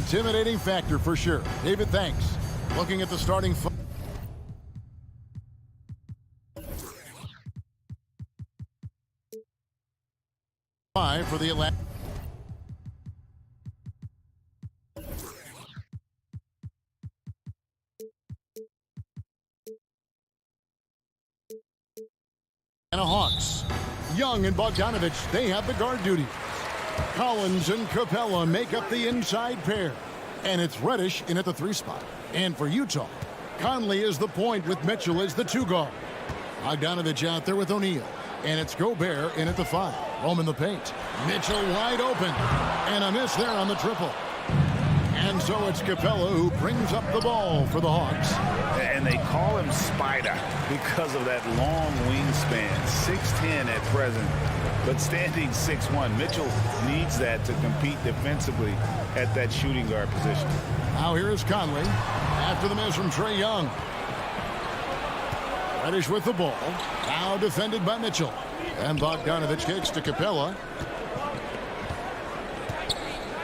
intimidating factor for sure. David, thanks. Looking at the starting five for the Atlanta. Hawks. Young and Bogdanovich, they have the guard duties. Collins and Capella make up the inside pair. And it's Reddish in at the 3 spot. And for Utah, Conley is the point with Mitchell as the 2 guard. Bogdanovich out there with O'Neal. And it's Gobert in at the 5. Home in the paint. Mitchell wide open. And a miss there on the triple. And so it's Capella who brings up the ball for the Hawks. And they call him Spider because of that long wingspan. 6'10" at present, but standing 6'1". Mitchell needs that to compete defensively at that shooting guard position. Now here is Conley after the miss from Trae Young. Reddish with the ball. Now defended by Mitchell. And Bogdanovich kicks to Capella.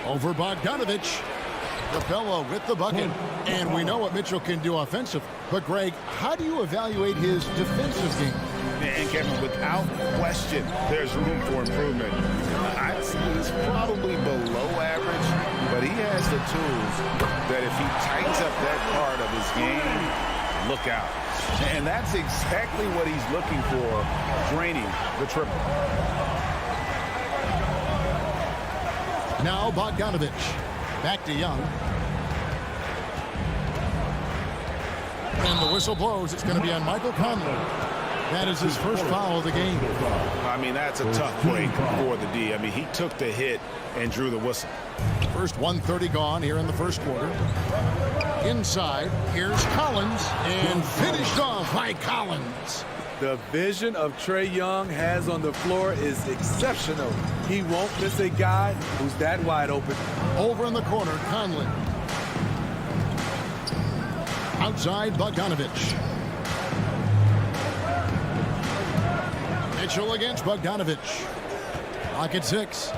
Over Bogdanovich. Capella with the bucket. And we know what Mitchell can do offensively. But, Greg, how do you evaluate his defensive game? And, Kevin, without question, there's room for improvement. I'd say he's probably below average, but he has the tools that if he tightens up that part of his game, look out. And that's exactly what he's looking for, draining the triple. Now Bogdanovich. Back to Young. And the whistle blows. It's going to be on Michael Conley. That is his first foul of the game. I mean, that's a tough break for the D. I mean, he took the hit and drew the whistle. First 1:30 gone here in the first quarter. Inside, here's Collins, and finished off by Collins. The vision of Trae Young has on the floor is exceptional. He won't miss a guy who's that wide open. Over in the corner, Conley. Outside, Bogdanovich. Mitchell against Bogdanovich. Lock at 6.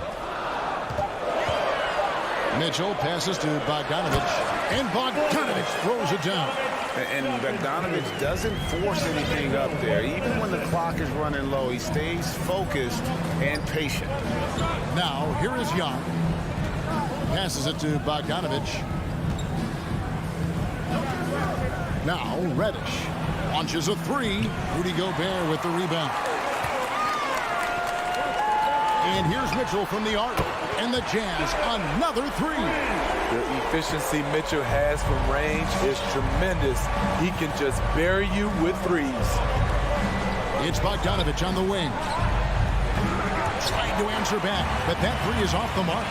Mitchell passes to Bogdanovich. And Bogdanovich throws it down. And Bogdanovich doesn't force anything up there. Even when the clock is running low, he stays focused and patient. Now, here is Young. Passes it to Bogdanovich. Now, Reddish launches a 3. Rudy Gobert with the rebound. And here's Mitchell from the arc. And the Jazz, another 3. The efficiency Mitchell has from range is tremendous. He can just bury you with 3s. It's Bogdanovich on the wing. Trying to answer back, but that 3 is off the mark.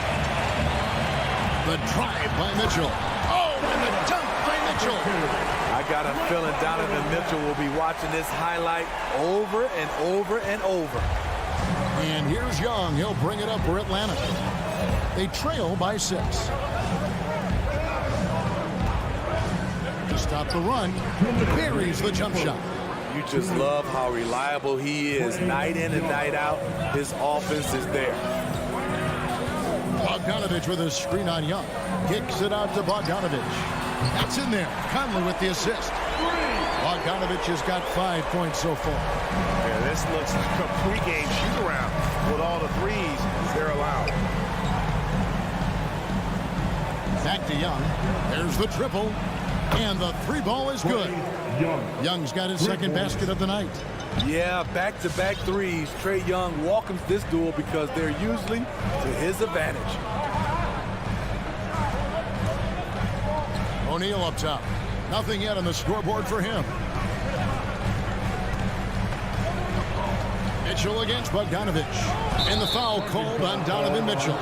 The drive by Mitchell. Oh, and the dunk by Mitchell. I got a feeling Donovan Mitchell will be watching this highlight over and over and over. And here's Young. He'll bring it up for Atlanta. They trail by 6. To stop the run, buries the jump shot. You just love how reliable he is night in and night out. His offense is there. Bogdanovich with a screen on Young. Kicks it out to Bogdanovich. That's in there. Conley with the assist. Bogdanovich has got 5 points so far. Yeah, this looks like a pregame shoot-around with all the 3s they're allowed. Back to Young. There's the triple. And the 3 ball is good. Young's got his second basket of the night. Yeah, back-to-back 3s. Trae Young welcomes this duel because they're usually to his advantage. O'Neal up top. Nothing yet on the scoreboard for him. Mitchell against Bogdanovich. And the foul called on Donovan Mitchell.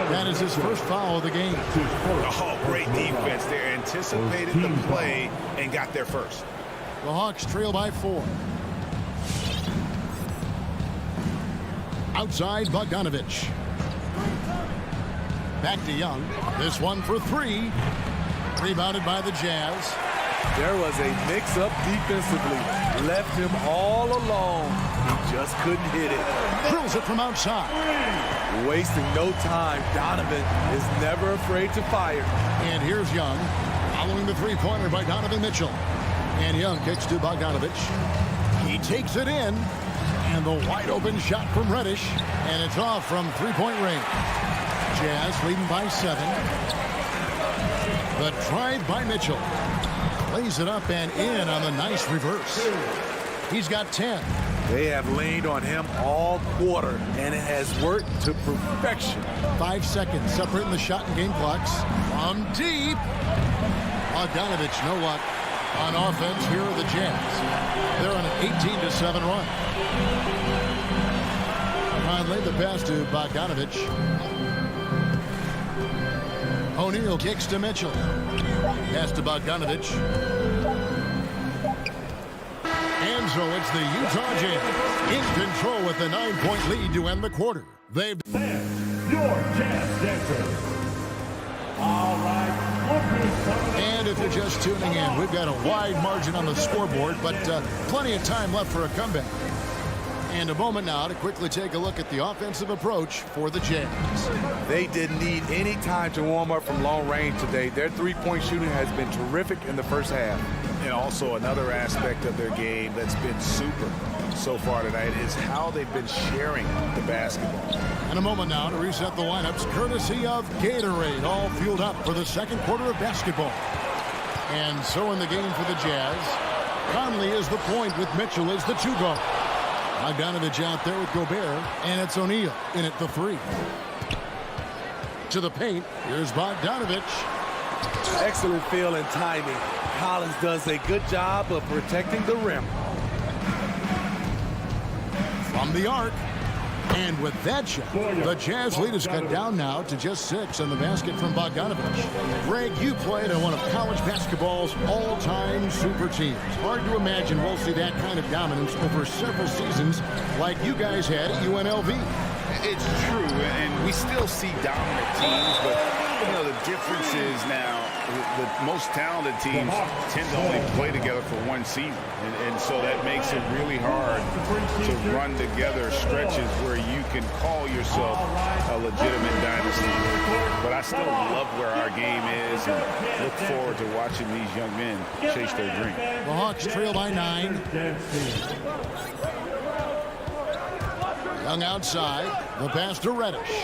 That is his first foul of the game. Oh, great defense there. Anticipated the play and got there first. The Hawks trail by 4. Outside, Bogdanovich. Back to Young. This one for 3. Rebounded by the Jazz. There was a mix-up defensively. Left him all alone. He just couldn't hit it. Drills it from outside. Wasting no time. Donovan is never afraid to fire. And here's Young, following the three-pointer by Donovan Mitchell. And Young kicks to Bogdanovich. He takes it in. And the wide-open shot from Reddish. And it's off from three-point range. Jazz leading by 7. The drive by Mitchell. Lays it up and in on the nice reverse. He's got 10. They have leaned on him all quarter, and it has worked to perfection. 5 seconds separating the shot and game clocks. From deep. Bogdanovich, no luck. On offense, here are the Jazz. They're on an 18-7 run. Conley, the pass to Bogdanovich. O'Neal kicks to Mitchell. Pass to Bogdanovich. And so it's the Utah Jazz in control with a 9-point lead to end the quarter. They've... Your Jazz dancers. All right. And if you're just tuning in, we've got a wide margin on the scoreboard, but plenty of time left for a comeback. And a moment now to quickly take a look at the offensive approach for the Jazz. They didn't need any time to warm up from long range today. Their three-point shooting has been terrific in the first half. And also another aspect of their game that's been super so far tonight is how they've been sharing the basketball. And a moment now to reset the lineups, courtesy of Gatorade, all fueled up for the second quarter of basketball. And so in the game for the Jazz, Conley is the point with Mitchell as the 2-guard. Bogdanovich out there with Gobert, and it's O'Neal in at the 3. To the paint, here's Bogdanovich. Excellent feel and timing. Collins does a good job of protecting the rim. From the arc. And with that shot, the Jazz lead is cut down now to just 6 on the basket from Bogdanovich. Greg, you played on one of college basketball's all-time super teams. Hard to imagine we'll see that kind of dominance over several seasons like you guys had at UNLV. It's true, and we still see dominant teams, but you know the difference is now the most talented teams tend to only play together for one season, and so that makes it really hard to run together stretches where you can call yourself a legitimate dynasty. But I still love where our game is and look forward to watching these young men chase their dream. The Hawks trail by 9. Young outside, the pass to Reddish.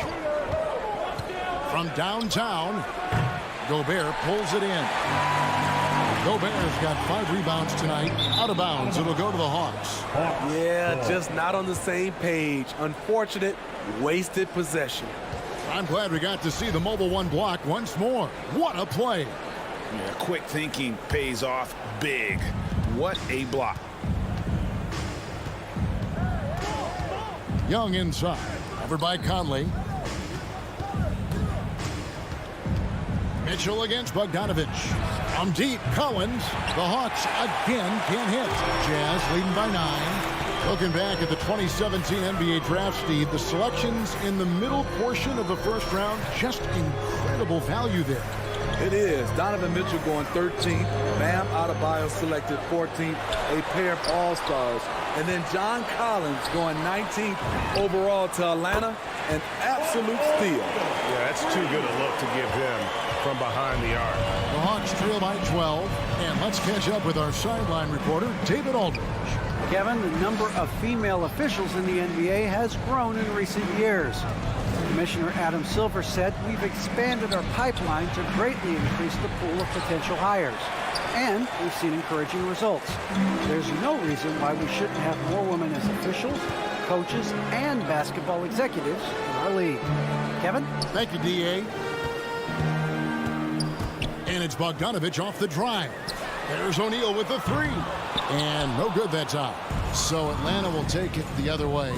From downtown, Gobert pulls it in. Gobert's got 5 rebounds tonight. Out of bounds, it'll go to the Hawks. Yeah, just not on the same page. Unfortunate, wasted possession. I'm glad we got to see the mobile 1 block once more. What a play. Yeah, quick thinking pays off big. What a block. Young inside, covered by Conley. Mitchell against Bogdanovich. From deep, Collins. The Hawks again can't hit. Jazz leading by 9. Looking back at the 2017 NBA draft, Steve, the selections in the middle portion of the first round, just incredible value there. It is. Donovan Mitchell going 13th. Bam Adebayo selected 14th. A pair of all-stars. And then John Collins going 19th overall to Atlanta. An absolute steal. Yeah, that's too good a look to give him from behind the arc. The Hawks trail by 12. And let's catch up with our sideline reporter, David Aldridge. Kevin, the number of female officials in the NBA has grown in recent years. Commissioner Adam Silver said, "We've expanded our pipeline to greatly increase the pool of potential hires. And we've seen encouraging results. There's no reason why we shouldn't have more women as officials, coaches, and basketball executives in our league." Kevin? Thank you, D.A. And it's Bogdanovich off the drive. There's O'Neal with the 3. And no good that time. So Atlanta will take it the other way.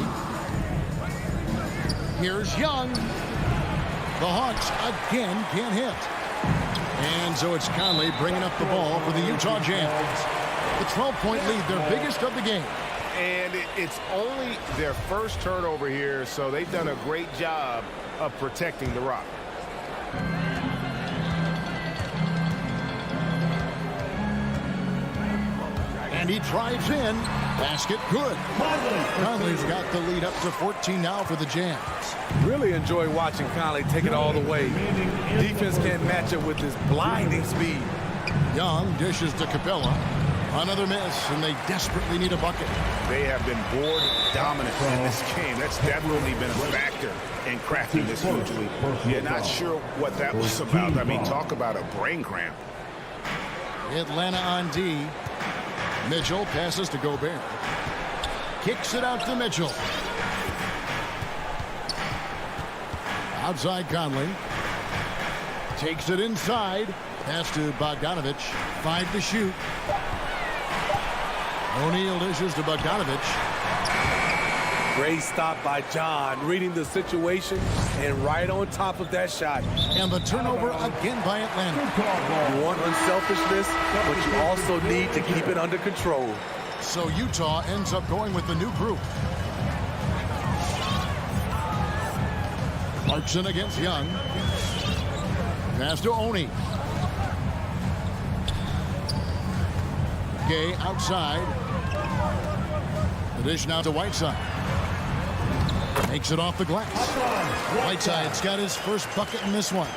Here's Young. The Hawks again can't hit. And so it's Conley bringing up the ball for the Utah Jazz. The 12-point lead, their biggest of the game. And it's only their first turnover here, so they've done a great job of protecting the rock. And And he drives in. Basket good. Conley's got the lead up to 14 now for the Jazz. Really enjoy watching Conley take it all the way. Defense can't match it with his blinding speed. Young dishes to Capella. Another miss, and they desperately need a bucket. They have been board dominant in this game. That's definitely been a factor in crafting this huge lead. You're not sure what that was about. I mean, talk about a brain cramp. Atlanta on D. Mitchell passes to Gobert. Kicks it out to Mitchell. Outside Conley. Takes it inside. Pass to Bogdanovich. 5 to shoot. O'Neal dishes to Bogdanovich. Great stop by John, reading the situation and right on top of that shot. And the turnover again by Atlanta. You want unselfishness, but you also need to keep it under control. So Utah ends up going with the new group. Clarkson against Young. Pass to Oni. Gay outside. The dish now to Whiteside. Makes it off the glass. Whiteside's got his first bucket in this one.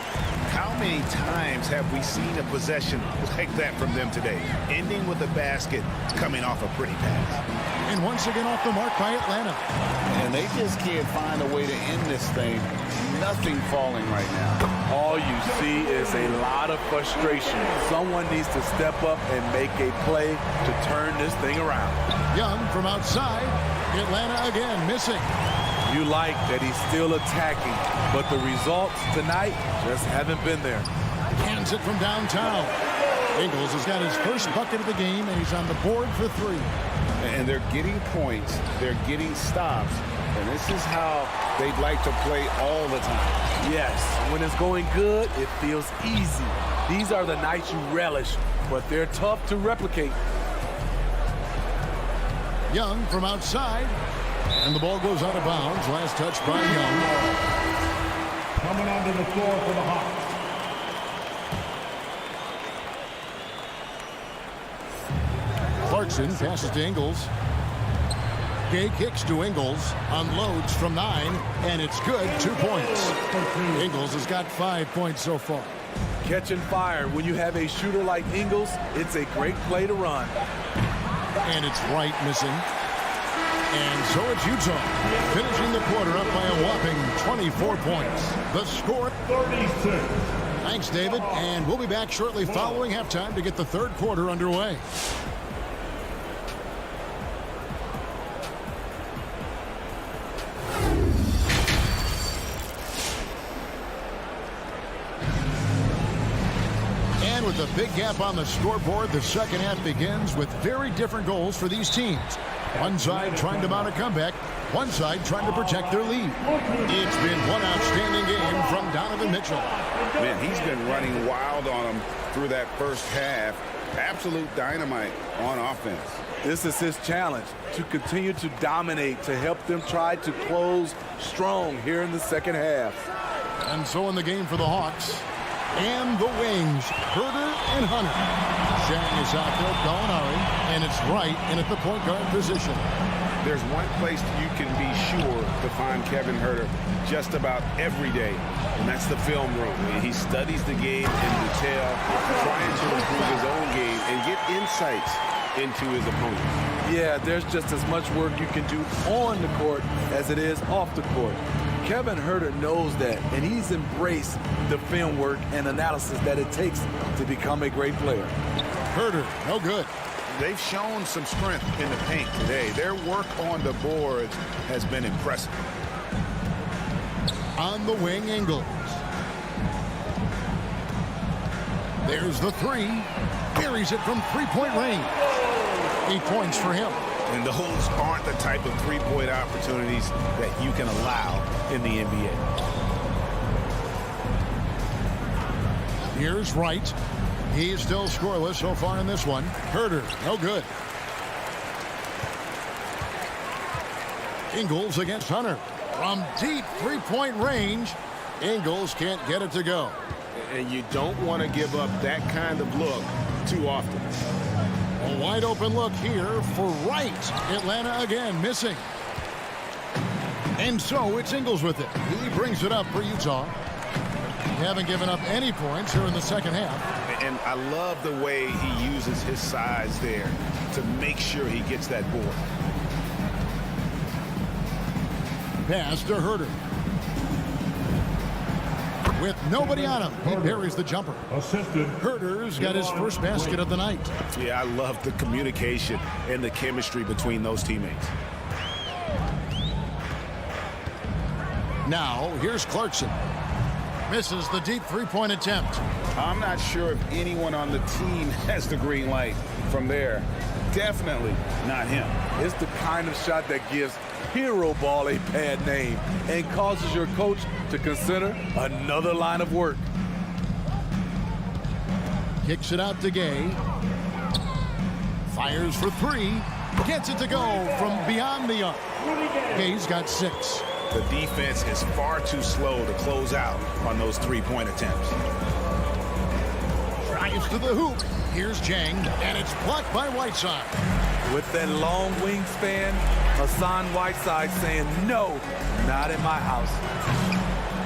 How many times have we seen a possession like that from them today? Ending with a basket, coming off a pretty pass. And once again off the mark by Atlanta. And they just can't find a way to end this thing. Nothing falling right now. All you see is a lot of frustration. Someone needs to step up and make a play to turn this thing around. Young from outside. Atlanta again missing. You like that he's still attacking, but the results tonight just haven't been there. Hands it from downtown. Ingles has got his first bucket of the game, and he's on the board for 3. And they're getting points. They're getting stops. And this is how they'd like to play all the time. Yes, when it's going good, it feels easy. These are the nights you relish, but they're tough to replicate. Young from outside. And the ball goes out of bounds. Last touch by Young. Coming onto the floor for the Hawks. Clarkson passes to Ingles. Gay kicks to Ingles. Unloads from 9. And it's good. 2 points. Ingles has got 5 points so far. Catching fire. When you have a shooter like Ingles, it's a great play to run. And it's right missing. And so it's Utah, finishing the quarter up by a whopping 24 points. The score, 36. Thanks, David. And we'll be back shortly following halftime to get the third quarter underway. And with a big gap on the scoreboard, the second half begins with very different goals for these teams. One side trying to mount a comeback, one side trying to protect their lead. It's been one outstanding game from Donovan Mitchell. Man, he's been running wild on them through that first half. Absolute dynamite on offense. This is his challenge, to continue to dominate, to help them try to close strong here in the second half. And so in the game for the Hawks, and the wings, Herter and Hunter. Shang is out there, Gallinari, and it's right in at the point guard position. There's one place you can be sure to find Kevin Herter just about every day, and that's the film room. He studies the game in detail, trying to improve his own game and get insights into his opponent. Yeah, there's just as much work you can do on the court as it is off the court. Kevin Herter knows that, and he's embraced the film work and analysis that it takes to become a great player. Herter, no good. They've shown some strength in the paint today. Their work on the boards has been impressive. On the wing, Ingles. There's the 3. Buries it from three-point range. 8 points for him. And those aren't the type of three-point opportunities that you can allow in the NBA. Here's Wright. He's still scoreless so far in this one. Herter, no good. Ingles against Hunter. From deep three-point range, Ingles can't get it to go. And you don't want to give up that kind of look too often. A wide open look here for Wright. Atlanta again missing. And so it's Ingles with it. He brings it up for Utah. They haven't given up any points here in the second half. And I love the way he uses his size there to make sure he gets that board. Pass to Herter. With nobody on him, he buries the jumper. Assisted. Herter's got his first basket of the night. Yeah, I love the communication and the chemistry between those teammates. Now, here's Clarkson. Misses the deep three-point attempt. I'm not sure if anyone on the team has the green light from there. Definitely not him. It's the kind of shot that gives hero ball a bad name and causes your coach to consider another line of work. Kicks it out to Gay. Fires for three. Gets it to go from beyond the arc. Gay's got 6. The defense is far too slow to close out on those three-point attempts. Drives to the hoop. Here's Jang, and it's blocked by Whiteside. With that long wingspan, Hassan Whiteside saying, no, not in my house.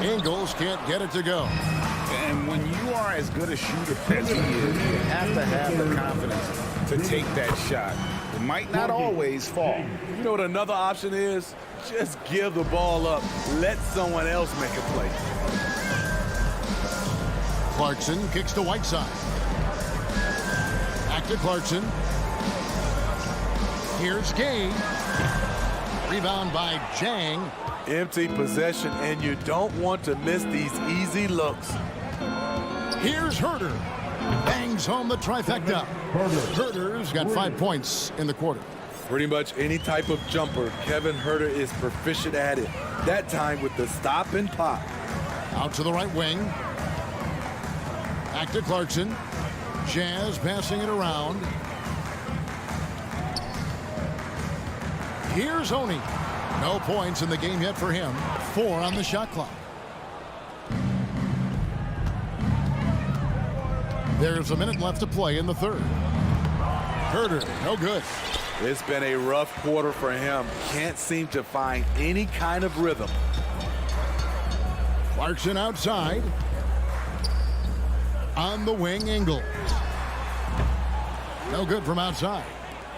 Ingles can't get it to go. And when you are as good a shooter as he is, you have to have the confidence to take that shot. It might not always fall. You know what another option is? Just give the ball up. Let someone else make a play. Clarkson kicks to Whiteside. Back to Clarkson. Here's Gay. Rebound by Jang. Empty possession, and you don't want to miss these easy looks. Here's Herter. Bangs home the trifecta. Herter's got 5 points in the quarter. Pretty much any type of jumper, Kevin Herter is proficient at it. That time with the stop and pop. Out to the right wing. Back to Clarkson. Jazz passing it around. Here's Oni. No points in the game yet for him. 4 on the shot clock. There's a minute left to play in the third. Herter, no good. It's been a rough quarter for him. Can't seem to find any kind of rhythm. Clarkson outside. On the wing, Ingles. No good from outside.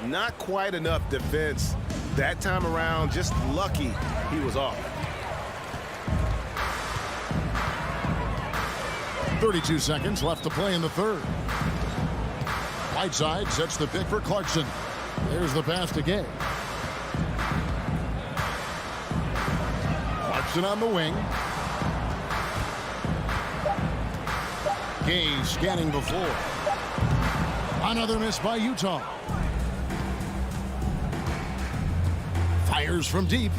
Not quite enough defense that time around. Just lucky he was off. 32 seconds left to play in the third. Whiteside sets the pick for Clarkson. There's the pass to Gay. Clarkson on the wing. Gay scanning the floor. Another miss by Utah. Fires from deep.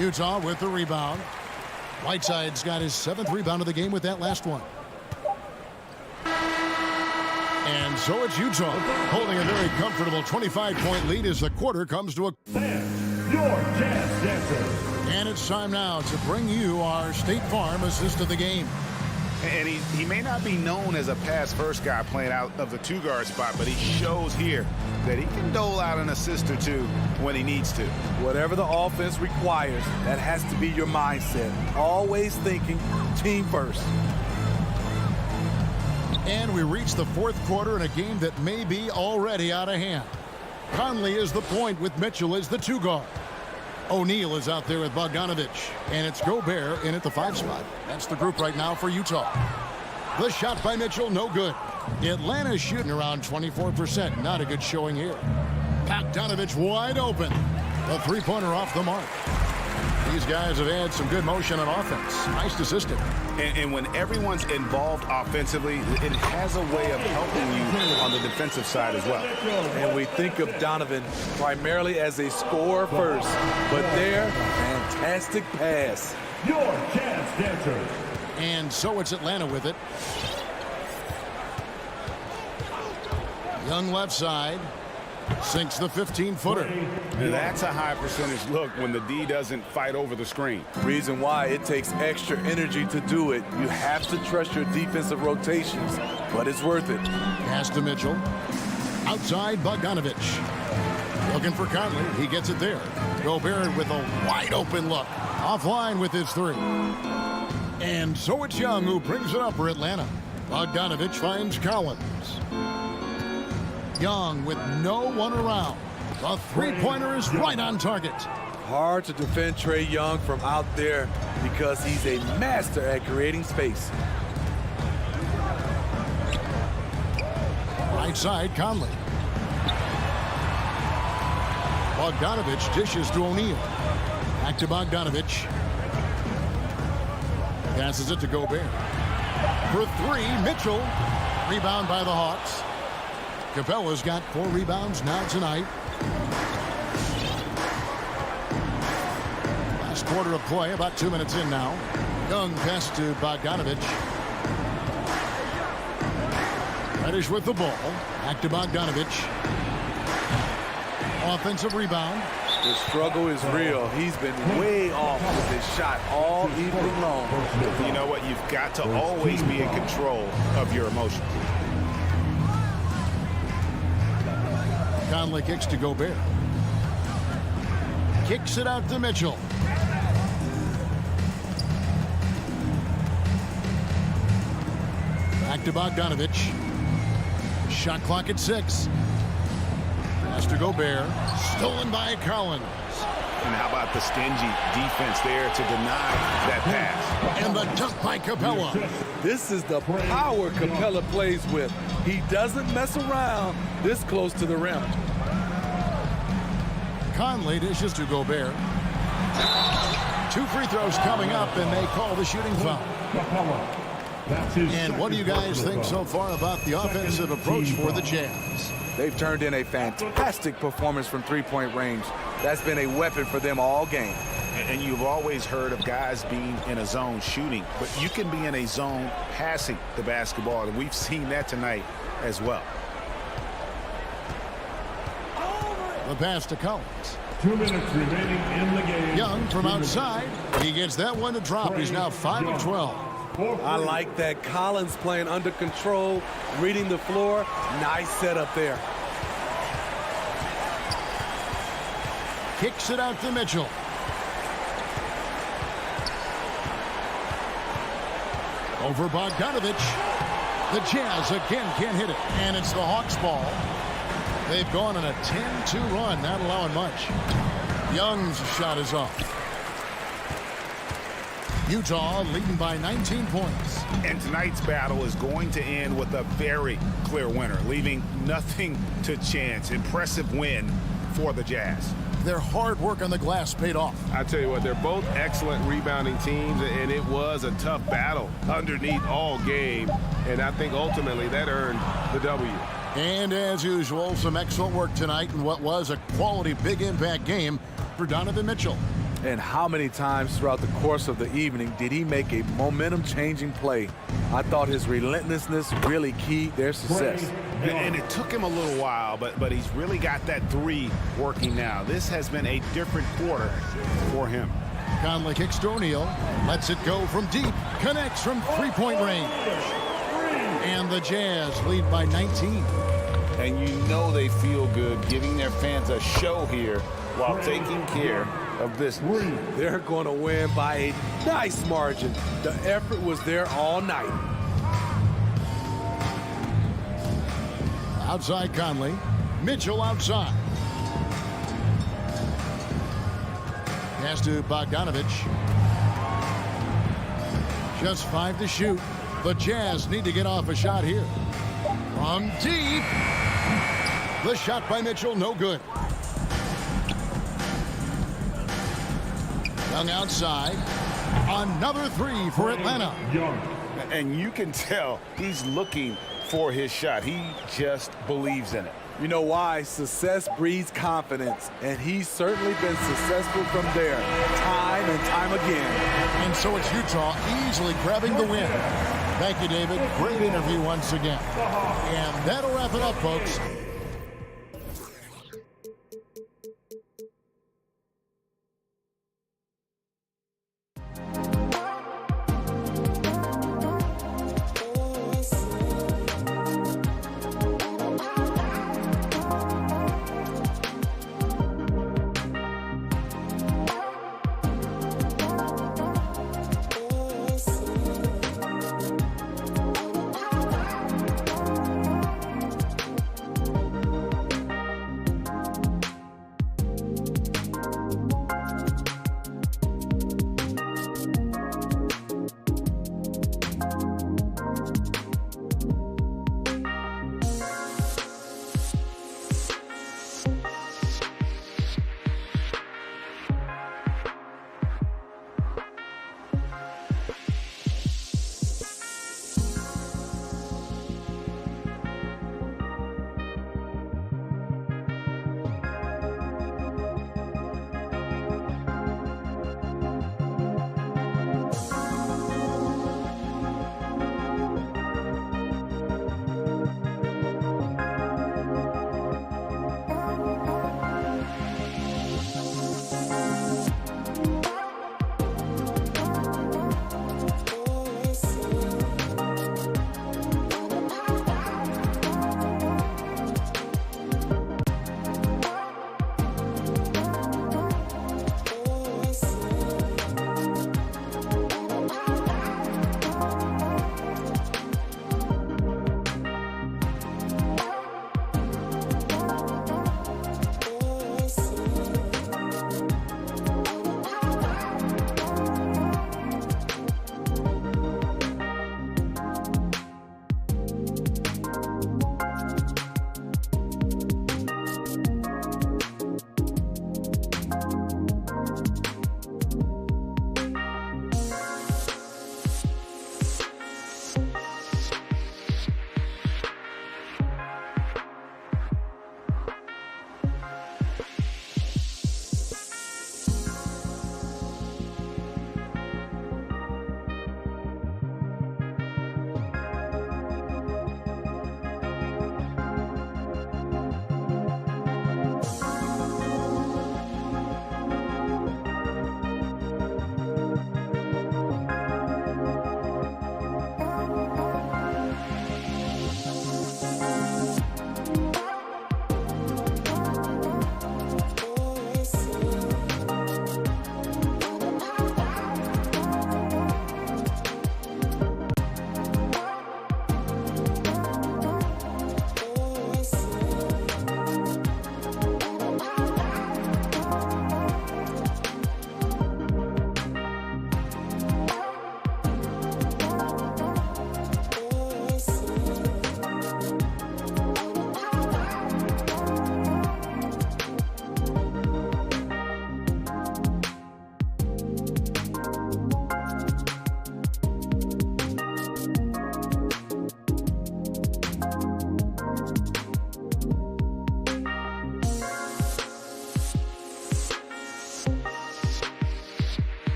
Utah with the rebound. Whiteside's got his 7th rebound of the game with that last one. And so it's Utah holding a very comfortable 25-point lead as the quarter comes to a... Fans, your Jazz Dancers. And it's time now to bring you our State Farm assist of the game. And he may not be known as a pass-first guy playing out of the two-guard spot, but he shows here that he can dole out an assist or two when he needs to. Whatever the offense requires, that has to be your mindset. Always thinking team first. And we reach the fourth quarter in a game that may be already out of hand. Conley is the point with Mitchell as the 2-guard. O'Neal is out there with Bogdanovich, and it's Gobert in at the 5 spot. That's the group right now for Utah. The shot by Mitchell, no good. Atlanta's shooting around 24%. Not a good showing here. Bogdanovich wide open. The three-pointer off the mark. These guys have had some good motion on offense. Nice assistant. And when everyone's involved offensively, it has a way of helping you on the defensive side as well. And we think of Donovan primarily as a scorer first, but there, fantastic pass. Your Jazz Dancers. And so it's Atlanta with it. Young left side. Sinks the 15-footer. And that's a high percentage look when the D doesn't fight over the screen. Reason why it takes extra energy to do it. You have to trust your defensive rotations. but it's worth it. Pass to Mitchell. Outside Bogdanovich. Looking for Conley. He gets it there. Gobert with a wide open look. Offline with his three. And so it's Young who brings it up for Atlanta. Bogdanovich finds Collins. Young with no one around. The three-pointer is right on target. Hard to defend Trae Young from out there because he's a master at creating space. Right side, Conley. Bogdanovich dishes to O'Neal. Back to Bogdanovich. Passes it to Gobert. For three, Mitchell. Rebound by the Hawks. Capella's got 4 rebounds now tonight. Last quarter of play, about 2 minutes in now. Young pass to Bogdanovich. Reddish with the ball. Back to Bogdanovich. Offensive rebound. The struggle is real. He's been way off with his shot all evening long. You know what? You've got to always be in control of your emotions. Conley kicks to Gobert. Kicks it out to Mitchell. Back to Bogdanovich. Shot clock at 6. Pass to Gobert. Stolen by Collins. And how about the stingy defense there to deny that pass? And the dunk by Capella. This is the power Capella plays with. He doesn't mess around this close to the rim. Conley dishes to Gobert. 2 free throws coming up, and they call the shooting foul. And what do you guys think so far about the offensive approach for the Jazz? They've turned in a fantastic performance from three-point range. That's been a weapon for them all game. And you've always heard of guys being in a zone shooting, but you can be in a zone passing the basketball, and we've seen that tonight as well. The pass to Collins. 2 minutes remaining in the game. Young from outside. He gets that one to drop. He's now 5 of 12. I like that. Collins playing under control, reading the floor. Nice setup there. Kicks it out to Mitchell. Over Bogdanovich. The Jazz again can't hit it. And it's the Hawks' ball. They've gone on a 10-2 run, not allowing much. Young's shot is off. Utah leading by 19 points. And tonight's battle is going to end with a very clear winner, leaving nothing to chance. Impressive win for the Jazz. Their hard work on the glass paid off. I tell you what, they're both excellent rebounding teams, and it was a tough battle underneath all game. And I think ultimately that earned the W. And as usual, some excellent work tonight in what was a quality big impact game for Donovan Mitchell. And how many times throughout the course of the evening did he make a momentum-changing play? I thought his relentlessness really keyed their success. And it took him a little while, but he's really got that three working now. This has been a different quarter for him. Conley kicks to O'Neal. Lets it go from deep. Connects from three-point range. And the Jazz lead by 19. And you know they feel good giving their fans a show here while taking care of business. They're going to win by a nice margin. The effort was there all night. Outside Conley. Mitchell outside. Pass to Bogdanovich. Just 5 to shoot. The Jazz need to get off a shot here. From deep. The shot by Mitchell, no good. Young outside. Another three for Atlanta. And you can tell he's looking for his shot. He just believes in it. You know why? Success breeds confidence, and he's certainly been successful from there, time and time again. And so it's Utah easily grabbing the win. Thank you, David. Great interview once again. And that'll wrap it up, folks.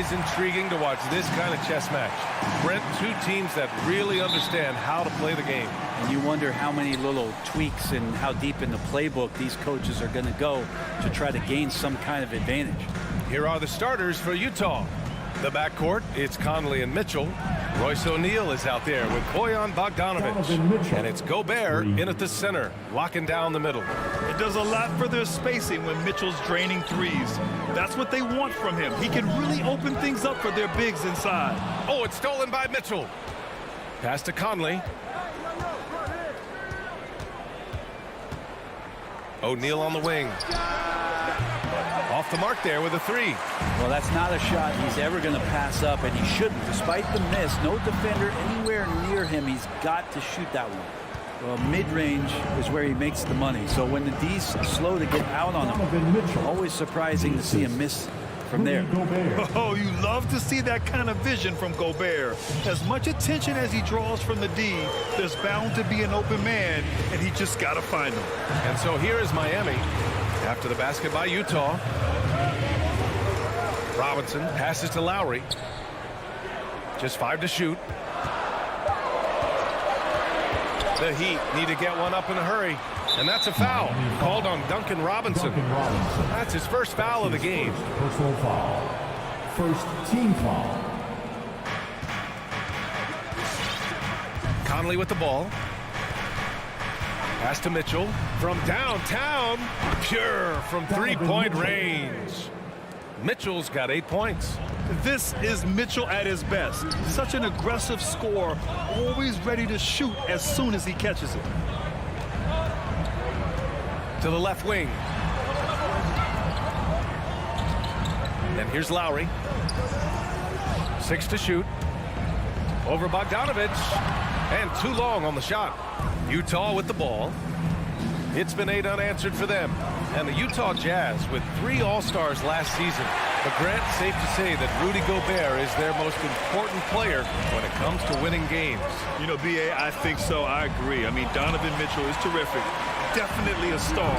always intriguing to watch this kind of chess match. Brent, two teams that really understand how to play the game. And you wonder how many little tweaks and how deep in the playbook these coaches are going to go to try to gain some kind of advantage. Here are the starters for Utah. The backcourt, it's Conley and Mitchell. Royce O'Neal is out there with Bojan Bogdanovic. And it's Gobert in at the center, locking down the middle. It does a lot for their spacing when Mitchell's draining threes. That's what they want from him. He can really open things up for their bigs inside. Oh, it's stolen by Mitchell. Pass to Conley. O'Neal on the wing. Off the mark there with a three. Well, that's not a shot he's ever going to pass up, and he shouldn't. Despite the miss, no defender anywhere near him. He's got to shoot that one. Well, mid-range is where he makes the money. So when the D's slow to get out on him, always surprising to see him miss from there. Oh, you love to see that kind of vision from Gobert. As much attention as he draws from the D, there's bound to be an open man, and he just got to find him. And so here is Miami after the basket by Utah. Robinson passes to Lowry. Just 5 to shoot. The Heat need to get one up in a hurry. And that's a foul called on Duncan Robinson. That's his first foul of the game. Personal foul. First team foul. Conley with the ball. Pass to Mitchell from downtown. Pure from three-point range. Mitchell's got 8 points. This is Mitchell at his best. Such an aggressive scorer, always ready to shoot as soon as he catches it. To the left wing. And here's Lowry. 6 to shoot. Over Bogdanovic. And too long on the shot. Utah with the ball. It's been 8 unanswered for them. And the Utah Jazz with 3 All-Stars last season. But Grant, safe to say that Rudy Gobert is their most important player when it comes to winning games. You know, B.A., I think so. I agree. I mean, Donovan Mitchell is terrific. Definitely a star.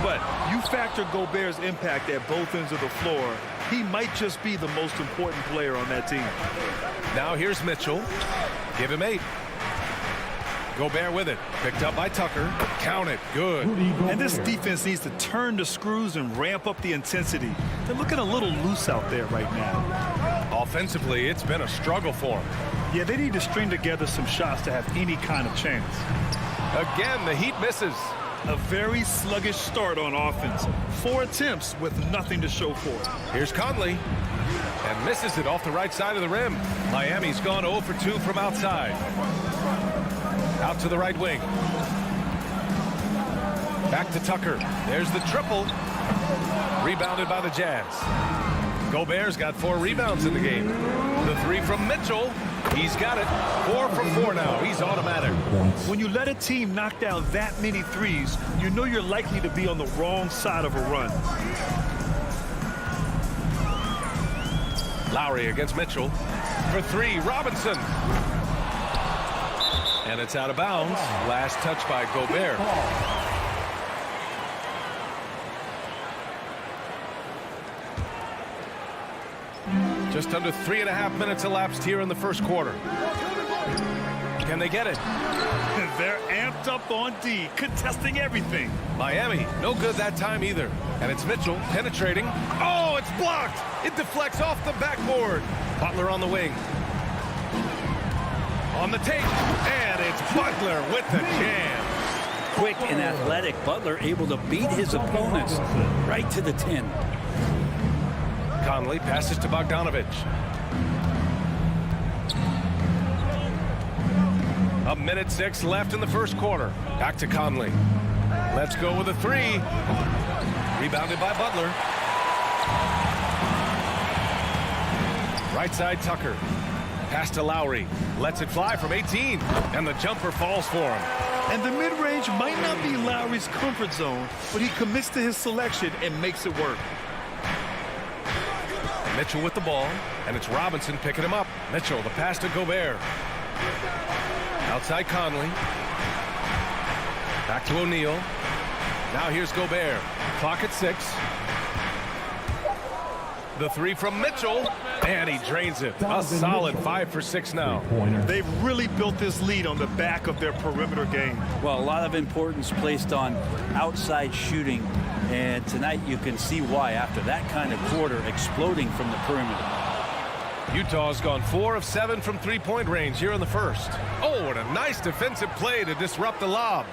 But you factor Gobert's impact at both ends of the floor, he might just be the most important player on that team. Now here's Mitchell. Give him 8. Gobert with it. Picked up by Tucker. Count it. Good. And this defense needs to turn the screws and ramp up the intensity. They're looking a little loose out there right now. Offensively, it's been a struggle for them. Yeah, they need to string together some shots to have any kind of chance. Again, the Heat misses. A very sluggish start on offense. 4 attempts with nothing to show for it. Here's Conley. And misses it off the right side of the rim. Miami's gone 0 for 2 from outside. Out to the right wing. Back to Tucker. There's the triple. Rebounded by the Jazz. Gobert's got 4 rebounds in the game. The 3 from Mitchell. He's got it. 4 from 4 now. He's automatic. When you let a team knock down that many threes, you know you're likely to be on the wrong side of a run. Lowry against Mitchell. For 3, Robinson. And it's out of bounds. Last touch by Gobert. Just under 3.5 minutes elapsed here in the first quarter. Can they get it? They're amped up on D, contesting everything. Miami, no good that time either. And it's Mitchell penetrating. Oh, it's blocked. It deflects off the backboard. Butler on the wing. On the tape. And it's Butler with the jam. Quick and athletic, Butler able to beat his opponents right to the 10. Conley passes to Bogdanovic. A minute 6 left in the first quarter. Back to Conley. Let's go with a 3. Rebounded by Butler. Right side Tucker. Pass to Lowry. Lets it fly from 18. And the jumper falls for him. And the mid-range might not be Lowry's comfort zone, but he commits to his selection and makes it work. Mitchell with the ball, and it's Robinson picking him up. Mitchell, the pass to Gobert. Outside Conley. Back to O'Neal. Now here's Gobert. Clock at 6. The three from Mitchell, and he drains it. A solid 5 for 6 now. They've really built this lead on the back of their perimeter game. Well, a lot of importance placed on outside shooting, and tonight you can see why after that kind of quarter exploding from the perimeter. Utah's gone 4 of 7 from three-point range here in the first. Oh, and a nice defensive play to disrupt the lob.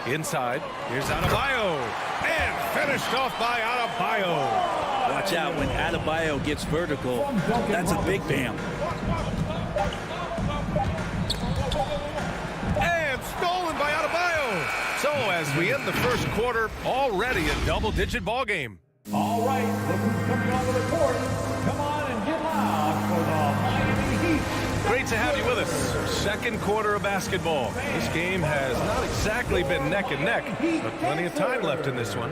Inside, here's Adebayo, and finished off by Adebayo. Watch out when Adebayo gets vertical. That's a big bam. And stolen by Adebayo. So as we end the first quarter, already a double-digit ball game. All right, look who's coming onto the court. Come on and get loud for the Miami Heat. Great to have you with us. Second quarter of basketball. This game has not exactly been neck and neck, but plenty of time left in this one.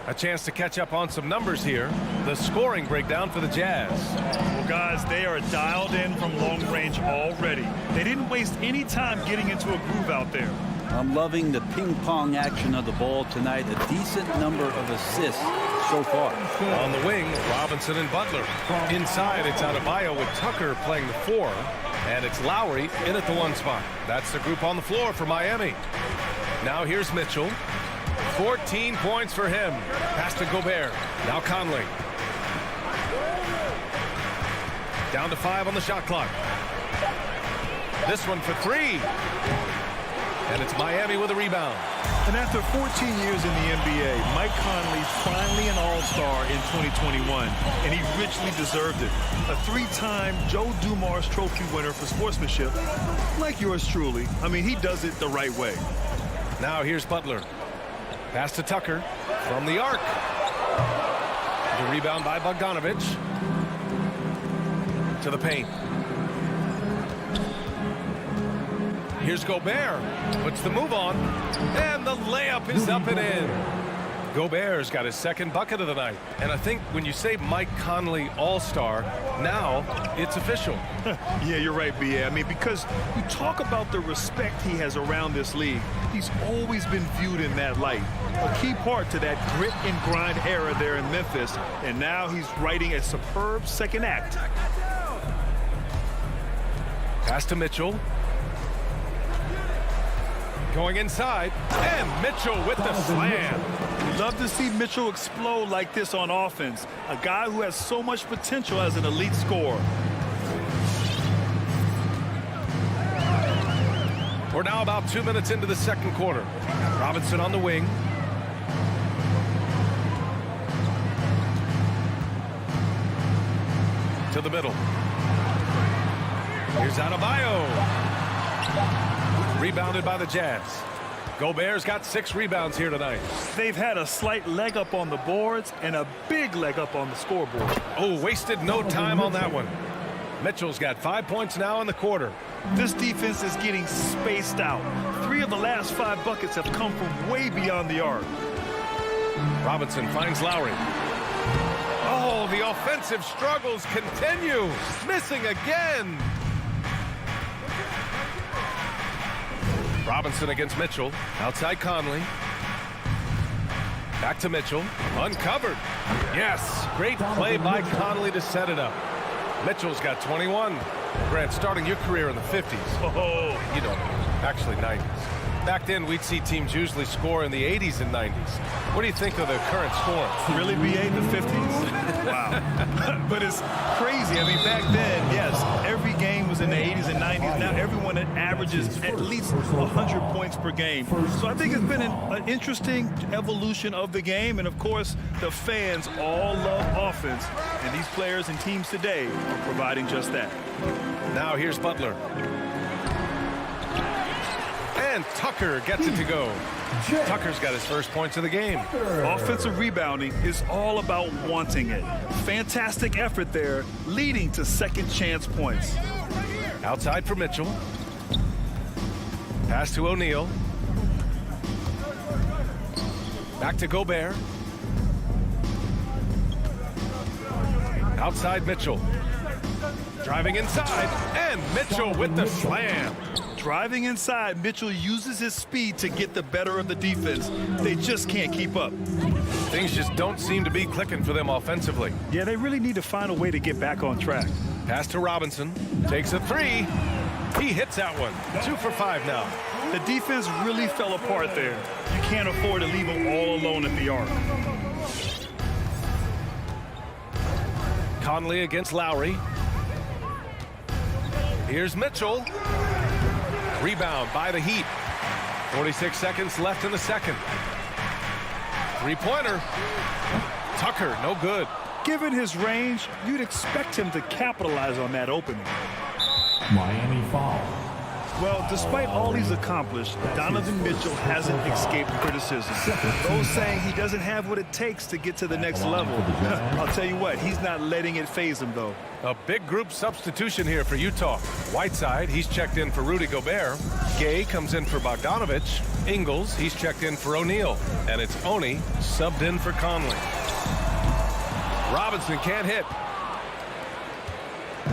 A chance to catch up on some numbers here. The scoring breakdown for the Jazz. Well, guys, they are dialed in from long range already. They didn't waste any time getting into a groove out there. I'm loving the ping-pong action of the ball tonight. A decent number of assists so far. On the wing, Robinson and Butler. Inside, it's Adebayo with Tucker playing the 4. And it's Lowry in at the 1 spot. That's the group on the floor for Miami. Now here's Mitchell. 14 points for him. Pass to Gobert. Now Conley. Down to 5 on the shot clock. This one for 3. And it's Miami with a rebound. And after 14 years in the NBA, Mike Conley finally an all-star in 2021, and he richly deserved it. A 3-time Joe Dumars Trophy winner for sportsmanship, like yours truly. I mean, he does it the right way. Now here's Butler. Pass to Tucker from the arc. The rebound by Bogdanovich. To the paint. Here's Gobert. Puts the move on. And the layup is up and in. Gobert's got his second bucket of the night. And I think when you say Mike Conley All-Star, now it's official. Yeah, you're right, B.A. I mean, because you talk about the respect he has around this league. He's always been viewed in that light. A key part to that grit and grind era there in Memphis. And now he's writing a superb second act. Pass to Mitchell. Going inside, and Mitchell with the slam. Love to see Mitchell explode like this on offense. A guy who has so much potential as an elite scorer. We're now about 2 minutes into the second quarter. Robinson on the wing. To the middle. Here's Adebayo. Rebounded by the Jazz. Gobert's got 6 rebounds here tonight. They've had a slight leg up on the boards and a big leg up on the scoreboard. Oh, wasted no time on that one. Mitchell's got 5 points now in the quarter. This defense is getting spaced out. 3 of the last 5 buckets have come from way beyond the arc. Robinson finds Lowry. Oh, the offensive struggles continue. Missing again. Robinson against Mitchell. Outside Conley. Back to Mitchell. Uncovered. Yes. Great play by Conley to set it up. Mitchell's got 21. Grant, starting your career in the 50s. Oh, You don't know. Actually, 90s. Back then, we'd see teams usually score in the 80s and 90s. What do you think of the current score? really, B.A., the 50s? Wow. But it's crazy. I mean, back then, yes, every game was in the 80s and 90s. Now everyone averages at least 100 points per game. So I think it's been an interesting evolution of the game. And, of course, the fans all love offense. And these players and teams today are providing just that. Now here's Butler. And Tucker gets it to go. Tucker's got his first points of the game. Offensive rebounding is all about wanting it. Fantastic effort there, leading to second chance points. Outside for Mitchell. Pass to O'Neal. Back to Gobert. Outside Mitchell. Driving inside, and Mitchell with the slam. Driving inside, Mitchell uses his speed to get the better of the defense. They just can't keep up. Things just don't seem to be clicking for them offensively. Yeah, they really need to find a way to get back on track. Pass to Robinson. Takes a three. He hits that one. 2 for 5 now. The defense really fell apart there. You can't afford to leave them all alone at the arc. Conley against Lowry. Here's Mitchell. Rebound by the Heat. 46 seconds left in the second. Three-pointer. Tucker, no good. Given his range, you'd expect him to capitalize on that opening. Miami foul. Well, despite all he's accomplished, Donovan Mitchell hasn't escaped criticism. Those saying he doesn't have what it takes to get to the next level. I'll tell you what, he's not letting it faze him, though. A big group substitution here for Utah. Whiteside, he's checked in for Rudy Gobert. Gay comes in for Bogdanovich. Ingles, he's checked in for O'Neal. And it's Oni subbed in for Conley. Robinson can't hit.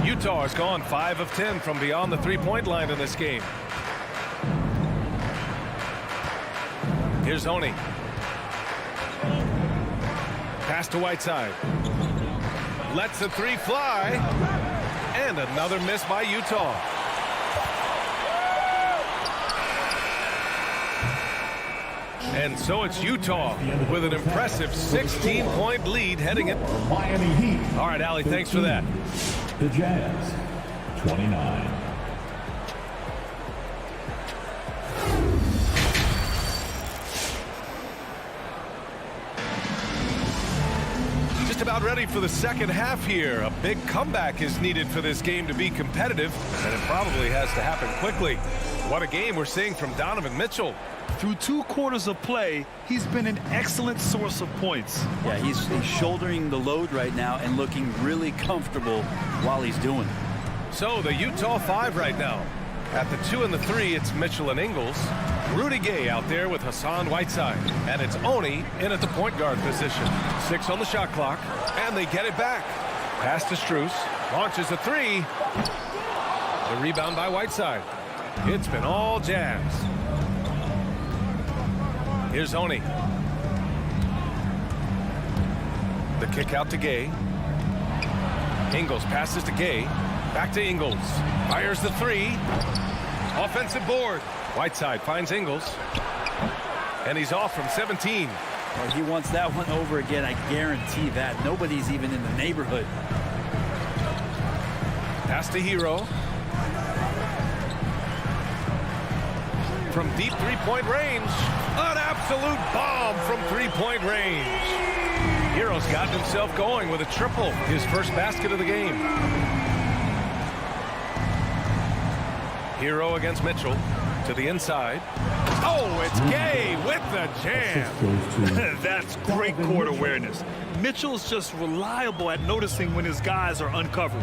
Utah has gone 5 of 10 from beyond the three-point line in this game. Here's Oni. Pass to Whiteside. Lets the three fly. And another miss by Utah. And so it's Utah with an impressive 16-point lead heading it. Miami Heat. All right, Allie, thanks for that. The Jazz, 29. Just about ready for the second half here. A big comeback is needed for this game to be competitive, and it probably has to happen quickly. What a game we're seeing from Donovan Mitchell. Through 2 quarters of play, he's been an excellent source of points. Yeah, he's shouldering the load right now and looking really comfortable while he's doing it. So the Utah 5 right now. At the 2 and the 3, it's Mitchell and Ingles. Rudy Gay out there with Hassan Whiteside. And it's Oni in at the point guard position. 6 on the shot clock, and they get it back. Pass to Strus. Launches a 3. The rebound by Whiteside. It's been all Jazz. Here's Oni. The kick out to Gay. Ingles passes to Gay. Back to Ingles. Fires the 3. Offensive board. Whiteside finds Ingles. And he's off from 17. Well, he wants that one over again, I guarantee that. Nobody's even in the neighborhood. Pass to Hero. From deep three-point range. An absolute bomb from three-point range. Hero's gotten himself going with a triple. His first basket of the game. Hero against Mitchell. To the inside. Oh, it's Gay with the jam. That's great court awareness. Mitchell's just reliable at noticing when his guys are uncovered.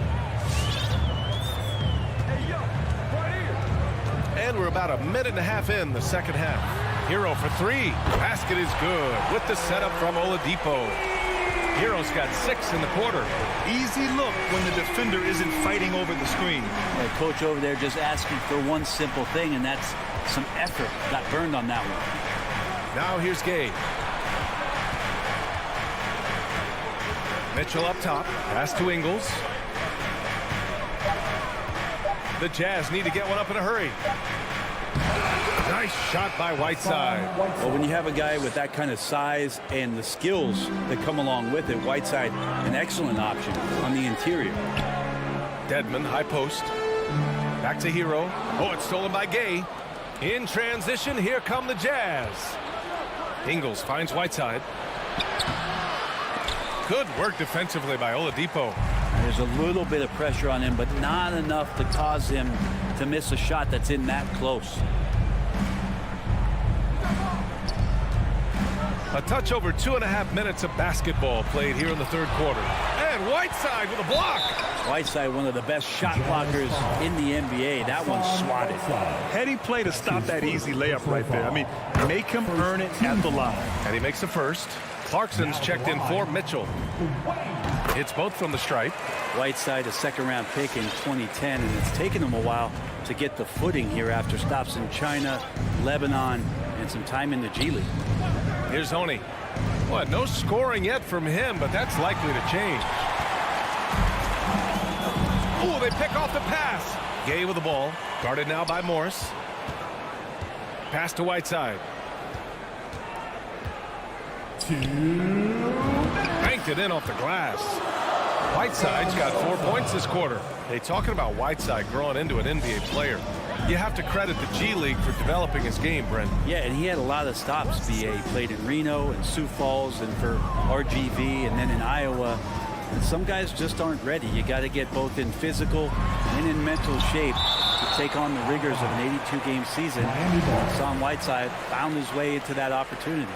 And we're about a minute and a half in the second half. Hero for 3. Basket is good with the setup from Oladipo. Hero's got 6 in the quarter. Easy look when the defender isn't fighting over the screen. The coach over there just asking for one simple thing, and that's some effort. Got burned on that one. Now here's Gay. Mitchell up top. Pass to Ingles. The Jazz need to get one up in a hurry. Nice shot by Whiteside. Well, when you have a guy with that kind of size and the skills that come along with it, Whiteside, an excellent option on the interior. Dedmon, high post. Back to Hero. Oh, it's stolen by Gay. In transition, here come the Jazz. Ingles finds Whiteside. Good work defensively by Oladipo. There's a little bit of pressure on him, but not enough to cause him to miss a shot that's in that close. A touch over 2.5 minutes of basketball played here in the third quarter. And Whiteside with a block. Whiteside, one of the best shot blockers in the NBA. That one's swatted. Heady play to stop that easy layup right there. I mean, make him earn it at the line. And he makes the first. Clarkson's checked in for Mitchell. Hits both from the stripe. Whiteside, a second-round pick in 2010, and it's taken him a while to get the footing here after stops in China, Lebanon, and some time in the G League. Here's Honey. What? No scoring yet from him, but that's likely to change. Oh, they pick off the pass. Gay with the ball. Guarded now by Morris. Pass to Whiteside. Banked it in off the glass. Whiteside's got 4 points this quarter. They talking about Whiteside growing into an NBA player. You have to credit the G League for developing his game, Brent. Yeah, and he had a lot of stops. He played in Reno and Sioux Falls and for RGV and then in Iowa. And some guys just aren't ready. You got to get both in physical and in mental shape to take on the rigors of an 82-game season. Hassan Whiteside found his way into that opportunity.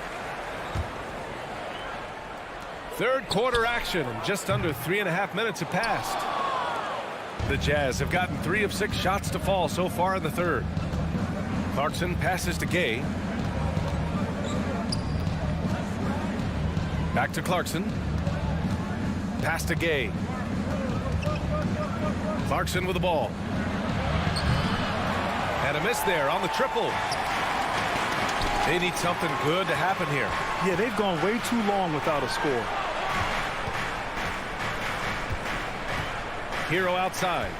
Third quarter action, and just under 3.5 minutes have passed. The Jazz have gotten 3 of 6 shots to fall so far in the third. Clarkson passes to Gay. Back to Clarkson. Pass to Gay. Clarkson with the ball. And a miss there on the triple. They need something good to happen here. Yeah, they've gone way too long without a score. Hero outside.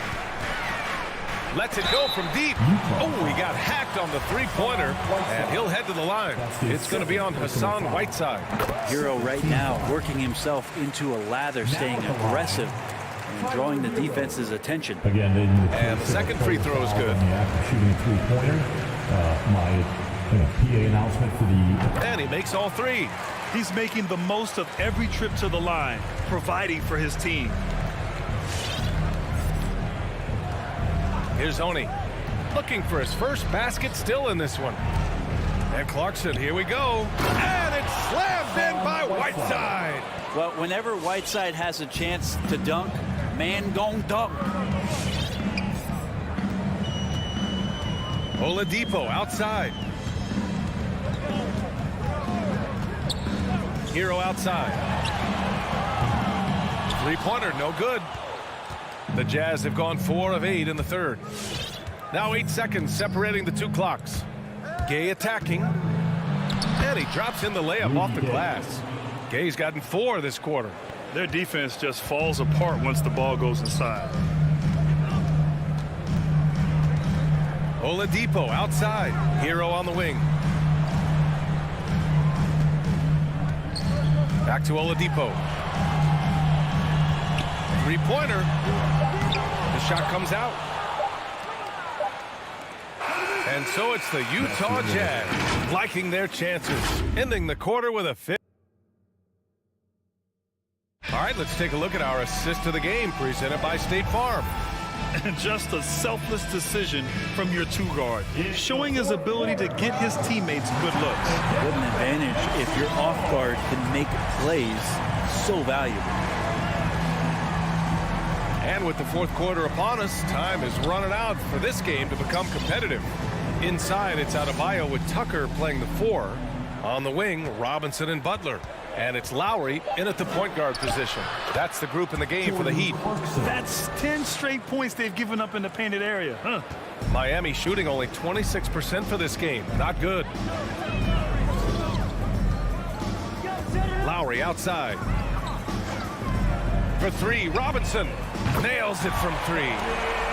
Lets it go from deep. Oh, he got hacked on the three-pointer, and he'll head to the line. It's going to be on Hassan Whiteside. Hero right now working himself into a lather, staying aggressive and drawing the defense's attention. And the second free throw is good. Shooting a three-pointer. My PA announcement for the... And he makes all 3. He's making the most of every trip to the line, providing for his team. Here's Honey, looking for his first basket still in this one. And Clarkson, here we go. And it's slammed in by Whiteside. Well, whenever Whiteside has a chance to dunk, man gon' dunk. Oladipo outside. Hero outside. Three-pointer, no good. The Jazz have gone 4 of 8 in the third. Now 8 seconds separating the 2 clocks. Gay attacking. And he drops in the layup off the glass. Gay's gotten 4 this quarter. Their defense just falls apart once the ball goes inside. Oladipo outside. Hero on the wing. Back to Oladipo. Three-pointer. The shot comes out. And so it's the Utah Jazz liking their chances, ending the quarter with a 5th. All right, let's take a look at our assist of the game presented by State Farm. And just a selfless decision from your 2-guard, showing his ability to get his teammates good looks. What an advantage if your off-guard can make plays so valuable. And with the 4th quarter upon us, time is running out for this game to become competitive. Inside, it's Adebayo with Tucker playing the 4. On the wing, Robinson and Butler. And it's Lowry in at the point guard position. That's the group in the game for the Heat. That's 10 straight points they've given up in the painted area, huh? Miami shooting only 26% for this game. Not good. Lowry outside. For 3, Robinson nails it from 3.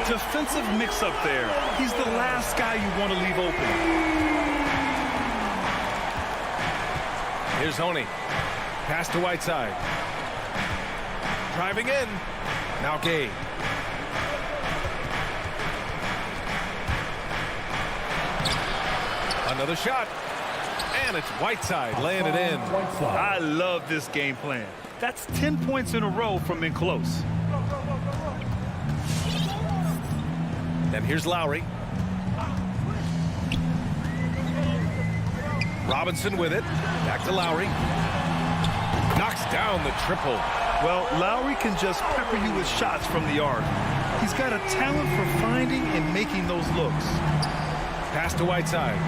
Defensive mix-up there. He's the last guy you want to leave open. Here's Honey. Pass to Whiteside. Driving in. Now Gay. Another shot. And it's Whiteside laying it in. I love this game plan. That's 10 points in a row from in close. And here's Lowry. Robinson with it. Back to Lowry. Knocks down the triple. Well, Lowry can just pepper you with shots from the arc. He's got a talent for finding and making those looks. Pass to Whiteside.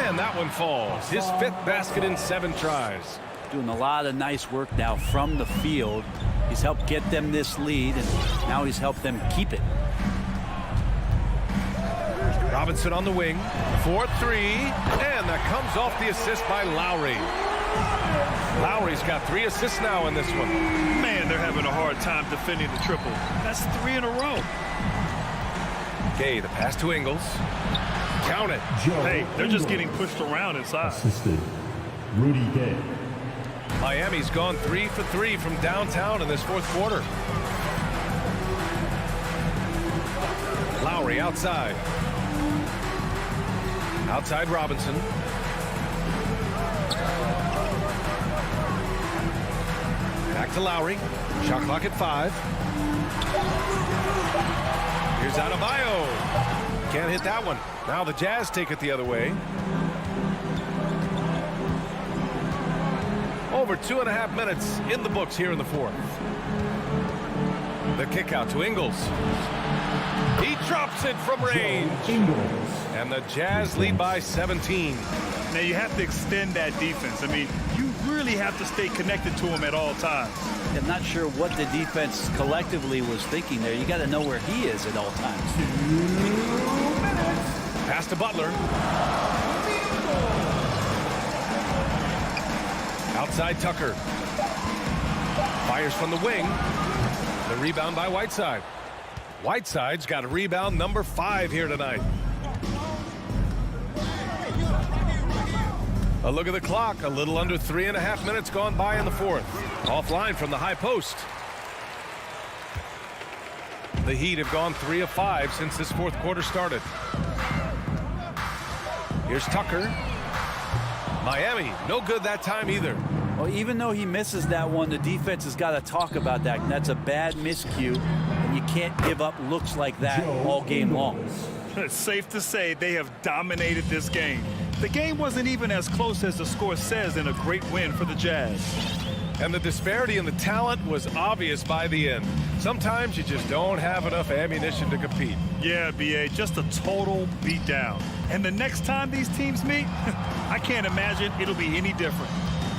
And that one falls. His 5th basket in 7 tries. Doing a lot of nice work now from the field. He's helped get them this lead, and now he's helped them keep it. Robinson on the wing for 3, and that comes off the assist by Lowry. Lowry's got 3 assists now in this one. Man, they're having a hard time defending the triple. That's 3 in a row. Gay, the pass to Ingles. Count it. Hey, they're just getting pushed around inside. Assisted, Rudy Gay. Miami's gone 3 for 3 from downtown in this 4th quarter. Lowry outside. Outside Robinson. Back to Lowry. Shot clock at 5. Here's Adebayo. Can't hit that one. Now the Jazz take it the other way. Over 2.5 minutes in the books here in the 4th. The kick out to Ingles. He drops it from range. And the Jazz lead by 17. Now you have to extend that defense. I mean, you really have to stay connected to him at all times. I'm not sure what the defense collectively was thinking there. You got to know where he is at all times. Pass to Butler. Outside Tucker. Fires from the wing. The rebound by Whiteside. Whiteside's got a rebound number 5 here tonight. A look at the clock. A little under 3.5 minutes gone by in the 4th. Offline from the high post. The Heat have gone 3 of 5 since this 4th quarter started. Here's Tucker. Miami, no good that time either. Well, even though he misses that one, the defense has got to talk about that. And that's a bad miscue, and you can't give up looks like that all game long. It's safe to say they have dominated this game. The game wasn't even as close as the score says in a great win for the Jazz. And the disparity in the talent was obvious by the end. Sometimes you just don't have enough ammunition to compete. Yeah, B.A., just a total beatdown. And the next time these teams meet, I can't imagine it'll be any different.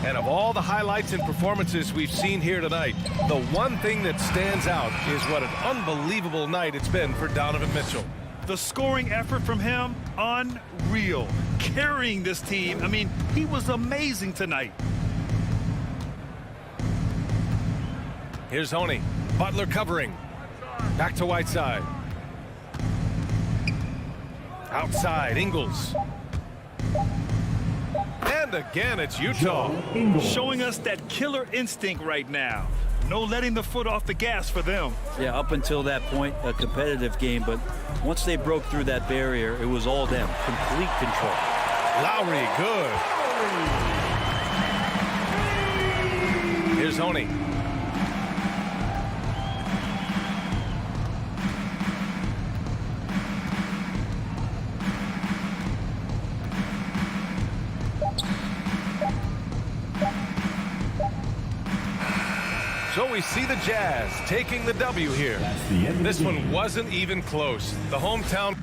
And of all the highlights and performances we've seen here tonight, the one thing that stands out is what an unbelievable night it's been for Donovan Mitchell. The scoring effort from him, unreal. Carrying this team, I mean, he was amazing tonight. Here's Honey. Butler covering. Back to Whiteside. Outside, Ingles. And again, it's Utah. Showing us that killer instinct right now. No letting the foot off the gas for them. Yeah, up until that point, a competitive game. But once they broke through that barrier, it was all them. Complete control. Lowry, good. Here's Honey. So we see the Jazz taking the W here. This one wasn't even close. The hometown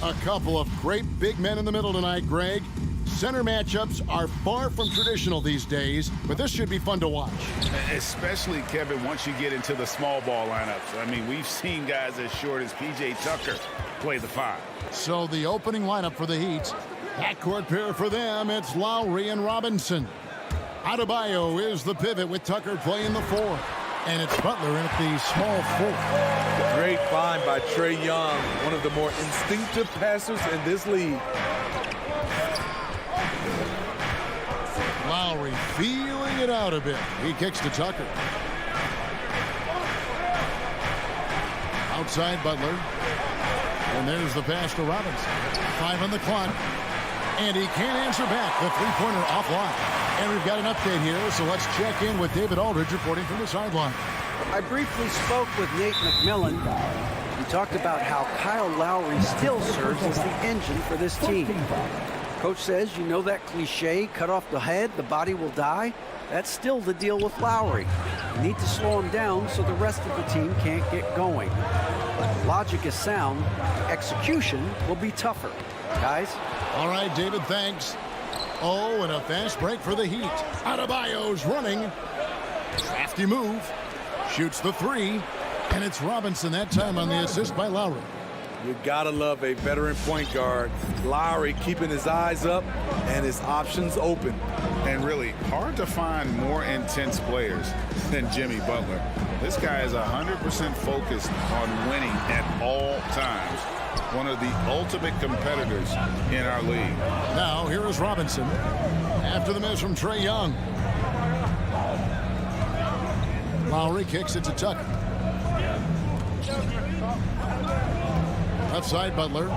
A couple of great big men in the middle tonight, Greg. Center matchups are far from traditional these days, but this should be fun to watch. Especially, Kevin, once you get into the small ball lineups. I mean, we've seen guys as short as P.J. Tucker play the 5. So the opening lineup for the Heat. Backcourt pair for them, it's Lowry and Robinson. Adebayo is the pivot with Tucker playing the 4. And it's Butler in at the small 4. Great find by Trae Young, one of the more instinctive passers in this league. Lowry feeling it out a bit. He kicks to Tucker. Outside Butler. And there's the pass to Robinson. 5 on the clock. And he can't answer back. The three-pointer offline. And we've got an update here, so let's check in with David Aldridge reporting from the sideline. I briefly spoke with Nate McMillan. He talked about how Kyle Lowry still serves as the engine for this team. Coach says, you know that cliche, cut off the head, the body will die? That's still the deal with Lowry. You need to slow him down so the rest of the team can't get going. Logic is sound. Execution will be tougher. Guys? All right, David, thanks. Oh, and a fast break for the Heat. Adebayo's running. Crafty move. Shoots the 3. And it's Robinson that time on the assist by Lowry. You gotta love a veteran point guard. Lowry keeping his eyes up and his options open. And really hard to find more intense players than Jimmy Butler. This guy is 100% focused on winning at all times. One of the ultimate competitors in our league. Now, here is Robinson. After the miss from Trae Young. Lowry kicks it to Tucker. Left side, Butler.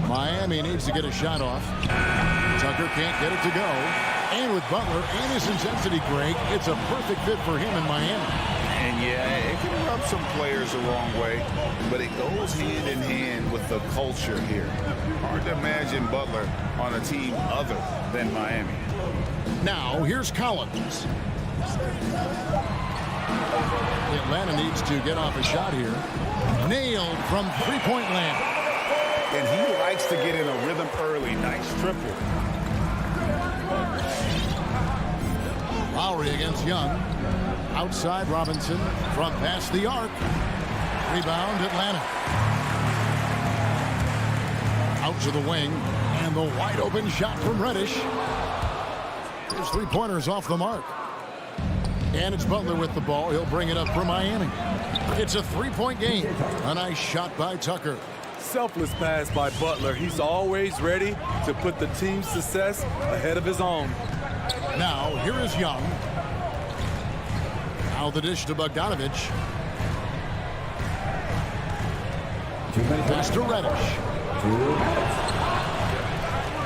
Miami needs to get a shot off. Tucker can't get it to go. And with Butler and his intensity, Greg, it's a perfect fit for him in Miami. And yeah, it can rub some players the wrong way, but it goes hand in hand with the culture here. Hard to imagine Butler on a team other than Miami. Now, here's Collins. Atlanta needs to get off a shot here. Nailed from three-point land. And he likes to get in a rhythm early. Nice triple. Lowry against Young. Outside Robinson from past the arc. Rebound Atlanta. Out to the wing. And the wide open shot from Reddish. His three-pointers off the mark. And it's Butler with the ball. He'll bring it up for Miami. It's a three-point game. A nice shot by Tucker. Selfless pass by Butler. He's always ready to put the team's success ahead of his own. Now, here is Young. Now the dish to Bogdanovich. Pass to Reddish.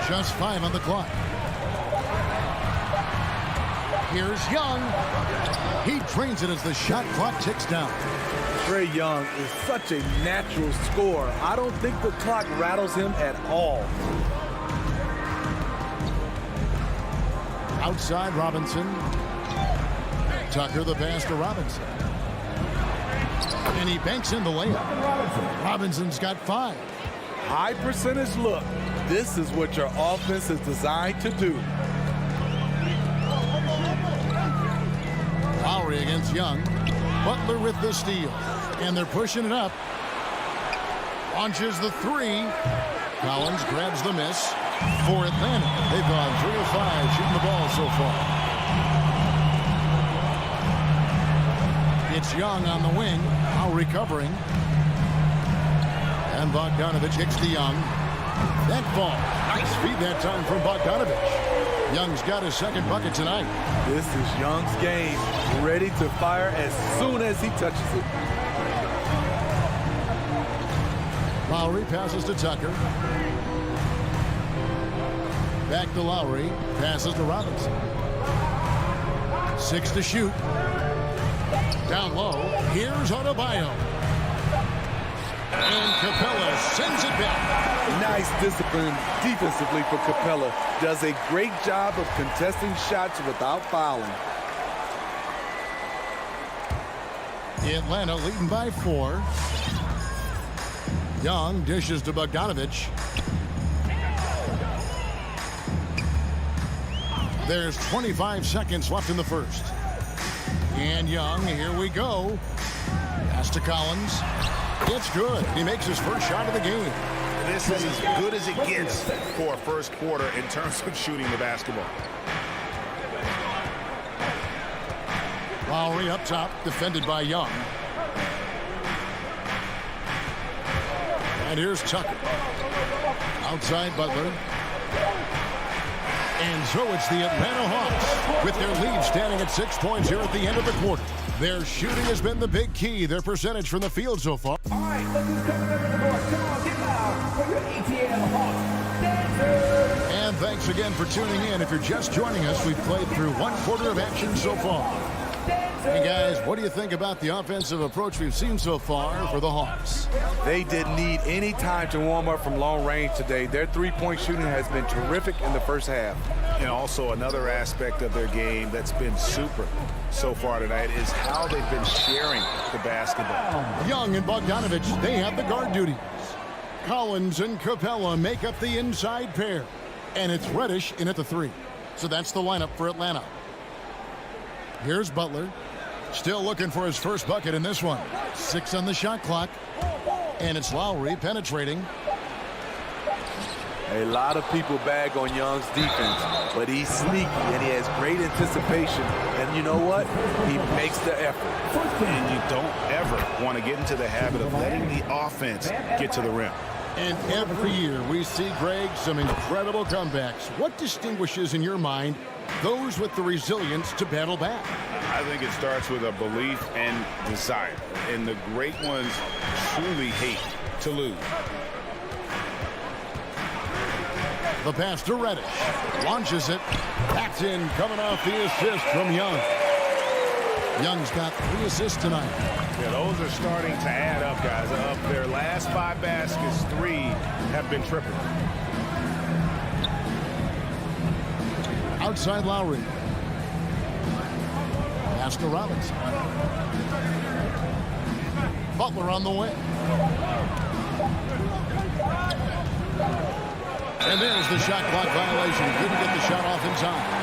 Just 5 on the clock. Here's Young. He drains it as the shot clock ticks down. Trae Young is such a natural scorer. I don't think the clock rattles him at all. Outside Robinson. Tucker the pass to Robinson. And he banks in the layup. Robinson's got 5. High percentage look. This is what your offense is designed to do. Lowry against Young. Butler with the steal. And they're pushing it up. Launches the 3. Collins grabs the miss for Atlanta. They've gone 3 of 5 shooting the ball so far. It's Young on the wing. Now recovering. And Bogdanovich hits to Young. That ball. Nice feed that time from Bogdanovich. Young's got his second bucket tonight. This is Young's game. Ready to fire as soon as he touches it. Lowry passes to Tucker. Back to Lowry. Passes to Robinson. 6 to shoot. Down low. Here's Adebayo. And Capella sends it back. Nice discipline defensively for Capella. Does a great job of contesting shots without fouling. Atlanta leading by 4. Young dishes to Bogdanovich. There's 25 seconds left in the first. And Young, here we go. Pass to Collins. It's good. He makes his first shot of the game. This is as good as it gets for a first quarter in terms of shooting the basketball. Lowry up top, defended by Young. And here's Tucker. Outside Butler. And so it's the Atlanta Hawks with their lead standing at 6 points here at the end of the quarter. Their shooting has been the big key. Their percentage from the field so far. All right, look who's coming under the board. Come on, get loud for your ATL Hawks dancers. And thanks again for tuning in. If you're just joining us, we've played through 1 quarter of action so far. Hey guys, what do you think about the offensive approach we've seen so far for the Hawks? They didn't need any time to warm up from long range today. Their three-point shooting has been terrific in the first half. And also another aspect of their game that's been super so far tonight is how they've been sharing the basketball. Young and Bogdanovich, they have the guard duties. Collins and Capella make up the inside pair. And it's Reddish in at the 3. So that's the lineup for Atlanta. Here's Butler. Still looking for his first bucket in this one. 6 on the shot clock. And it's Lowry penetrating. A lot of people bag on Young's defense, but he's sneaky and he has great anticipation. And you know what? He makes the effort. And you don't ever want to get into the habit of letting the offense get to the rim. And every year we see, Greg, some incredible comebacks. What distinguishes, in your mind, those with the resilience to battle back? I think it starts with a belief and desire. And the great ones truly hate to lose. The pass to Reddish. Launches it. That's in, coming off the assist from Young. Young's got 3 assists tonight. Yeah, those are starting to add up, guys. Of their last 5 baskets, 3 have been triple. Outside Lowry. Pass to Robinson. Butler on the wing. And there's the shot clock violation. Couldn't get the shot off in time.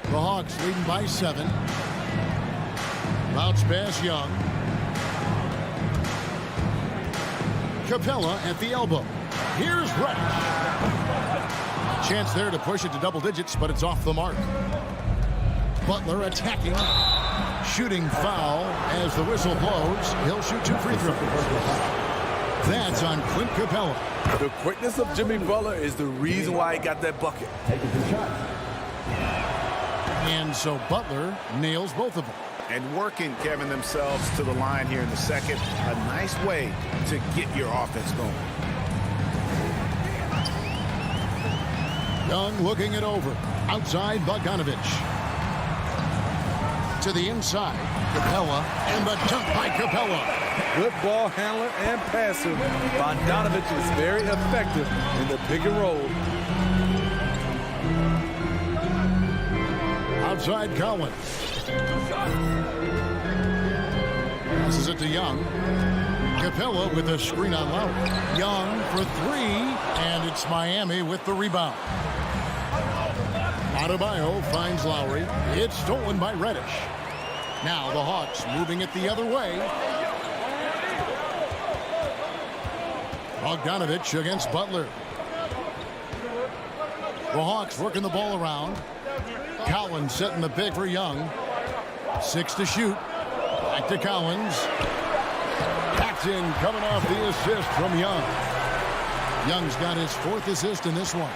The Hawks leading by 7. Bounce pass Young. Capella at the elbow. Here's Reddish. Chance there to push it to double digits, but it's off the mark. Butler attacking. Shooting foul as the whistle blows. He'll shoot 2 free throws. That's on Clint Capella. The quickness of Jimmy Butler is the reason why he got that bucket. And so Butler nails both of them. And working, Kevin, themselves to the line here in the second. A nice way to get your offense going. Young looking it over. Outside Bogdanovich. To the inside. Capella. And the dunk by Capella. Good ball handler and passer. Bogdanovich is very effective in the pick and roll. Outside Collins. Passes it to Young. Capella with a screen on Lowry. Young for 3, and it's Miami with the rebound. Adebayo finds Lowry. It's stolen by Reddish. Now the Hawks moving it the other way. Bogdanovich against Butler. The Hawks working the ball around. Collins setting the pick for Young. 6 to shoot. Back to Collins. That's in, coming off the assist from Young. Young's got his 4th assist in this one.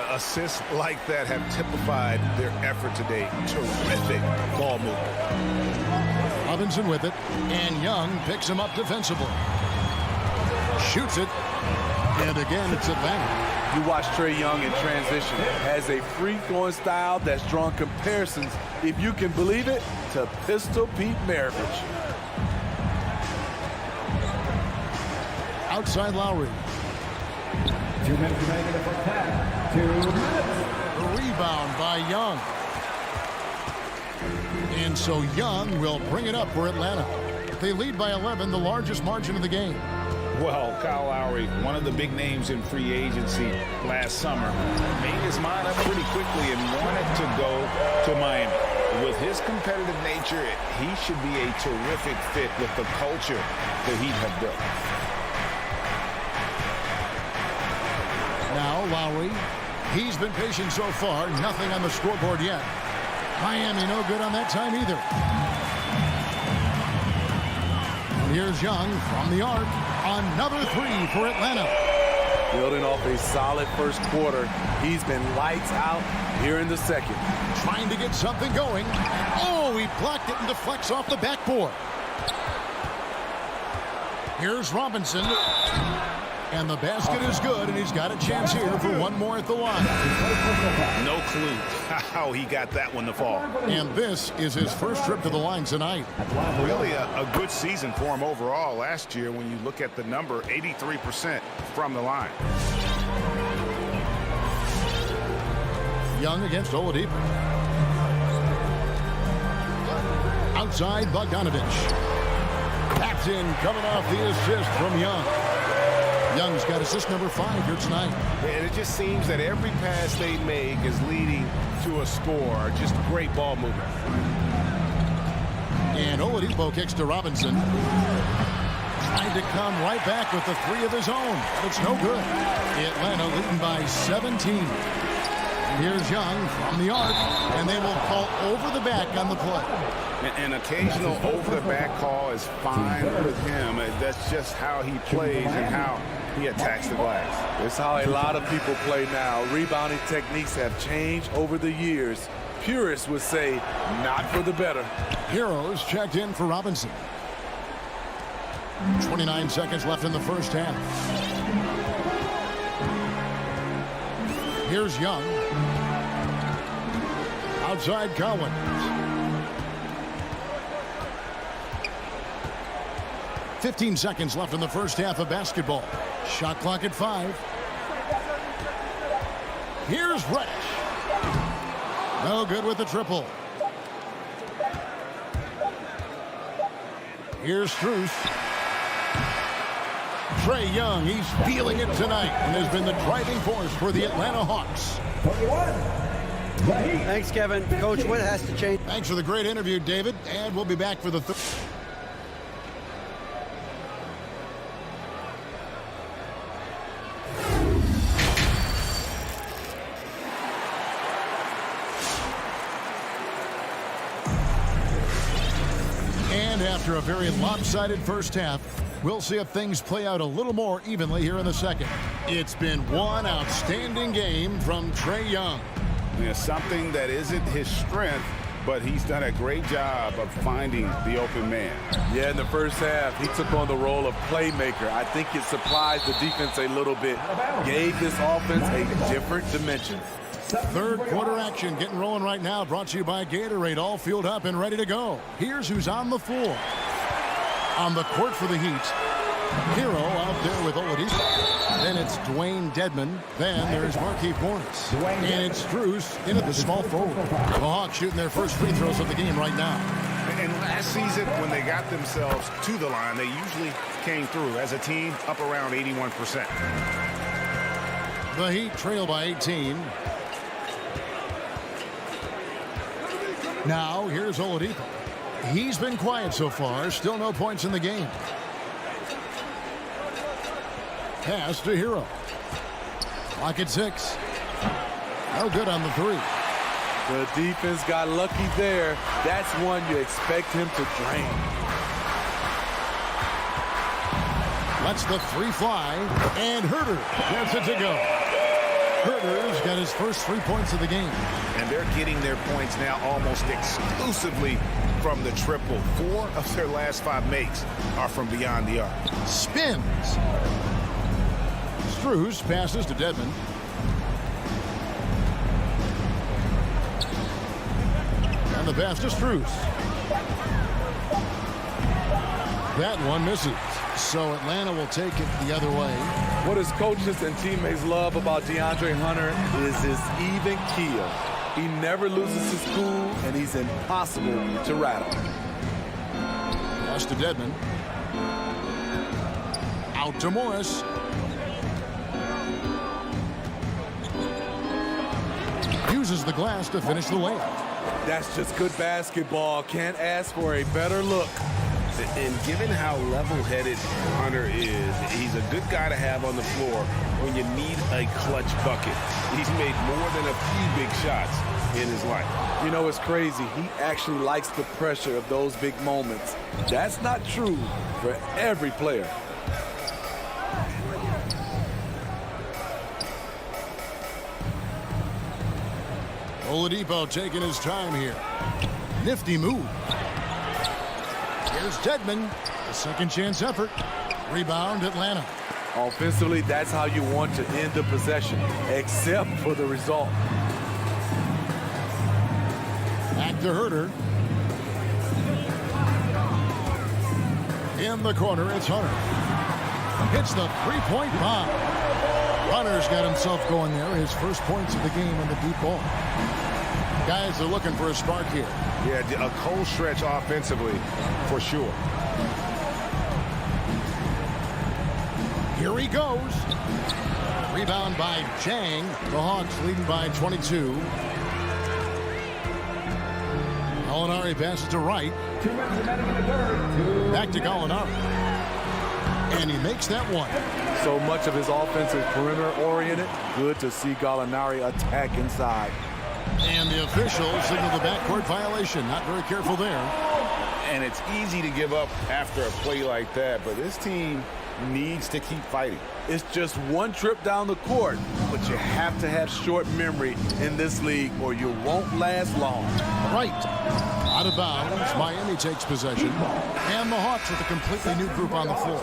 Assists like that have typified their effort today. Terrific ball movement. Robinson with it, and Young picks him up defensively. Shoots it, and again it's Atlanta. You watch Trae Young in transition. Has a free-throwing style that's drawn comparisons, if you can believe it, to Pistol Pete Maravich. Outside Lowry. 2 minutes remaining in the first half. The rebound by Young. And so Young will bring it up for Atlanta. They lead by 11, the largest margin of the game. Well, Kyle Lowry, one of the big names in free agency last summer, made his mind up pretty quickly and wanted to go to Miami. With his competitive nature, he should be a terrific fit with the culture the Heat have built. Now Lowry, he's been patient so far, nothing on the scoreboard yet. Miami no good on that time either. And here's Young from the arc. Another three for Atlanta. Building off a solid first quarter, he's been lights out here in the second. Trying to get something going. Oh, he blocked it and deflects off the backboard. Here's Robinson. And the basket is good, and he's got a chance here for one more at the line. No clue how he got that one to fall. And this is his first trip to the line tonight. Really a good season for him overall last year when you look at the number, 83% from the line. Young against Oladipo. Outside Bogdanovich. Taps in, coming off the assist from Young. Young's got assist number 5 here tonight. And it just seems that every pass they make is leading to a score. Just great ball movement. And Oladipo kicks to Robinson. Trying to come right back with the three of his own. But it's no good. Atlanta leading by 17. And here's Young from the arc. And they will call over the back on the play. An occasional over-the-back call is fine with him. That's just how he plays and how he attacks the glass. It's how a lot of people play now. Rebounding techniques have changed over the years. Purists would say, not for the better. Heroes checked in for Robinson. 29 seconds left in the first half. Here's Young. Outside Collins. 15 seconds left in the first half of basketball. Shot clock at 5. Here's Reddish. No good with the triple. Here's Strus. Trae Young, he's feeling it tonight and has been the driving force for the Atlanta Hawks. Thanks, Kevin. Coach, what has to change? Thanks for the great interview, David, and we'll be back for the third. After a very lopsided first half, we'll see if things play out a little more evenly here in the second. It's been one outstanding game from Trae Young. Yeah, something that isn't his strength, but he's done a great job of finding the open man. Yeah, in the first half, he took on the role of playmaker. I think it surprised the defense a little bit, gave this offense a different dimension. Third quarter action getting rolling right now, brought to you by Gatorade, all fueled up and ready to go. Here's who's on the floor. On the court for the Heat, Hero out there with Oladipo. Then it's Dwayne Dedmon. Then there's Markieff Morris. And it's Strus in at the small forward. The Hawks shooting their first free throws of the game right now. And last season, when they got themselves to the line, they usually came through as a team up around 81%. The Heat trail by 18. Now, here's Oladipo. He's been quiet so far. Still no points in the game. Pass to Hero. Clock at 6. No good on the three. The defense got lucky there. That's one you expect him to drain. Lets the three fly. And Herter gets it to go. Herter's got his first 3 points of the game. And they're getting their points now almost exclusively from the triple. 4 of their last 5 makes are from beyond the arc. Spins. Strus passes to Dedmon. And the pass to Strus. That one misses. So Atlanta will take it the other way. What his coaches and teammates love about DeAndre Hunter is his even keel. He never loses his cool, and he's impossible to rattle. Pass to Dedmon. Out to Morris. Uses the glass to finish the layup. That's just good basketball. Can't ask for a better look. And given how level-headed Hunter is, he's a good guy to have on the floor when you need a clutch bucket. He's made more than a few big shots in his life. You know, it's crazy. He actually likes the pressure of those big moments. That's not true for every player. Oladipo taking his time here. Nifty move. Here's Dedmon. A second chance effort. Rebound Atlanta. Offensively, that's how you want to end the possession, except for the result. Back to Herter. In the corner, it's Hunter. Hits the three-point bomb. Hunter's got himself going there. His first points of the game on the deep ball. Guys are looking for a spark here. Yeah, a cold stretch offensively, for sure. Here he goes. Rebound by Jang. The Hawks leading by 22. Gallinari passes to Wright. 2 minutes remaining in the third. Back to Gallinari. And he makes that one. So much of his offense is perimeter-oriented. Good to see Gallinari attack inside. And the officials signal the backcourt violation. Not very careful there. And it's easy to give up after a play like that, but this team needs to keep fighting. It's just one trip down the court, but you have to have short memory in this league or you won't last long. Right. Out of bounds. Miami takes possession. And the Hawks with a completely new group on the floor.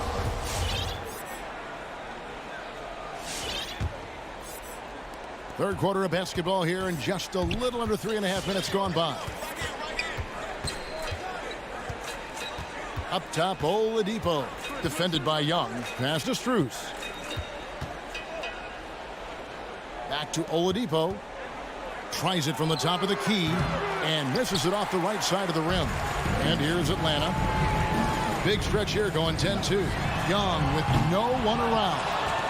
Third quarter of basketball here, and just a little under 3.5 minutes gone by. Up top, Oladipo. Defended by Young. Pass to Strus. Back to Oladipo. Tries it from the top of the key and misses it off the right side of the rim. And here's Atlanta. Big stretch here going 10-2. Young with no one around.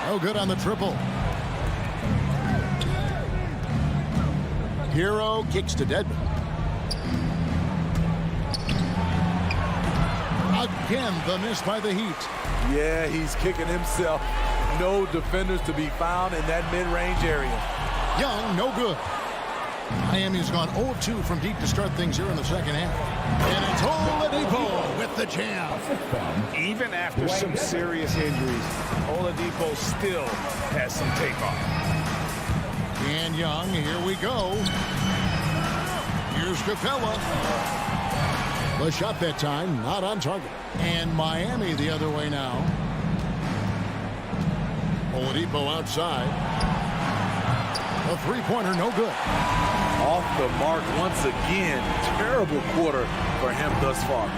No good on the triple. Hero kicks to Dedmon. Again, the miss by the Heat. Yeah, he's kicking himself. No defenders to be found in that mid-range area. Young, no good. Miami's gone 0-2 from deep to start things here in the second half. And it's Oladipo with the jam. Even after some serious injuries, Oladipo still has some takeoff. And Young, here we go. Here's Capella. The shot that time, not on target. And Miami the other way now. Oladipo outside. A three-pointer, no good. Off the mark once again. Terrible quarter for him thus far.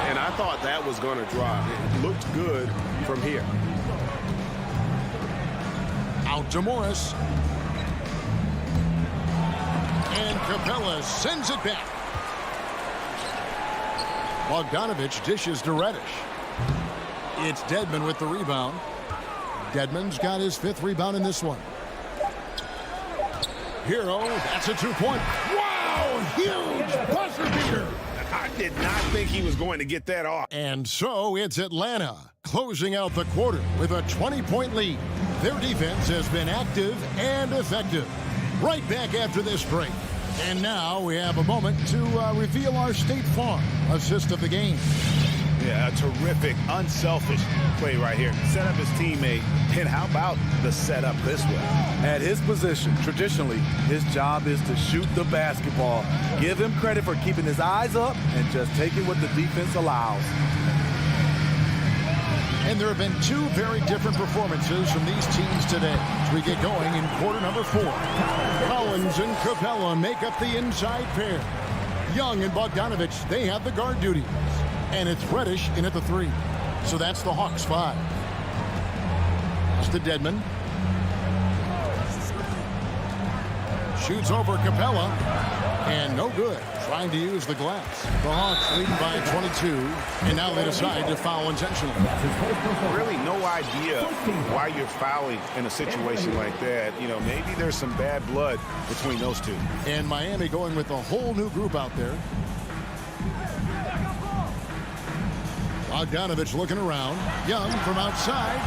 And I thought that was going to drop. It looked good from here. Out to Morris. And Capella sends it back. Bogdanovich dishes to Reddish. It's Dedmon with the rebound. Dedmon's got his 5th rebound in this one. Hero, that's a 2-point. Wow, huge buzzer beater. I did not think he was going to get that off. And so it's Atlanta closing out the quarter with a 20-point lead. Their defense has been active and effective. Right back after this break. And now we have a moment to reveal our State Farm assist of the game. Yeah, a terrific, unselfish play right here. Set up his teammate, and how about the setup this way? At his position, traditionally, his job is to shoot the basketball. Give him credit for keeping his eyes up and just taking what the defense allows. And there have been 2 very different performances from these teams today as we get going in quarter number 4. Collins and Capella make up the inside pair. Young and Bogdanovich, they have the guard duties. And it's Reddish in at the 3. So that's the Hawks 5. pass to Dedmon. Shoots over Capella. And no good. Trying to use the glass. The Hawks leading by 22. And now they decide to foul intentionally. Really no idea why you're fouling in a situation like that. You know, maybe there's some bad blood between those two. And Miami going with a whole new group out there. Bogdanovich looking around. Young from outside.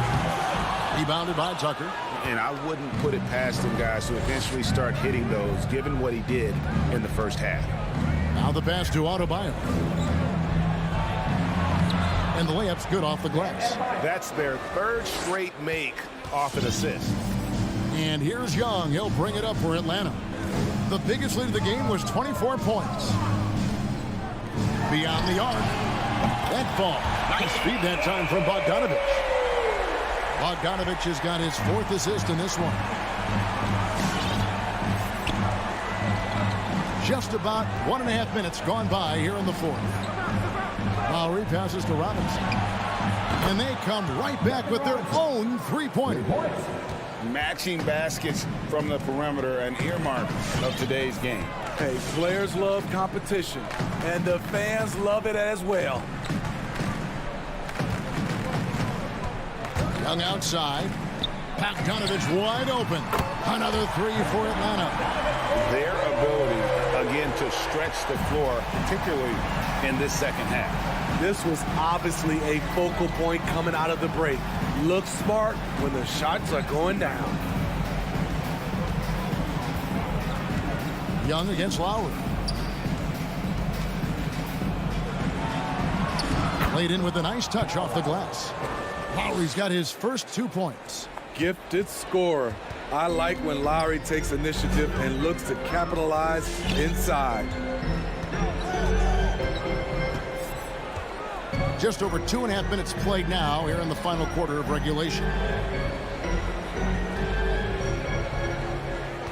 Rebounded by Tucker. And I wouldn't put it past him, guys, to eventually start hitting those, given what he did in the first half. Now the pass to Adebayo. And the layup's good off the glass. That's their third straight make off an assist. And here's Young. He'll bring it up for Atlanta. The biggest lead of the game was 24 points. Beyond the arc. That ball. Nice feed that time from Bogdanovich. Bogdanovich has got his 4th assist in this one. Just about 1.5 minutes gone by here in the 4th. Lowry passes to Robinson. And they come right back with their own three-pointer. Matching baskets from the perimeter, an earmark of today's game. Hey, players love competition, and the fans love it as well. Young outside. Bogdanovich wide open. Another three for Atlanta. Their ability, again, to stretch the floor, particularly in this second half. This was obviously a focal point coming out of the break. Look smart when the shots are going down. Young against Lowry. Laid in with a nice touch off the glass. Lowry's got his first 2 points. Gifted scorer. I like when Lowry takes initiative and looks to capitalize inside. Just over 2.5 minutes played now here in the final quarter of regulation.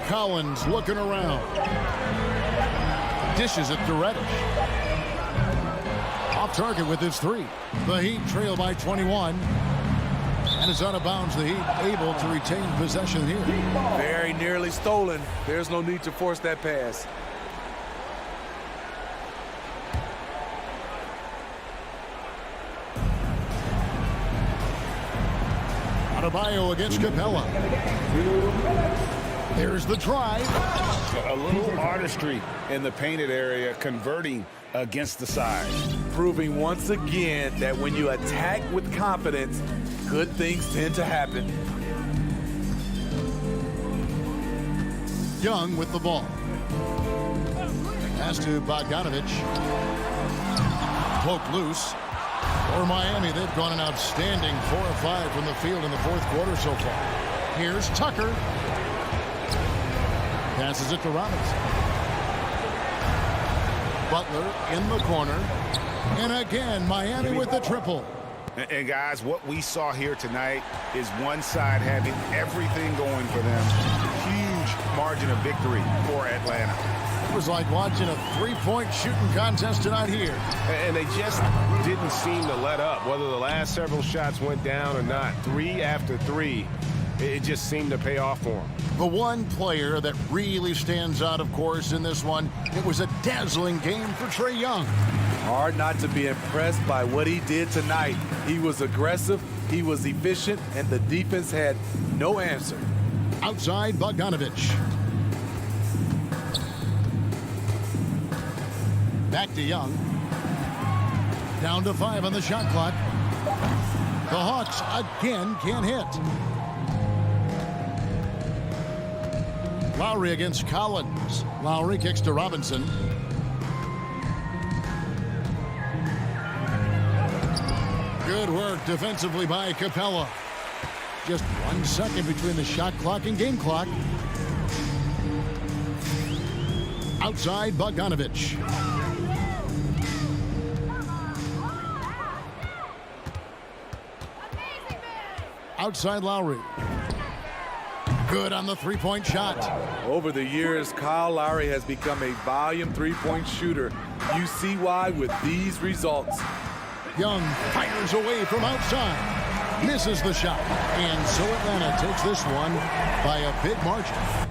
Collins looking around. Dishes it to Reddish. Off target with his 3. The Heat trail by 21. And is out of bounds. The Heat able to retain possession here. Very nearly stolen. There's no need to force that pass. Adebayo against Capella. There's the drive. A little artistry in the painted area, converting against the side. Proving once again that when you attack with confidence, good things tend to happen. Young with the ball. Pass to Bogdanovich. Poke loose. For Miami, they've gone an outstanding 4 of 5 from the field in the 4th quarter so far. Here's Tucker. Passes it to Robinson. Butler in the corner. And again, Miami with the triple. And guys, what we saw here tonight is one side having everything going for them. Huge margin of victory for Atlanta. It was like watching a 3-point shooting contest tonight here. And they just didn't seem to let up. Whether the last several shots went down or not, 3 after 3, it just seemed to pay off for them. The one player that really stands out, of course, in this one, it was a dazzling game for Trae Young. Hard not to be impressed by what he did tonight. He was aggressive, he was efficient, and the defense had no answer. Outside, Bogdanovich. Back to Young. Down to 5 on the shot clock. The Hawks again can't hit. Lowry against Collins. Lowry kicks to Robinson. Good work defensively by Capella. Just 1 second between the shot clock and game clock. Outside, Bogdanovich. Outside, Lowry. Good on the 3-point shot. Over the years, Kyle Lowry has become a volume 3-point shooter. You see why with these results. Young fires away from outside. misses the shot. And so Atlanta takes this one by a big margin.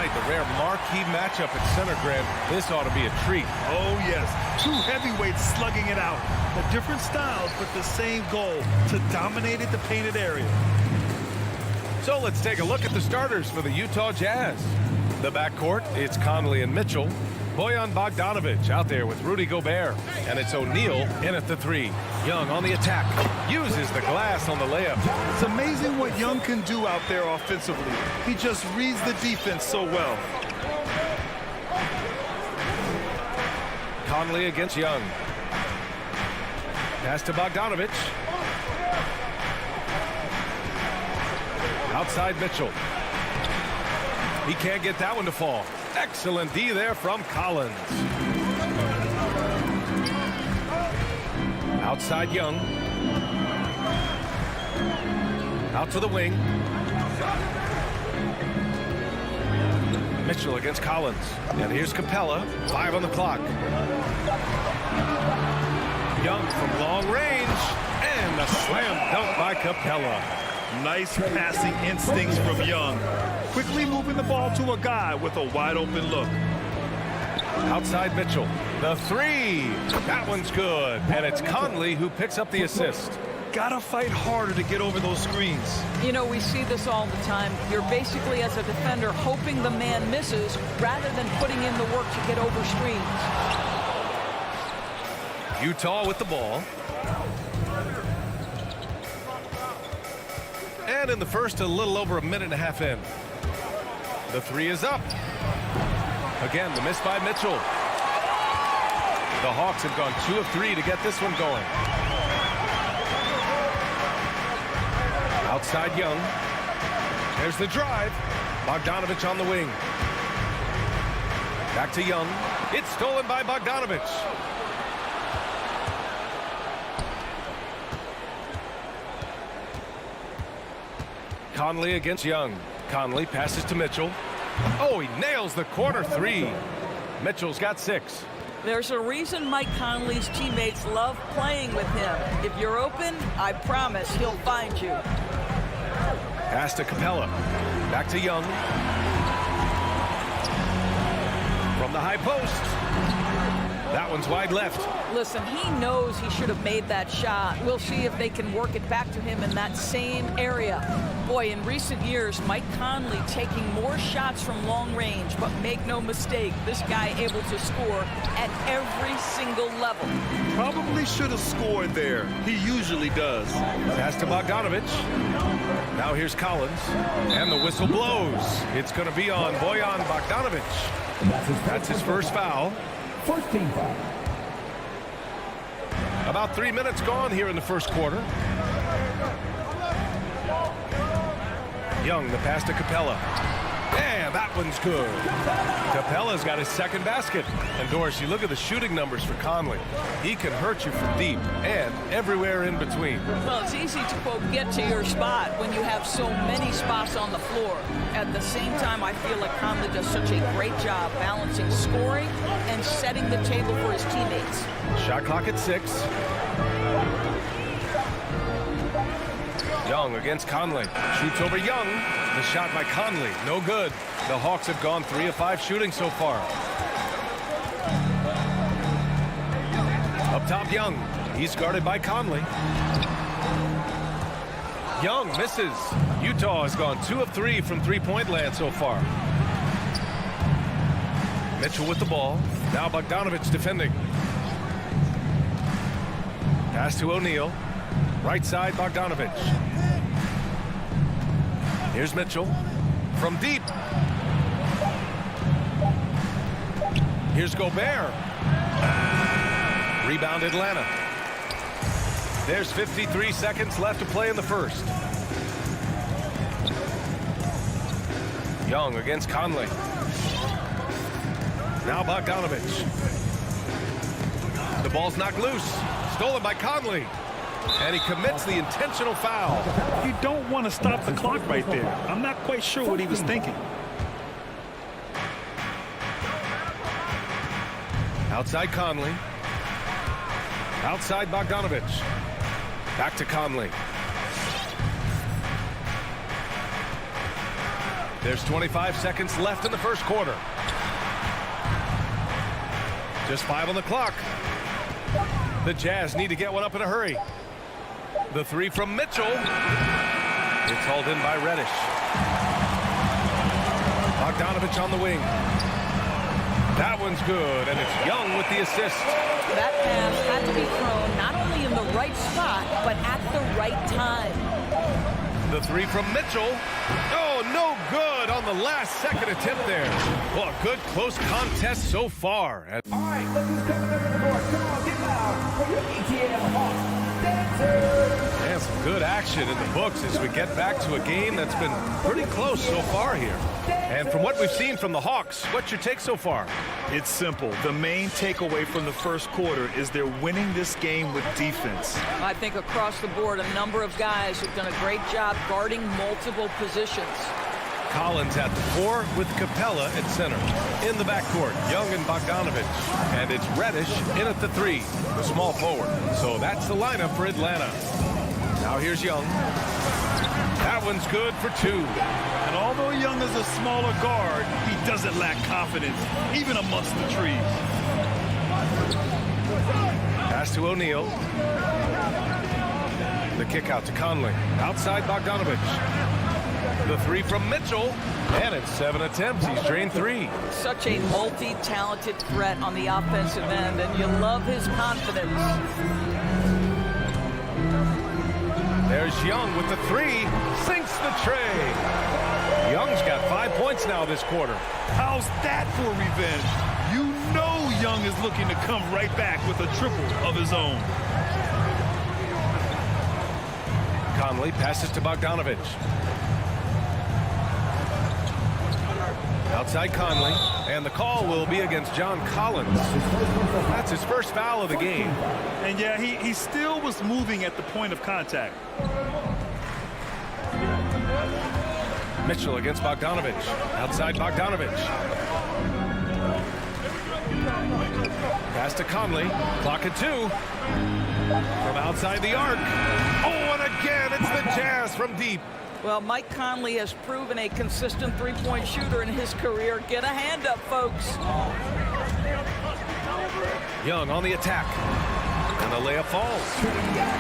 tonight, the rare marquee matchup at center, Grant. This ought to be a treat. Oh, yes. Two heavyweights slugging it out. The different styles, but the same goal, to dominate at the painted area. So let's take a look at the starters for the Utah Jazz. The backcourt, it's Conley and Mitchell. Bojan Bogdanovic out there with Rudy Gobert. And it's O'Neal in at the 3. Young on the attack. Uses the glass on the layup. It's amazing what Young can do out there offensively. He just reads the defense so well. Conley against Young. Pass to Bogdanovic. Outside Mitchell. He can't get that one to fall. Excellent D there from Collins. Outside Young. Out to the wing. Mitchell against Collins. And here's Capella. 5 on the clock. Young from long range. And a slam dunk by Capella. Nice passing instincts from Young. Quickly moving the ball to a guy with a wide open look. Outside Mitchell. The 3. That one's good. And it's Conley who picks up the assist. Gotta fight harder to get over those screens. You know, we see this all the time. You're basically, as a defender, hoping the man misses rather than putting in the work to get over screens. Utah with the ball. And in the first, a little over a minute and a half in. The 3 is up. Again, the miss by Mitchell. The Hawks have gone 2 of 3 to get this one going. Outside Young. There's the drive. Bogdanovic on the wing. Back to Young. It's stolen by Bogdanovic. Conley against Young. Conley passes to Mitchell. Oh, he nails the corner 3. Mitchell's got 6. There's a reason Mike Conley's teammates love playing with him. If you're open, I promise he'll find you. Pass to Capella. Back to Young. From the high post. That one's wide left. Listen, he knows he should have made that shot. We'll see if they can work it back to him in that same area. Boy, in recent years, Mike Conley taking more shots from long range, but make no mistake, this guy able to score at every single level. Probably should have scored there. He usually does. Pass to Bogdanovic. Now here's Collins. And the whistle blows. It's going to be on Bojan Bogdanovic. That's his first foul. First team foul. About 3 minutes gone here in the first quarter. Young, the pass to Capella. And that one's good. Capella's got his second basket. And Doris, you look at the shooting numbers for Conley. He can hurt you from deep and everywhere in between. Well, it's easy to, quote, get to your spot when you have so many spots on the floor. At the same time, I feel like Conley does such a great job balancing scoring and setting the table for his teammates. Shot clock at 6. Young against Conley. Shoots over Young. The shot by Conley. No good. The Hawks have gone 3 of 5 shooting so far. Up top, Young. He's guarded by Conley. Young misses. Utah has gone 2 of 3 from three-point land so far. Mitchell with the ball. Now Bogdanovic defending. Pass to O'Neal. Right side, Bogdanovic. Here's Mitchell. From deep. Here's Gobert. Rebound Atlanta. There's 53 seconds left to play in the first. Young against Conley. Now Bogdanovic. The ball's knocked loose. Stolen by Conley. And he commits the intentional foul. You don't want to stop the clock right there. I'm not quite sure what he was thinking. Outside Conley. Outside Bogdanovic. Back to Conley. There's 25 seconds left in the first quarter. Just 5 on the clock. The Jazz need to get one up in a hurry. The three from Mitchell. It's hauled in by Reddish. Bogdanovich on the wing. That one's good, and it's Young with the assist. That pass had to be thrown not only in the right spot, but at the right time. The three from Mitchell. Oh, no good on the last second attempt there. Well, a good close contest so far. All right, look who's coming up to the court. Come on, get loud for your ETL Hawks dancers. And some good action in the books as we get back to a game that's been pretty close so far here. And from what we've seen from the Hawks, what's your take so far? It's simple. The main takeaway from the first quarter is they're winning this game with defense. I think across the board, a number of guys have done a great job guarding multiple positions. Collins at the 4 with Capella at center. In the backcourt, Young and Bogdanovich. And it's Reddish in at the 3, the small forward. So that's the lineup for Atlanta. Now here's Young. That one's good for 2. And although Young is a smaller guard, he doesn't lack confidence, even amongst the trees. Pass to O'Neal. The kick out to Conley. Outside Bogdanovich. The 3 from Mitchell. And in 7 attempts, he's drained 3. Such a multi-talented threat on the offensive end, and you love his confidence. There's Young with the 3. Sinks the tray. Young's got 5 points now this quarter. How's that for revenge? You know Young is looking to come right back with a triple of his own. Conley passes to Bogdanovich. Outside Conley, and the call will be against John Collins. That's his first foul of the game. And yeah, he still was moving at the point of contact. Mitchell against Bogdanovich. Outside Bogdanovich. Pass to Conley. Clock at 2. From outside the arc. Oh, and again, it's the Jazz from deep. Well, Mike Conley has proven a consistent three-point shooter in his career. Get a hand up, folks. Young on the attack. And the layup falls.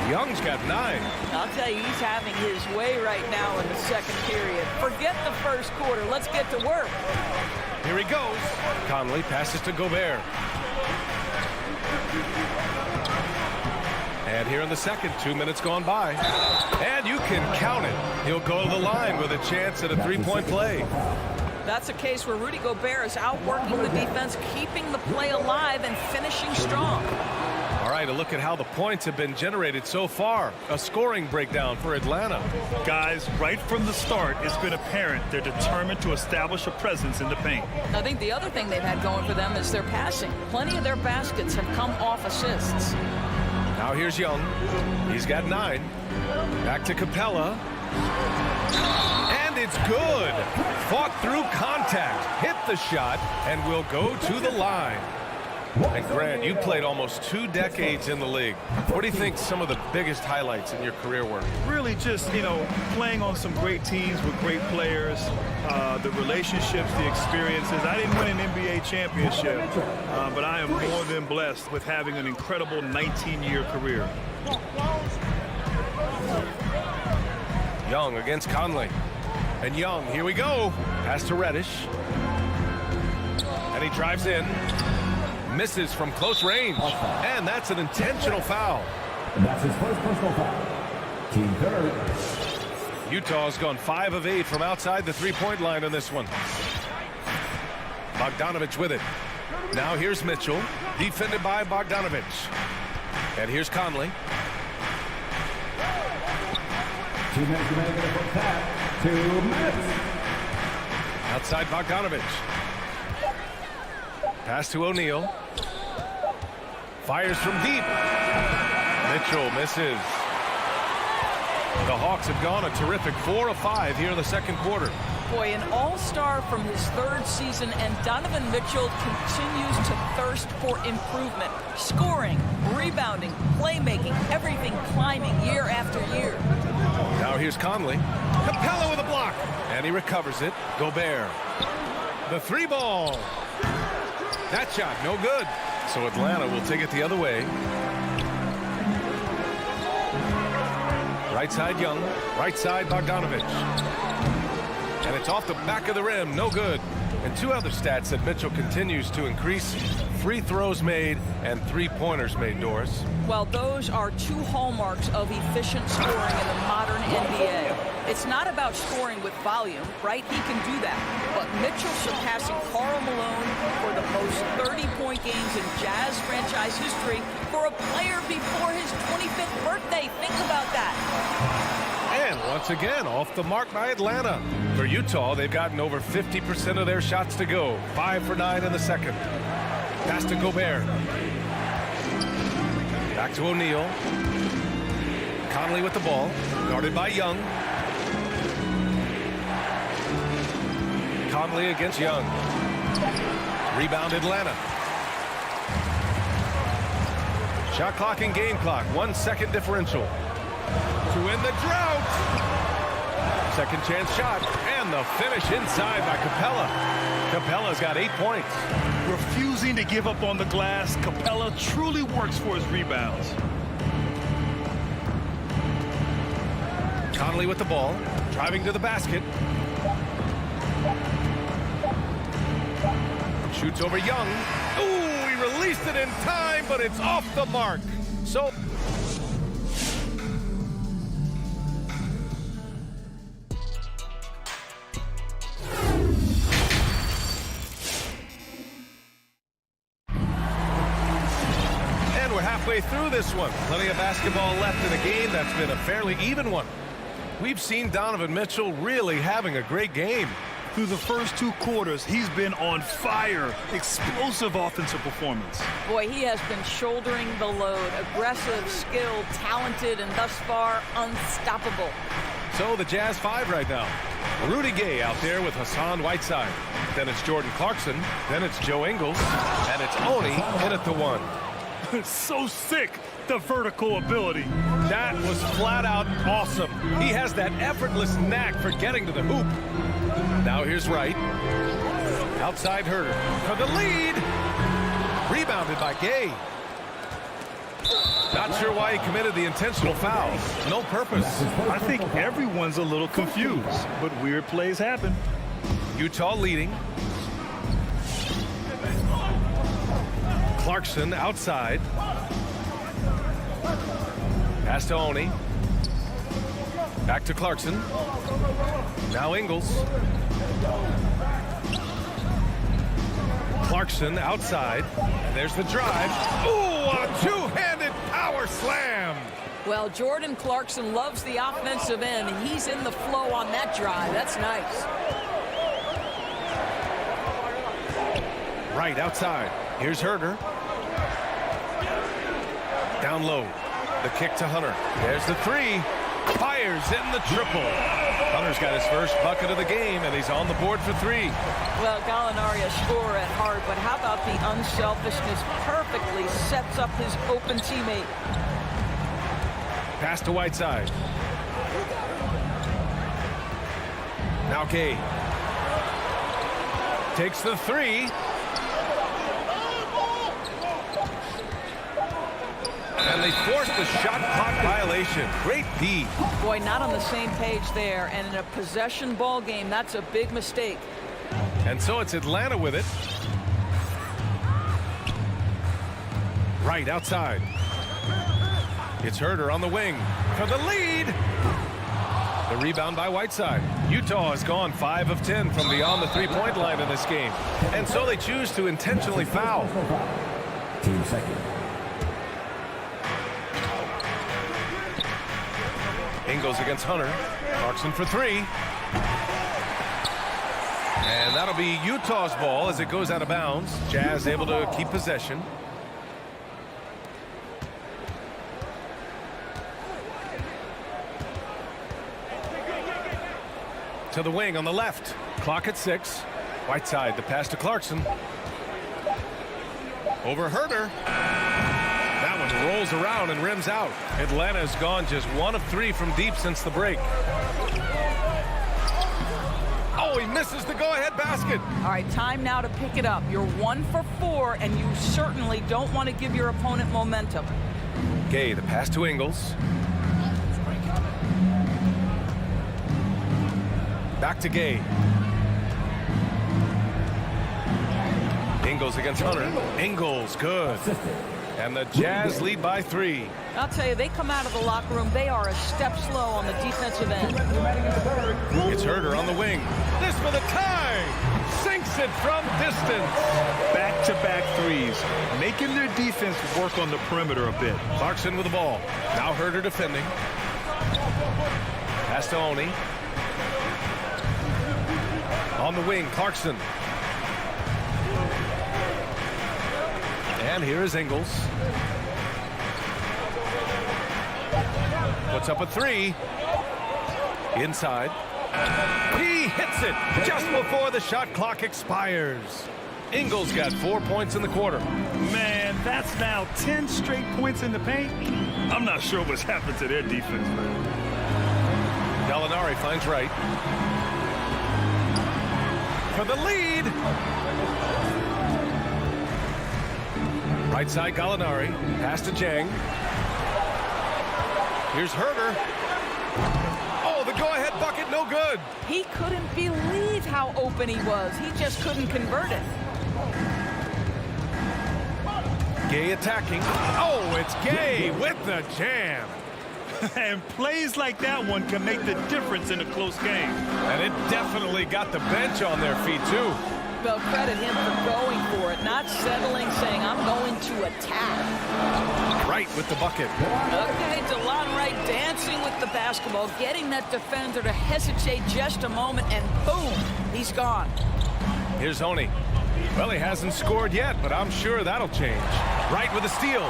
Young's got 9. I'll tell you, he's having his way right now in the second period. Forget the first quarter. Let's get to work. Here he goes. Conley passes to Gobert. And here in the second, 2 minutes gone by. And you can count it. He'll go to the line with a chance at a three-point play. That's a case where Rudy Gobert is outworking the defense, keeping the play alive and finishing strong. All right, a look at how the points have been generated so far. A scoring breakdown for Atlanta. Guys, right from the start, it's been apparent they're determined to establish a presence in the paint. I think the other thing they've had going for them is their passing. Plenty of their baskets have come off assists. Now here's Young. He's got 9. Back to Capella. And it's good. Fought through contact. Hit the shot and will go to the line. And Grant, you played almost 2 decades in the league. What do you think some of the biggest highlights in your career were? Really just, playing on some great teams with great players, the relationships, the experiences. I didn't win an NBA championship, but I am more than blessed with having an incredible 19-year career. Young against Conley. And Young, here we go. Pass to Reddish. And he drives in. Misses from close range. And that's an intentional foul. That's his first personal foul. Team third. Utah's gone 5 of 8 from outside the three-point line on this one. Bogdanovich with it. Now here's Mitchell. Defended by Bogdanovich. And here's Conley. 2 minutes remaining in the first half. 2 minutes. Outside Bogdanovich. Pass to O'Neal. Fires from deep. Mitchell misses. The Hawks have gone a terrific 4 of 5 here in the second quarter. Boy, an all-star from his third season, and Donovan Mitchell continues to thirst for improvement. Scoring, rebounding, playmaking, everything climbing year after year. Now here's Conley. Capella with a block. And he recovers it. Gobert. The 3 ball. That shot, no good. So Atlanta will take it the other way. Right side Young. Right side Bogdanovich. And it's off the back of the rim, no good. And 2 other stats that Mitchell continues to increase: free throws made and 3-pointers made, Doris. Well, those are 2 hallmarks of efficient scoring in the modern NBA. It's not about scoring with volume, right? He can do that. But Mitchell surpassing Karl Malone for the most 30-point games in Jazz franchise history for a player before his 25th birthday. Think about that. And once again, off the mark by Atlanta. For Utah, they've gotten over 50% of their shots to go. 5 for 9 in the second. Pass to Gobert. Back to O'Neal. Conley with the ball. Guarded by Young. Conley against Young. Rebound Atlanta. Shot clock and game clock. 1 second differential. To end the drought. Second chance shot. And the finish inside by Capella. Capella's got 8 points. Refusing to give up on the glass, Capella truly works for his rebounds. Conley with the ball. Driving to the basket. Shoots over Young. Ooh, he released it in time, but it's off the mark. So... halfway through this one. Plenty of basketball left in a game that's been a fairly even one. We've seen Donovan Mitchell really having a great game. Through the first 2 quarters, he's been on fire. Explosive offensive performance. Boy, he has been shouldering the load. Aggressive, skilled, talented, and thus far unstoppable. So the Jazz 5 right now. Rudy Gay out there with Hassan Whiteside. Then it's Jordan Clarkson. Then it's Joe Ingles. And it's Oni in at the 1. So sick, the vertical ability. That was flat out awesome. He has that effortless knack for getting to the hoop. Now here's Wright. Outside Herter for the lead. Rebounded by Gay. Not sure why he committed the intentional foul. No purpose. I think everyone's a little confused, but weird plays happen. Utah leading. Clarkson outside. Pass to Oni. Back to Clarkson. Now Ingles. Clarkson outside. And there's the drive. Ooh, a 2-handed power slam. Well, Jordan Clarkson loves the offensive end, and he's in the flow on that drive. That's nice. Right outside. Here's Herter. Down low. The kick to Hunter. There's the 3. Fires in the triple. Hunter's got his first bucket of the game, and he's on the board for 3. Well, Gallinari a scorer at heart, but how about the unselfishness? Perfectly sets up his open teammate. Pass to Whiteside. Now Gay. Takes the 3. And they forced the shot clock violation. Great D. Boy, not on the same page there. And in a possession ball game, that's a big mistake. And so it's Atlanta with it. Right outside. It's Herter on the wing for the lead. The rebound by Whiteside. Utah has gone 5 of 10 from beyond the 3-point line in this game. And so they choose to intentionally foul. Team second. Ingles against Hunter. Clarkson for 3. And that'll be Utah's ball as it goes out of bounds. Jazz able to keep possession. To the wing on the left. Clock at 6. Whiteside, the pass to Clarkson. Over Herder. That one rolls around and rims out. Atlanta's gone just 1 of 3 from deep since the break. Oh, he misses the go-ahead basket. All right, time now to pick it up. You're 1 for 4, and you certainly don't want to give your opponent momentum. Gay, the pass to Ingles. Back to Gay. Ingles against Hunter. Ingles, good. And the Jazz lead by 3. I'll tell you, they come out of the locker room, they are a step slow on the defensive end. It's Herder on the wing. This for the tie. Sinks it from distance. Back-to-back threes, making their defense work on the perimeter a bit. Clarkson with the ball. Now Herder defending. Pass to Oni. On the wing, Clarkson. And here is Ingles. Puts up a 3. Inside. He hits it just before the shot clock expires. Ingles got 4 points in the quarter. Man, that's now 10 straight points in the paint. I'm not sure what's happened to their defense, man. Gallinari finds Wright. For the lead. Right side, Gallinari. Pass to Jang. Here's Herder. Oh, the go-ahead bucket, no good. He couldn't believe how open he was. He just couldn't convert it. Gay attacking. Oh, it's Gay with the jam. And plays like that one can make the difference in a close game. And it definitely got the bench on their feet, too. Well, credit him for going for it, not settling, saying, I'm going to attack. Wright with the bucket. Okay, DeLon Wright dancing with the basketball, getting that defender to hesitate just a moment, and boom, he's gone. Here's Oni. Well, he hasn't scored yet, but I'm sure that'll change. Wright with a steal.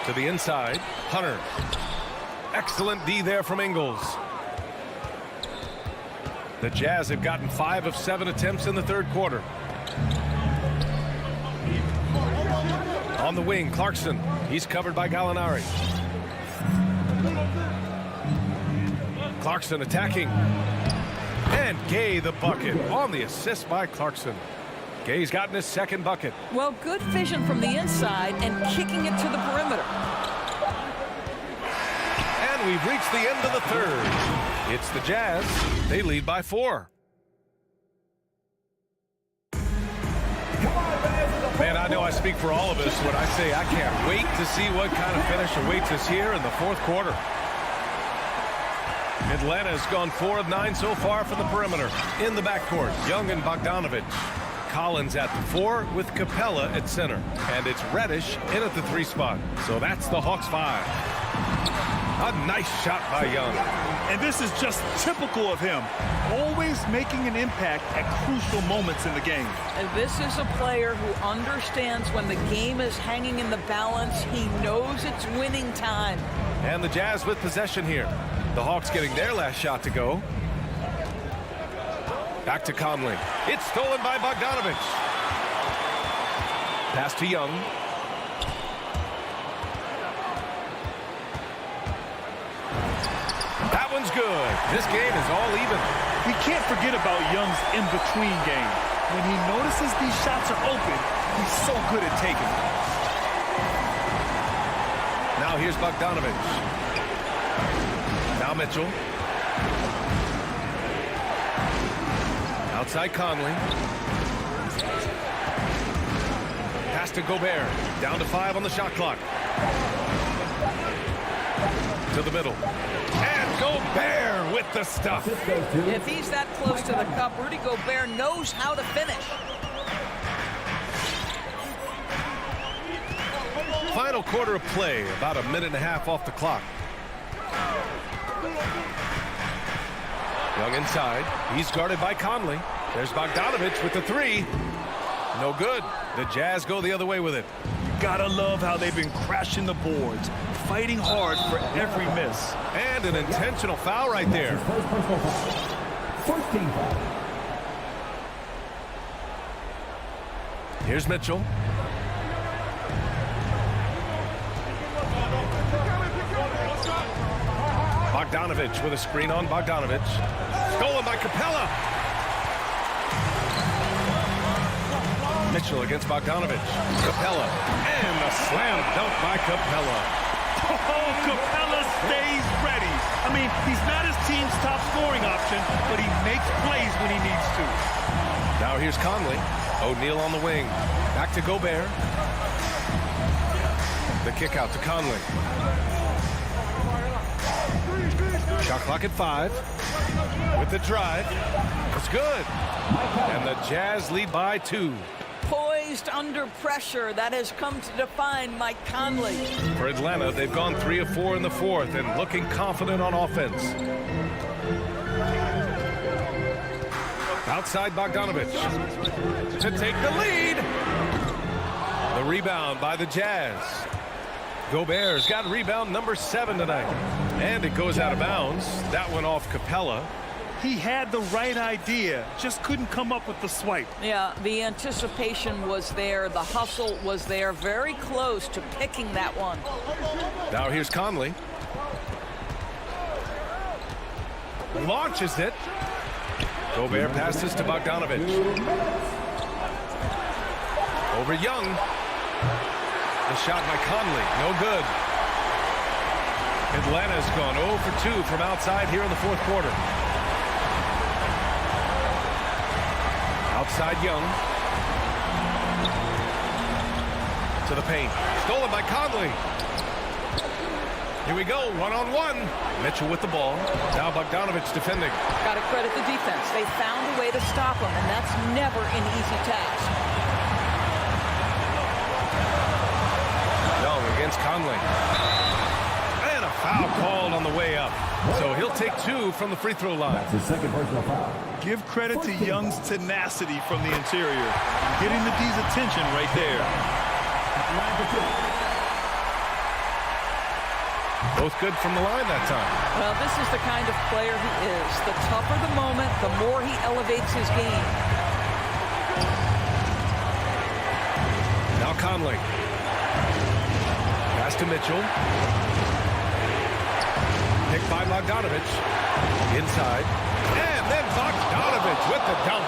To the inside, Hunter. Excellent D there from Ingles. The Jazz have gotten 5 of 7 attempts in the third quarter. On the wing, Clarkson. He's covered by Gallinari. Clarkson attacking. And Gay the bucket on the assist by Clarkson. Gay's gotten his second bucket. Well, good vision from the inside and kicking it to the perimeter. And we've reached the end of the third. It's the Jazz. They lead by 4. Man, I know I speak for all of us when I say I can't wait to see what kind of finish awaits us here in the fourth quarter. Atlanta has gone 4 of 9 so far from the perimeter. In the backcourt, Young and Bogdanovich. Collins at the 4 with Capella at center. And it's Reddish in at the 3 spot. So that's the Hawks 5. A nice shot by Young. And this is just typical of him. Always making an impact at crucial moments in the game. And this is a player who understands when the game is hanging in the balance. He knows it's winning time. And the Jazz with possession here. The Hawks getting their last shot to go. Back to Conley. It's stolen by Bogdanovich. Pass to Young. That one's good. This game is all even. We can't forget about Young's in-between game. When he notices these shots are open, he's so good at taking them. Now here's Bogdanovich. Now Mitchell. Outside Conley. Pass to Gobert. Down to 5 on the shot clock. To the middle. And Gobert with the stuff. If he's that close to the cup, Rudy Gobert knows how to finish. Final quarter of play, about a minute and a half off the clock. Young inside. He's guarded by Conley. There's Bogdanovich with the 3. No good. The Jazz go the other way with it. Gotta love how they've been crashing the boards, fighting hard for every miss. And an intentional foul right there. First personal foul. 14 foul. Here's Mitchell. Bogdanovich with a screen on Bogdanovich. Stolen by Capella. Mitchell against Bogdanovich. Capella. And a slam dunk by Capella. Oh, Capella stays ready. I mean, he's not his team's top scoring option, but he makes plays when he needs to. Now here's Conley. O'Neal on the wing. Back to Gobert. The kick out to Conley. Shot clock at 5. With the drive. It's good. And the Jazz lead by 2. Poised under pressure. That has come to define Mike Conley. For Atlanta, they've gone 3 of 4 in the fourth and looking confident on offense. Outside Bogdanovich to take the lead. The rebound by the Jazz. Gobert's got rebound number 7 tonight. And it goes out of bounds. That went off Capella. He had the right idea, just couldn't come up with the swipe. Yeah, the anticipation was there. The hustle was there. Very close to picking that one. Now here's Conley. Launches it. Gobert passes to Bogdanovich. Over Young. The shot by Conley. No good. Atlanta's gone 0 for 2 from outside here in the fourth quarter. Outside Young. To the paint. Stolen by Conley. Here we go, one-on-one. Mitchell with the ball. Now Bogdanovich defending. Got to credit the defense. They found a way to stop him, and that's never an easy task. Young against Conley. And a foul called on the way up. So he'll take 2 from the free throw line. That's his second personal foul. Give credit to Young's tenacity from the interior. Getting the D's attention right there. Both good from the line that time. Well, this is the kind of player he is. The tougher the moment, the more he elevates his game. Now Conley. Pass to Mitchell. Picked by Bogdanovich. Inside. And then Bogdanovich with the dunk.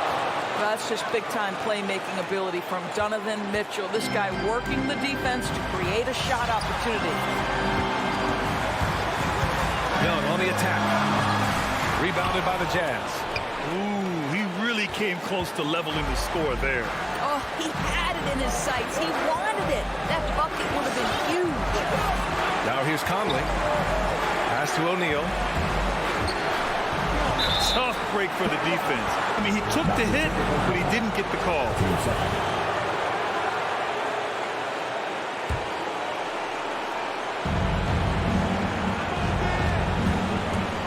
That's just big-time playmaking ability from Donovan Mitchell. This guy working the defense to create a shot opportunity. Young on the attack. Rebounded by the Jazz. Ooh, he really came close to leveling the score there. Oh, he had it in his sights. He wanted it. That bucket would have been huge. Now here's Conley. Pass to O'Neal. Tough break for the defense. I mean, he took the hit, but he didn't get the call.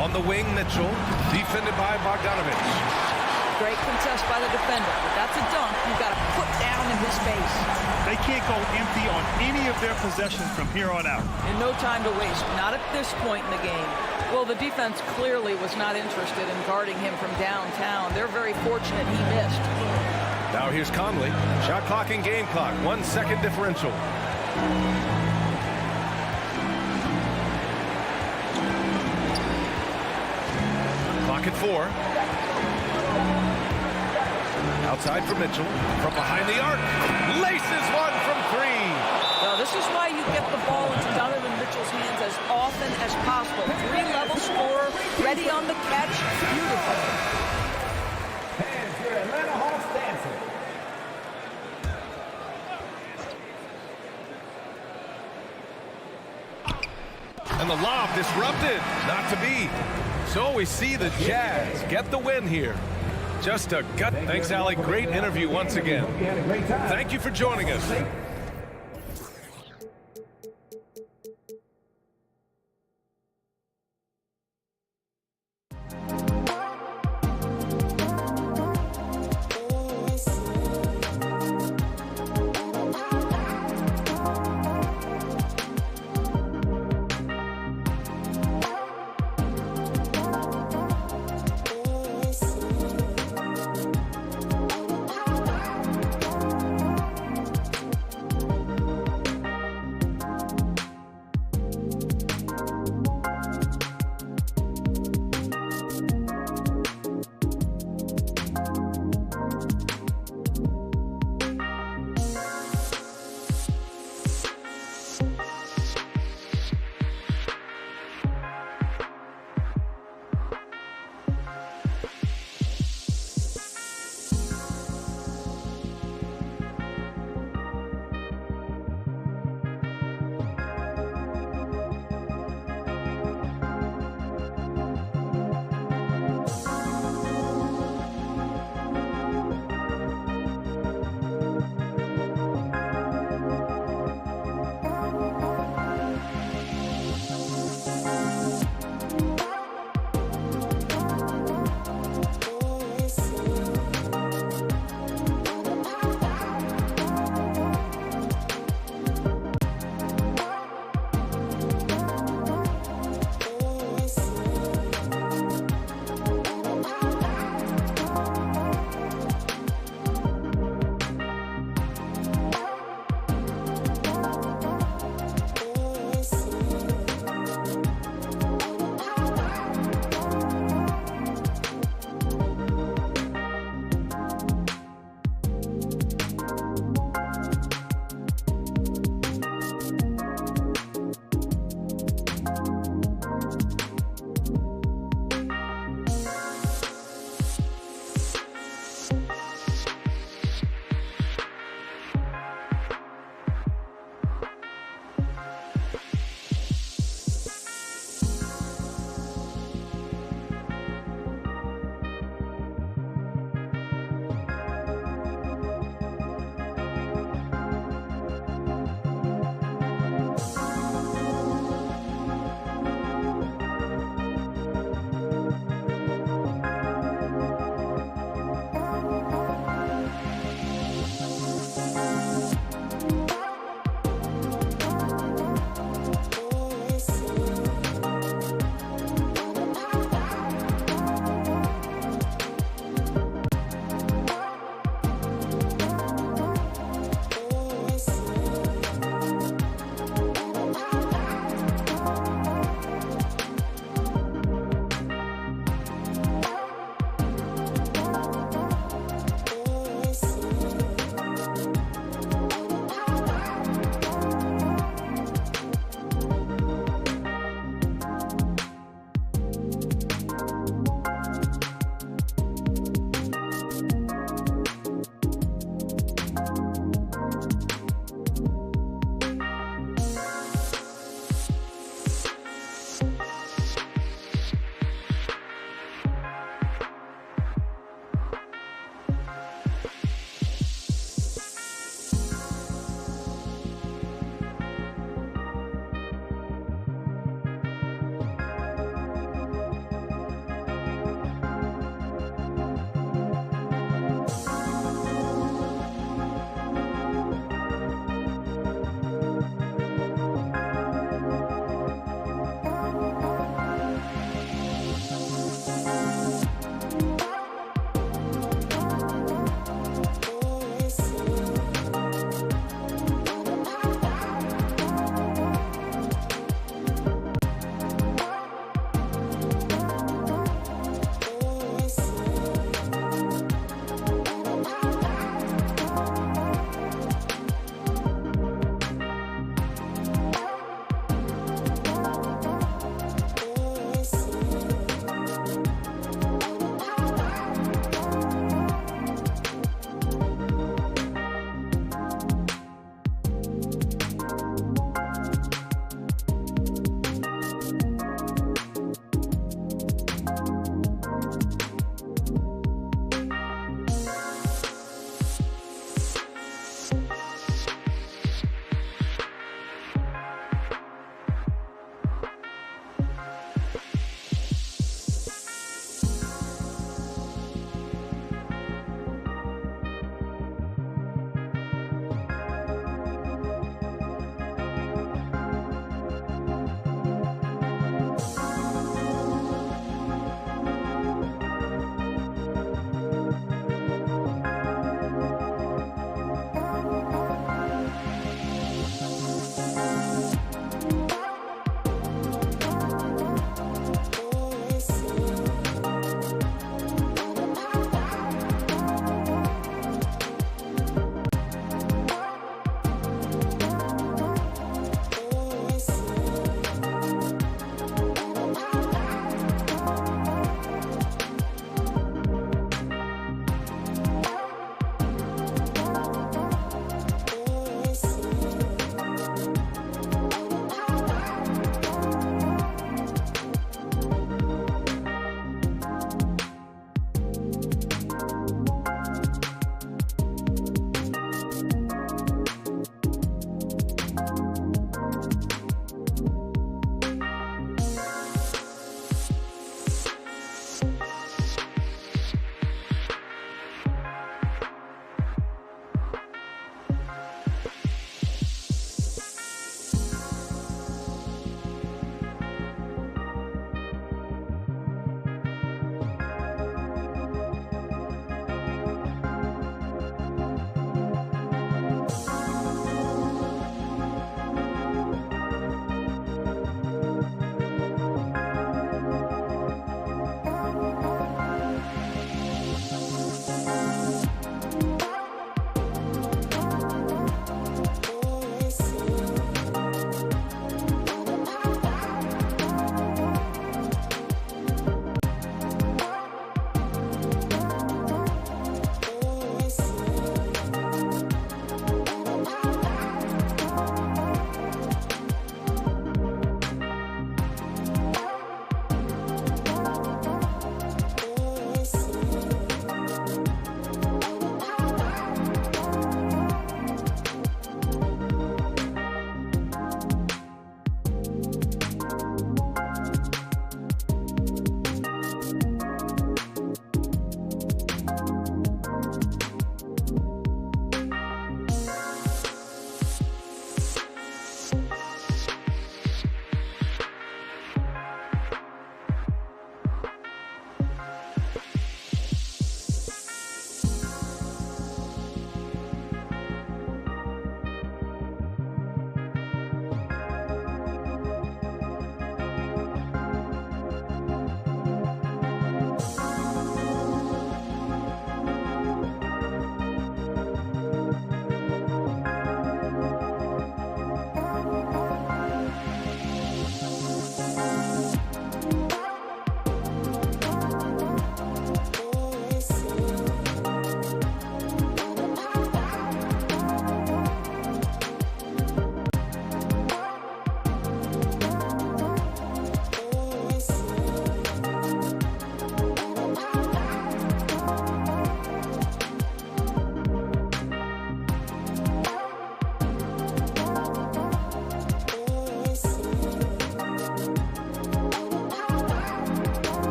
On the wing, Mitchell. Defended by Bogdanovich. Great contest by the defender. But that's a dunk you've got to put down in his face. They can't go empty on any of their possessions from here on out. And no time to waste. Not at this point in the game. Well, the defense clearly was not interested in guarding him from downtown. They're very fortunate he missed. Now here's Conley. Shot clock and game clock. 1 second differential. Clock at 4. Outside for Mitchell. From behind the arc. Laces one from 3. Well, this is why you get the ball into Donovan Mitchell's hands as often as possible. 3-level scorer, ready on the catch. Beautiful. Fans, your Atlanta Hawks dancing. And the lob disrupted. Not to be. So we see the Jazz get the win here. Just a gut. Thanks, Allie. Great interview once again. Thank you for joining us.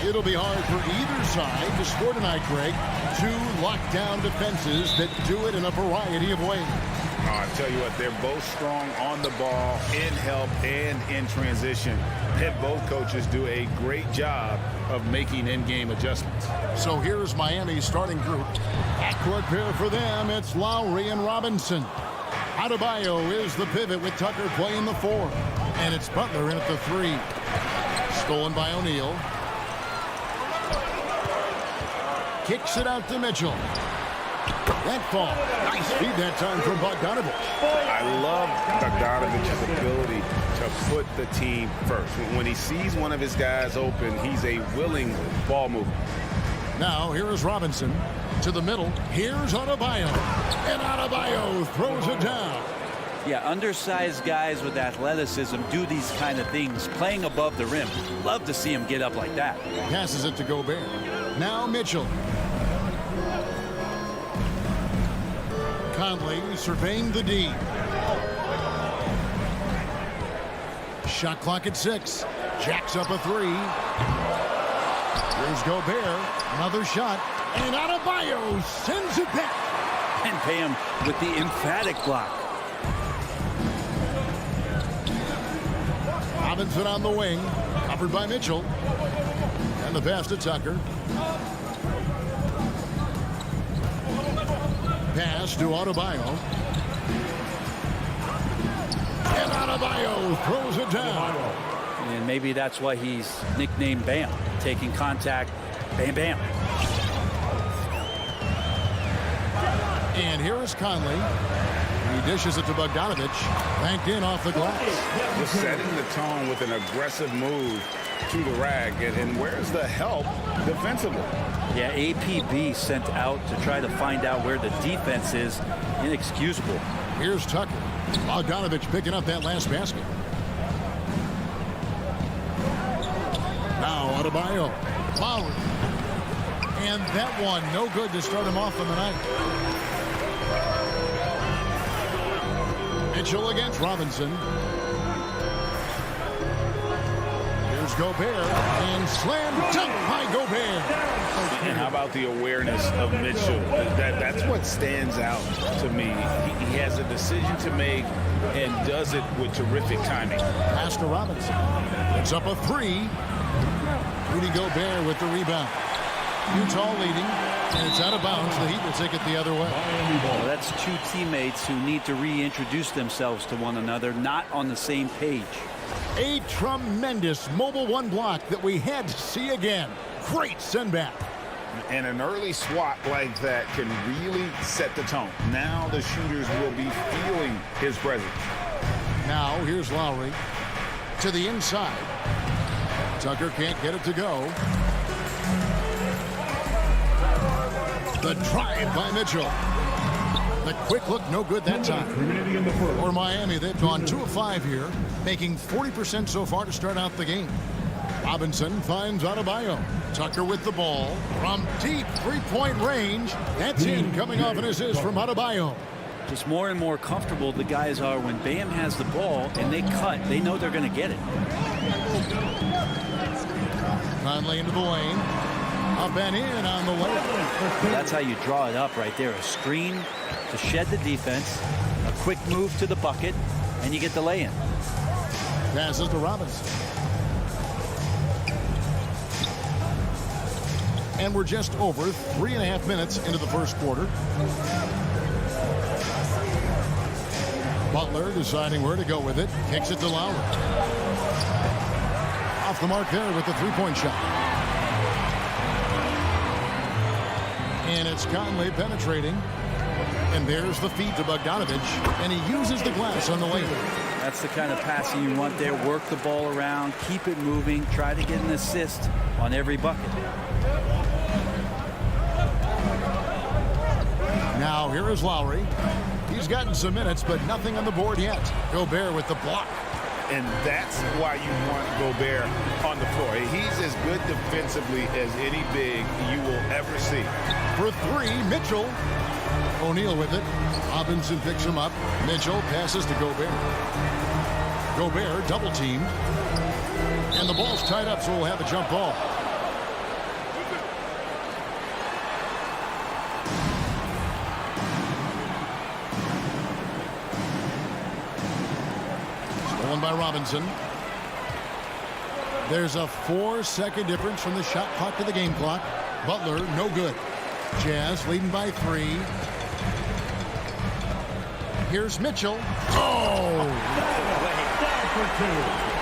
It'll be hard for either side to score tonight, Greg. Two lockdown defenses that do it in a variety of ways. I tell you what, they're both strong on the ball, in help, and in transition. And both coaches do a great job of making in-game adjustments. So here's Miami's starting group. Backcourt pair for them, it's Lowry and Robinson. Adebayo is the pivot with Tucker playing the 4. And it's Butler in at the 3. Stolen by O'Neal. Kicks it out to Mitchell. That fall. Nice feed that time from Bogdanovich. I love Bogdanovich's ability to put the team first. When he sees one of his guys open, he's a willing ball mover. Now, here is Robinson to the middle. Here's Adebayo. And Adebayo throws it down. Yeah, undersized guys with athleticism do these kind of things, playing above the rim. Love to see him get up like that. Passes it to Gobert. Now Mitchell. Conley surveying the D. Shot clock at 6. Jacks up a 3. Here's Gobert. Another shot. And Adebayo sends it back. And pay him with the emphatic block. Robinson on the wing. Covered by Mitchell. And the pass to Tucker. Pass to Adebayo. And Adebayo throws it down. And maybe that's why he's nicknamed Bam. Taking contact, bam, bam. And here is Conley. He dishes it to Bogdanovich. Banked in off the glass. Just setting the tone with an aggressive move to the rag. And where's the help defensively? Yeah, APB sent out to try to find out where the defense is. Inexcusable. Here's Tucker. Bogdanovich picking up that last basket. Now Adebayo. Lowry. And that one no good to start him off on the night. Mitchell against Robinson. Here's Gobert. And slam dunk by Gobert. And how about the awareness of Mitchell? That's what stands out to me. He has a decision to make and does it with terrific timing. Pass to Robinson. It's up a 3. Rudy Gobert with the rebound. Utah leading, and it's out of bounds. The Heat will take it the other way. Well, that's two teammates who need to reintroduce themselves to one another, not on the same page. A tremendous mobile 1 block that we had to see again. Great send back. And an early swat like that can really set the tone. Now the shooters will be feeling his presence. Now here's Lowry to the inside. Tucker can't get it to go. The drive by Mitchell. The quick look, no good that time. For Miami, they've gone 2 of 5 here, making 40% so far to start out the game. Robinson finds Adebayo. Tucker with the ball from deep 3-point range. That's in, coming off an assist from Adebayo. Just more and more comfortable the guys are when Bam has the ball and they cut. They know they're going to get it. Conley into the lane. Up and in on the way. That's how you draw it up right there. A screen to shed the defense, a quick move to the bucket, and you get the lay-in. Passes to Robinson. And we're just over 3.5 minutes into the first quarter. Butler deciding where to go with it. Kicks it to Lowry. Off the mark there with the 3-point shot. And it's Conley penetrating. And there's the feed to Bogdanovich. And he uses the glass on the lane. That's the kind of passing you want there. Work the ball around, keep it moving, try to get an assist on every bucket. Now here is Lowry. He's gotten some minutes, but nothing on the board yet. Gobert with the block. And that's why you want Gobert on the floor. He's as good defensively as any big you will ever see. For 3, Mitchell. O'Neal with it. Robinson picks him up. Mitchell passes to Gobert. Gobert double teamed. And the ball's tied up, so we'll have a jump ball. Stolen by Robinson. There's a 4-second difference from the shot clock to the game clock. Butler, no good. Jazz leading by 3. Here's Mitchell. Oh!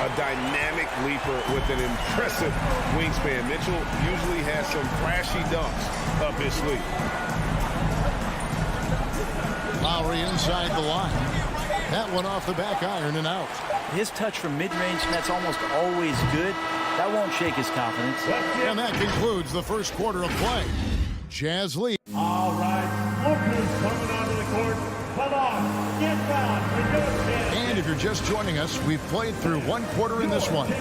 A dynamic leaper with an impressive wingspan. Mitchell usually has some flashy dunks up his sleeve. Lowry inside the line. That one off the back iron and out. His touch from mid-range, that's almost always good. That won't shake his confidence. And that concludes the first quarter of play. Jazz lead. All right, look who's coming onto the court. Come on, get down for your chance. And if you're just joining us, we've played through one quarter in this one.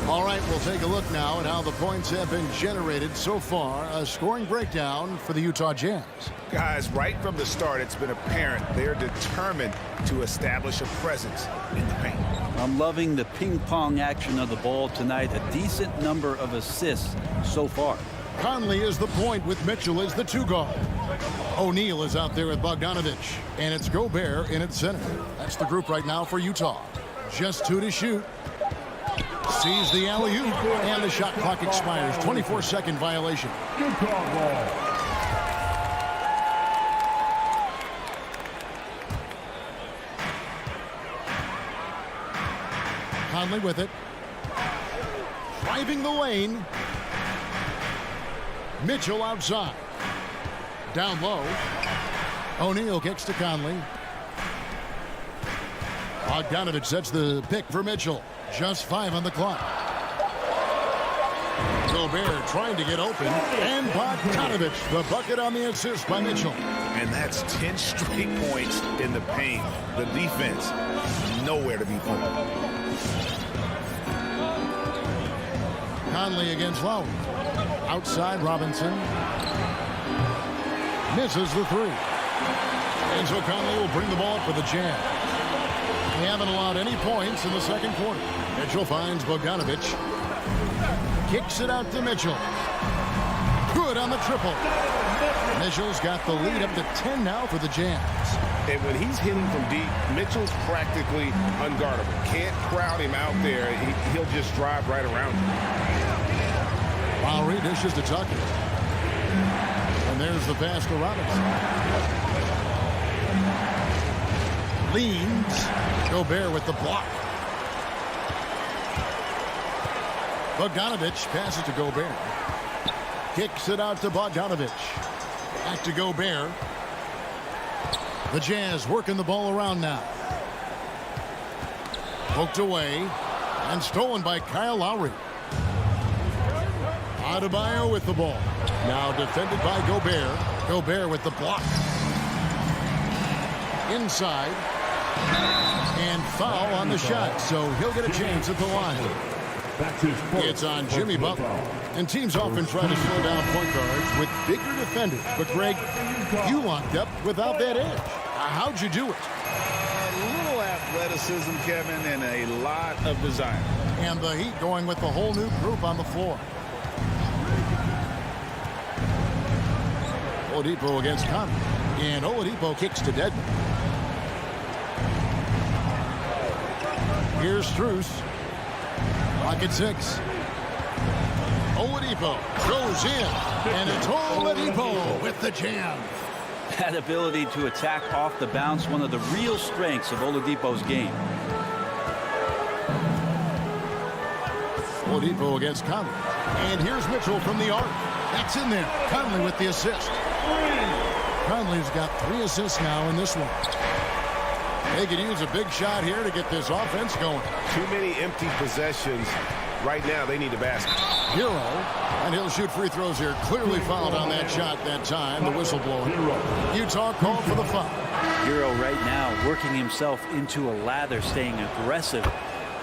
All right, we'll take a look now at how the points have been generated so far. A scoring breakdown for the Utah Jazz. Guys, right from the start, it's been apparent they're determined to establish a presence in the paint. I'm loving the ping-pong action of the ball tonight. A decent number of assists so far. Conley is the point with Mitchell as the 2 guard. O'Neal is out there with Bogdanovich. And it's Gobert in at center. That's the group right now for Utah. Just 2 to shoot. Sees the alley-oop. And the shot clock expires. 24-second violation. Utah ball. Conley with it. Driving the lane. Mitchell outside. Down low. O'Neal kicks to Conley. Bogdanovich sets the pick for Mitchell. Just 5 on the clock. Gobert trying to get open. And Bogdanovich, the bucket on the assist by Mitchell. And that's 10 straight points in the paint. The defense, nowhere to be found. Conley against Lowry. Outside Robinson. Misses the 3. And so Conley will bring the ball up for the Jazz. They haven't allowed any points in the second quarter. Mitchell finds Bogdanovich. Kicks it out to Mitchell. Good on the triple. Mitchell's got the lead up to 10 now for the Jazz. And when he's hitting from deep, Mitchell's practically unguardable. Can't crowd him out there. He'll just drive right around him. Lowry dishes to Tucker. And there's the pass to Robinson. Leans. Gobert with the block. Bogdanovich passes to Gobert. Kicks it out to Bogdanovich. Back to Gobert. The Jazz working the ball around now. Poked away and stolen by Kyle Lowry. Adebayo with the ball. Now defended by Gobert. Gobert with the block. Inside. And foul on the shot, so he'll get a chance at the line. It's on Jimmy Butler. And teams often try to slow down point guards with bigger defenders. But, Greg, you locked up without that edge. How'd you do it? A little athleticism, Kevin, and a lot of desire. And the Heat going with the whole new group on the floor. Oladipo against Conley. And Oladipo kicks to Dedmon. Here's Strus. Pocket 6. Oladipo goes in. And it's Oladipo with the jam. That ability to attack off the bounce, one of the real strengths of Oladipo's game. Oladipo against Conley. And here's Mitchell from the arc. That's in there. Conley with the assist. Conley's got 3 assists now in this one. They could use a big shot here to get this offense going. Too many empty possessions. Right now, they need a basket. Hero, and he'll shoot free throws here. Clearly fouled on that shot that time. The whistle blowing. Utah called for the foul. Hero right now working himself into a lather, staying aggressive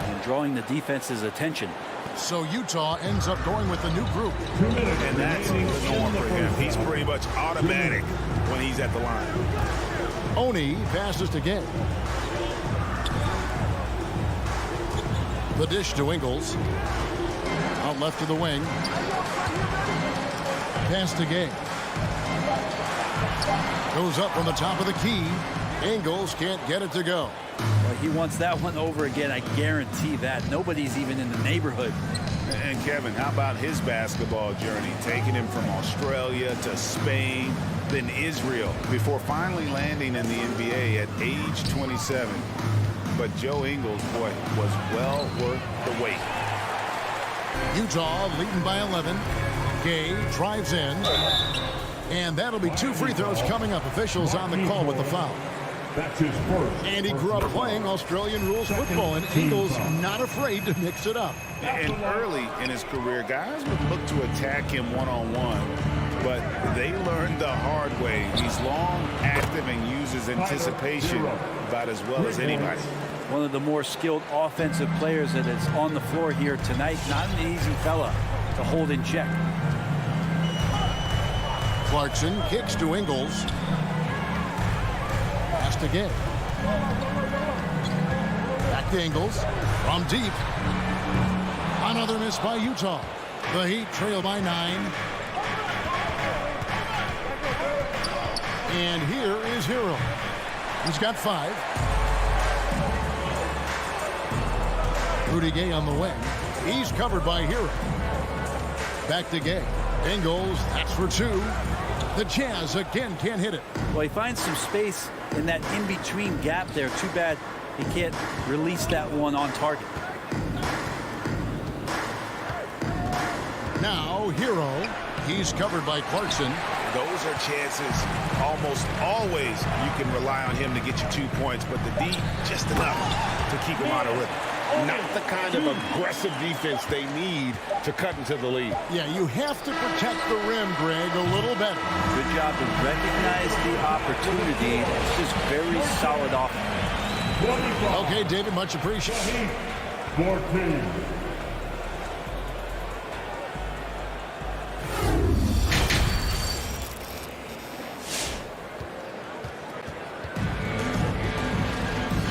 and drawing the defense's attention. So Utah ends up going with the new group. And that's the norm for him. He's pretty much automatic when he's at the line. Oni passes to Gay. The dish to Ingles. Out left to the wing. Pass to Gay. Goes up from the top of the key. Ingles can't get it to go. Well, he wants that one over again. I guarantee that. Nobody's even in the neighborhood. And Kevin, how about his basketball journey? Taking him from Australia to Spain, then Israel, before finally landing in the NBA at age 27. But Joe Ingles, boy, was well worth the wait. Utah leading by 11. Gay drives in. And that'll be 2 free throws coming up. Officials on the call with the foul. That's his first. And he grew up playing Australian rules football, and Ingles not afraid to mix it up. And early in his career, guys would look to attack him one-on-one, but they learned the hard way. He's long, active, and uses anticipation about as well as anybody. One of the more skilled offensive players that is on the floor here tonight. Not an easy fella to hold in check. Clarkson kicks to Ingles. Pass to Gay. Back to Ingles. From deep. Another miss by Utah. The Heat trail by 9. And here is Hero. He's got 5. Rudy Gay on the wing. He's covered by Hero. Back to Gay. Ingles, that's for 2. The Jazz again can't hit it. Well, he finds some space in that in-between gap there. Too bad he can't release that one on target. Now Hero. He's covered by Clarkson. Those are chances almost always you can rely on him to get you 2 points, but the D just enough to keep him out of rhythm. Not the kind of aggressive defense they need to cut into the lead. Yeah, you have to protect the rim, Greg, a little better. Good job to recognize the opportunity. It's just very solid offense. Okay, David, much appreciated. 14.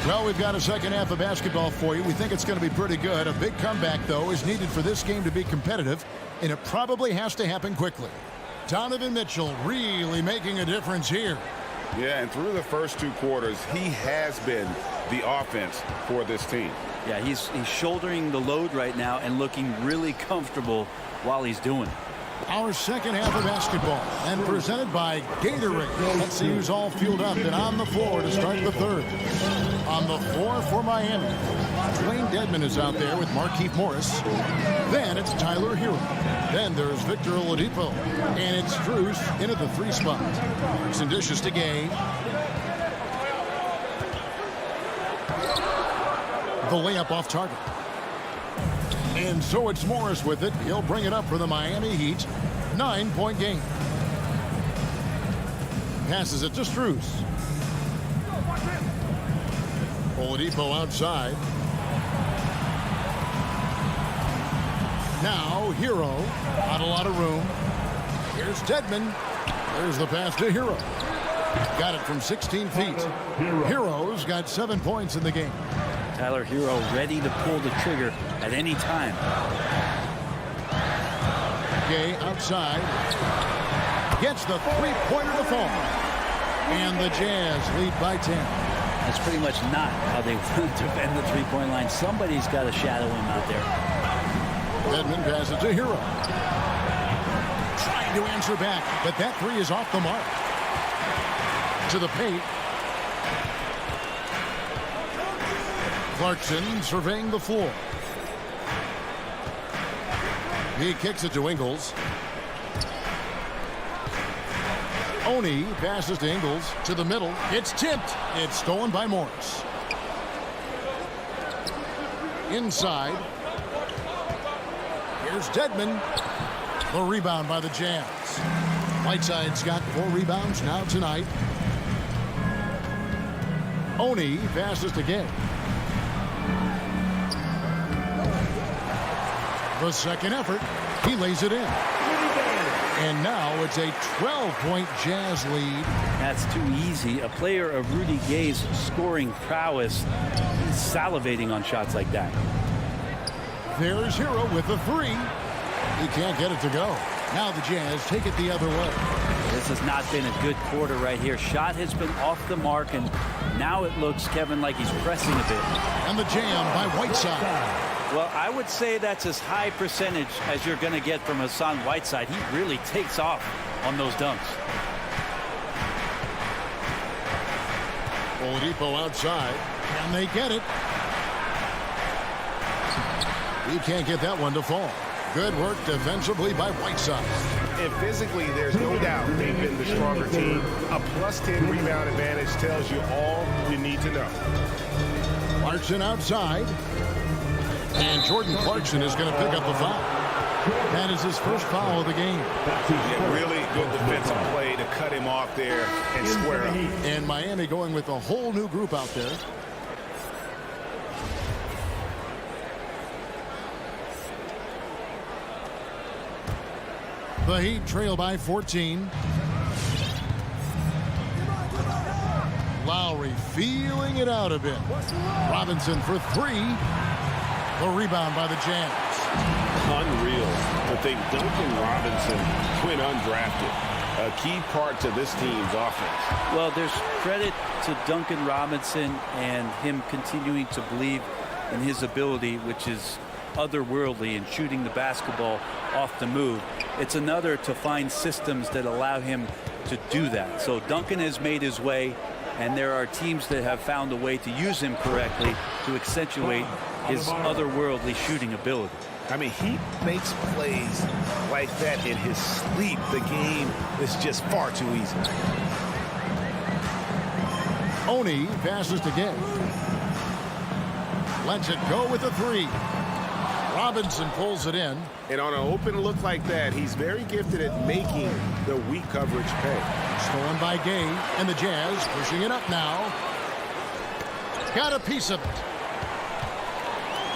Well, we've got a second half of basketball for you. We think it's going to be pretty good. A big comeback, though, is needed for this game to be competitive, and it probably has to happen quickly. Donovan Mitchell really making a difference here. Yeah, and through the first 2 quarters, he has been the offense for this team. Yeah, he's shouldering the load right now and looking really comfortable while he's doing it. Our second half of basketball, and presented by Gatorade. Let's see who's all fueled up and on the floor to start the third. On the floor for Miami, Dwayne Dedmon is out there with Markieff Morris. Then it's Tyler Hero. Then there's Victor Oladipo. And it's Strus into the 3 spot. Some dishes to Gay. The layup off target. And so it's Morris with it. He'll bring it up for the Miami Heat. 9-point game. Passes it to Strus. Oladipo outside. Now Hero. Not a lot of room. Here's Dedmon. There's the pass to Hero. Got it from 16 feet. Hero's got 7 points in the game. Tyler Hero ready to pull the trigger at any time. Gay outside. Gets the 3-pointer to fall. And the Jazz lead by 10. That's pretty much not how they want to defend the 3-point line. Somebody's got to shadow him out there. Dedmon passes to Hero. Trying to answer back, but that 3 is off the mark. To the paint. Clarkson surveying the floor. He kicks it to Ingles. Oni passes to Ingles to the middle. It's tipped. It's stolen by Morris. Inside. Here's Dedmon. The rebound by the Jazz. Whiteside's got 4 rebounds now tonight. Oni passes to Gay. The second effort, he lays it in. And now it's a 12-point Jazz lead. That's too easy. A player of Rudy Gay's scoring prowess, he's salivating on shots like that. There's Hero with the 3. He can't get it to go. Now the Jazz take it the other way. This has not been a good quarter right here. Shot has been off the mark, and now it looks, Kevin, like he's pressing a bit. And the jam by Whiteside. Well, I would say that's as high percentage as you're going to get from Hassan Whiteside. He really takes off on those dunks. Oladipo outside, and they get it. He can't get that one to fall. Good work defensively by Whiteside. And physically, there's no doubt they've been the stronger team. A +10 rebound advantage tells you all you need to know. Clarkson outside. And Jordan Clarkson is going to pick up the foul. That is his first foul of the game. Yeah, really good defensive play to cut him off there and square up. And Miami going with a whole new group out there. The Heat trail by 14. Lowry feeling it out a bit. Robinson for three. The rebound by the Jazz. Unreal to think Duncan Robinson went undrafted. A key part to this team's offense. Well, there's credit to Duncan Robinson and him continuing to believe in his ability, which is otherworldly in shooting the basketball off the move. It's another to find systems that allow him to do that. So Duncan has made his way, and there are teams that have found a way to use him correctly to accentuate his otherworldly shooting ability. I mean, he makes plays like that in his sleep. The game is just far too easy. Oni passes to Gay. Lets it go with a three. Robinson pulls it in. And on an open look like that, he's very gifted at making the weak coverage pay. Stolen by Gay, and the Jazz pushing it up now. Got a piece of it.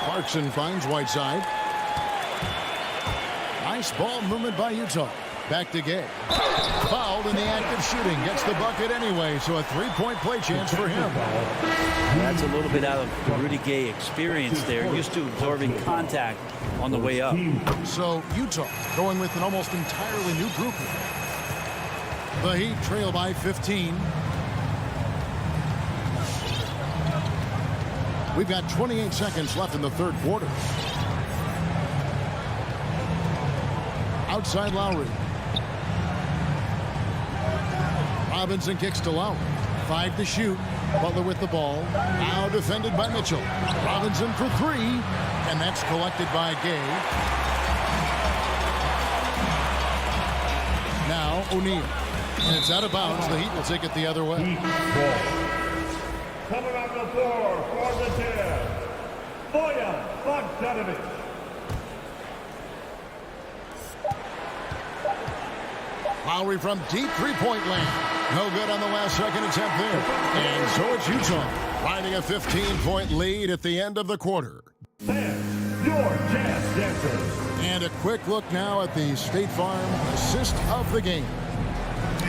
Clarkson finds Whiteside. Nice ball movement by Utah. Back to Gay. Fouled in the act of shooting. Gets the bucket anyway, so a three-point play chance for him. That's a little bit out of the Rudy Gay experience there. Used to absorbing contact on the way up. So Utah going with an almost entirely new group here. The Heat trail by 15. We've got 28 seconds left in the third quarter. Outside Lowry. Robinson kicks to Lowry. 5 to shoot. Butler with the ball. Now defended by Mitchell. Robinson for three. And that's collected by Gay. Now O'Neal. And it's out of bounds. The Heat will take it the other way. Coming on the floor for the Jazz, Bojan Bogdanovic. Lowry from deep three-point land. No good on the last second attempt there. And so it's Utah riding a 15-point lead at the end of the quarter. And your Jazz dancers. And a quick look now at the State Farm assist of the game.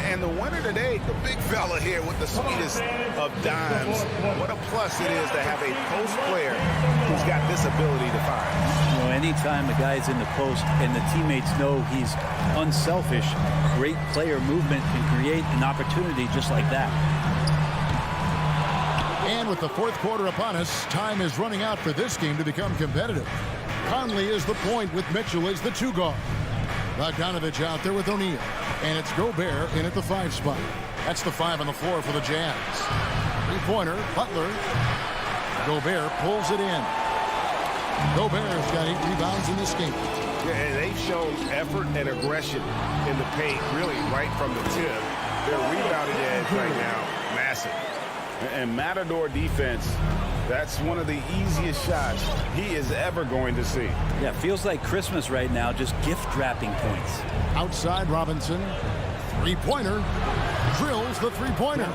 And the winner today, the big fella here with the sweetest of dimes. What a plus it is to have a post player who's got this ability to fire. You know, anytime a guy's in the post and the teammates know he's unselfish, great player movement can create an opportunity just like that. And with the fourth quarter upon us, time is running out for this game to become competitive. Conley is the point with Mitchell as the two guard. Bogdanovic out there with O'Neal. And it's Gobert in at the 5 spot. That's the 5 on the floor for the Jazz. Three-pointer, Butler. Gobert pulls it in. Gobert's got 8 rebounds in this game. Yeah, and they've shown effort and aggression in the paint, really right from the tip. Their rebounding edge right now, massive. And Matador defense, that's one of the easiest shots he is ever going to see. Yeah, feels like Christmas right now, just gift wrapping points. Outside Robinson. Three-pointer. Drills the three-pointer.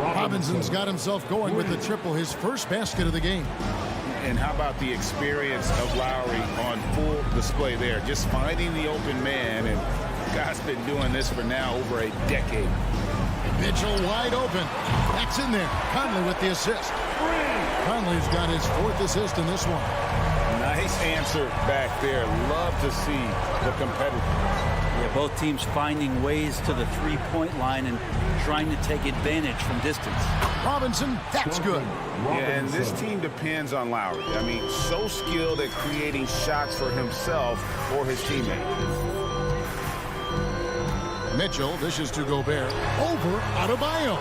Robinson's got himself going with the triple, his first basket of the game. And how about the experience of Lowry on full display there? Just finding the open man, and guy's been doing this for now over a decade. Mitchell wide open. That's in there. Conley with the assist. Conley's got his 4th assist in this one. Nice answer back there. Love to see the competitor. Yeah, both teams finding ways to the three-point line and trying to take advantage from distance. Robinson, that's good. Yeah, and this team depends on Lowry. I mean, so skilled at creating shots for himself or his teammates. Mitchell dishes to Gobert. Over Adebayo.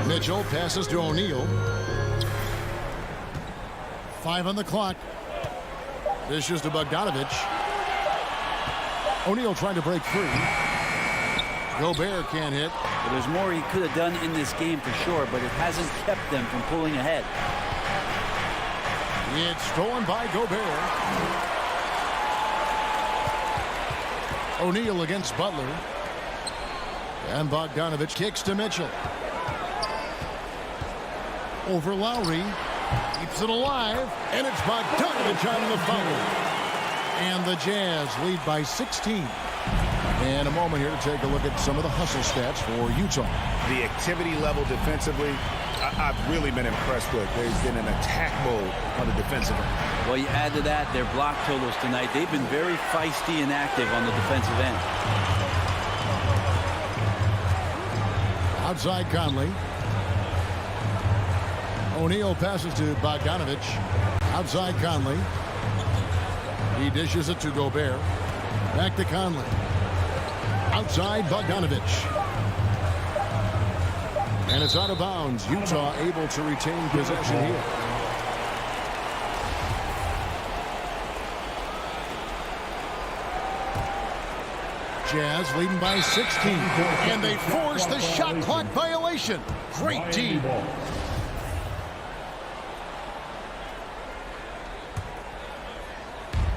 Mitchell passes to O'Neal. 5 on the clock. Dishes to Bogdanovich. O'Neal trying to break free. Gobert can't hit. Well, there's more he could have done in this game for sure, but it hasn't kept them from pulling ahead. It's stolen by Gobert. O'Neal against Butler. And Bogdanovich kicks to Mitchell. Over Lowry. Keeps it alive. And it's Bogdanovich on the foul. And the Jazz lead by 16. And a moment here to take a look at some of the hustle stats for Utah. The activity level defensively, I've really been impressed with. There's been an attack mode on the defensive end. Well, you add to that their block totals tonight. They've been very feisty and active on the defensive end. Outside Conley. O'Neal passes to Bogdanovich. Outside Conley. He dishes it to Gobert. Back to Conley. Outside Bogdanovich. And it's out of bounds. Utah able to retain possession here. Jazz leading by 16. And they force the shot clock violation. Great team.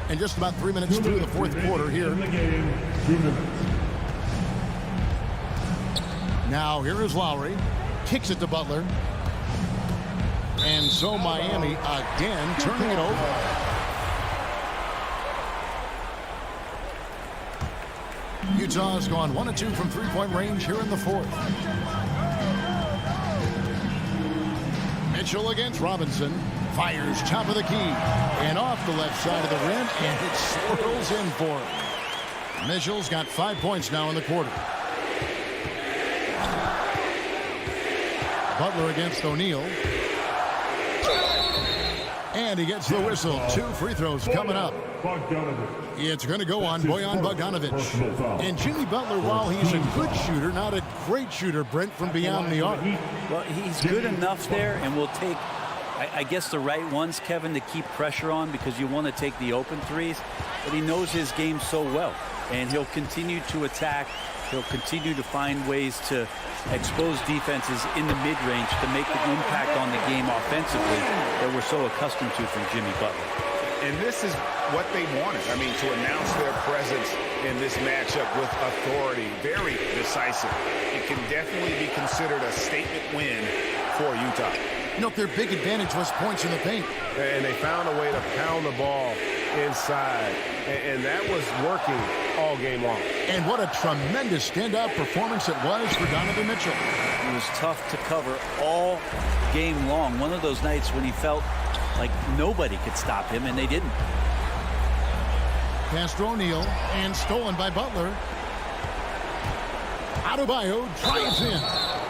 And just about 3 minutes through the fourth quarter here. Now here is Lowry. Kicks it to Butler. And so Miami again turning it over. Utah has gone 1 of 2 from three-point range here in the fourth. Mitchell against Robinson. Fires top of the key and off the left side of the rim, and it swirls in for him. Mitchell's got 5 points now in the quarter. Butler against O'Neal. And he gets the whistle. 2 free throws coming up. It's going to go on Bojan Bogdanovich. And Jimmy Butler, while he's a good shooter, not a great shooter, Brent, from beyond the arc. Well, he's good enough there, and will take, I guess, the right ones, Kevin, to keep pressure on, because you want to take the open threes. But he knows his game so well, and he'll continue to attack. He'll continue to find ways to expose defenses in the mid-range to make the impact on the game offensively that we're so accustomed to from Jimmy Butler. And this is what they wanted. I mean, to announce their presence in this matchup with authority, very decisive. It can definitely be considered a statement win for Utah. You know, their big advantage was points in the paint. And they found a way to pound the ball inside. And that was working all game long. And what a tremendous standout performance it was for Donovan Mitchell. It was tough to cover all game long. One of those nights when he felt like nobody could stop him, and they didn't. Pass to O'Neal, and stolen by Butler. Adebayo drives in.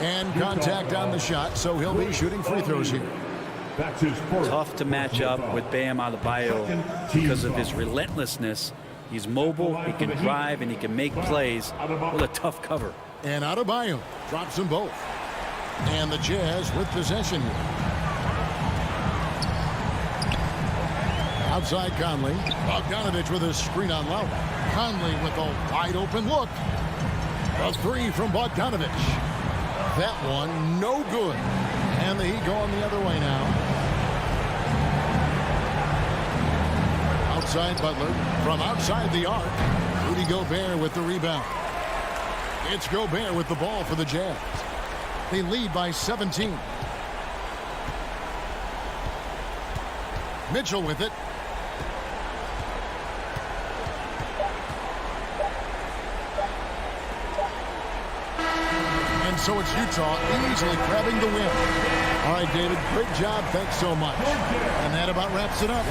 And contact on the shot, so he'll be shooting free throws here. Tough to match up with Bam Adebayo because of his relentlessness. He's mobile, he can drive, and he can make plays. What a tough cover. And Adebayo drops them both. And the Jazz with possession here. Outside Conley. Bogdanovich with a screen on Lowry. Conley with a wide open look. A three from Bogdanovich. That one no good. And the Heat going the other way now. Outside Butler. From outside the arc. Rudy Gobert with the rebound. It's Gobert with the ball for the Jazz. They lead by 17. Mitchell with it. And so it's Utah easily grabbing the win. All right, David, great job. Thanks so much. And that about wraps it up.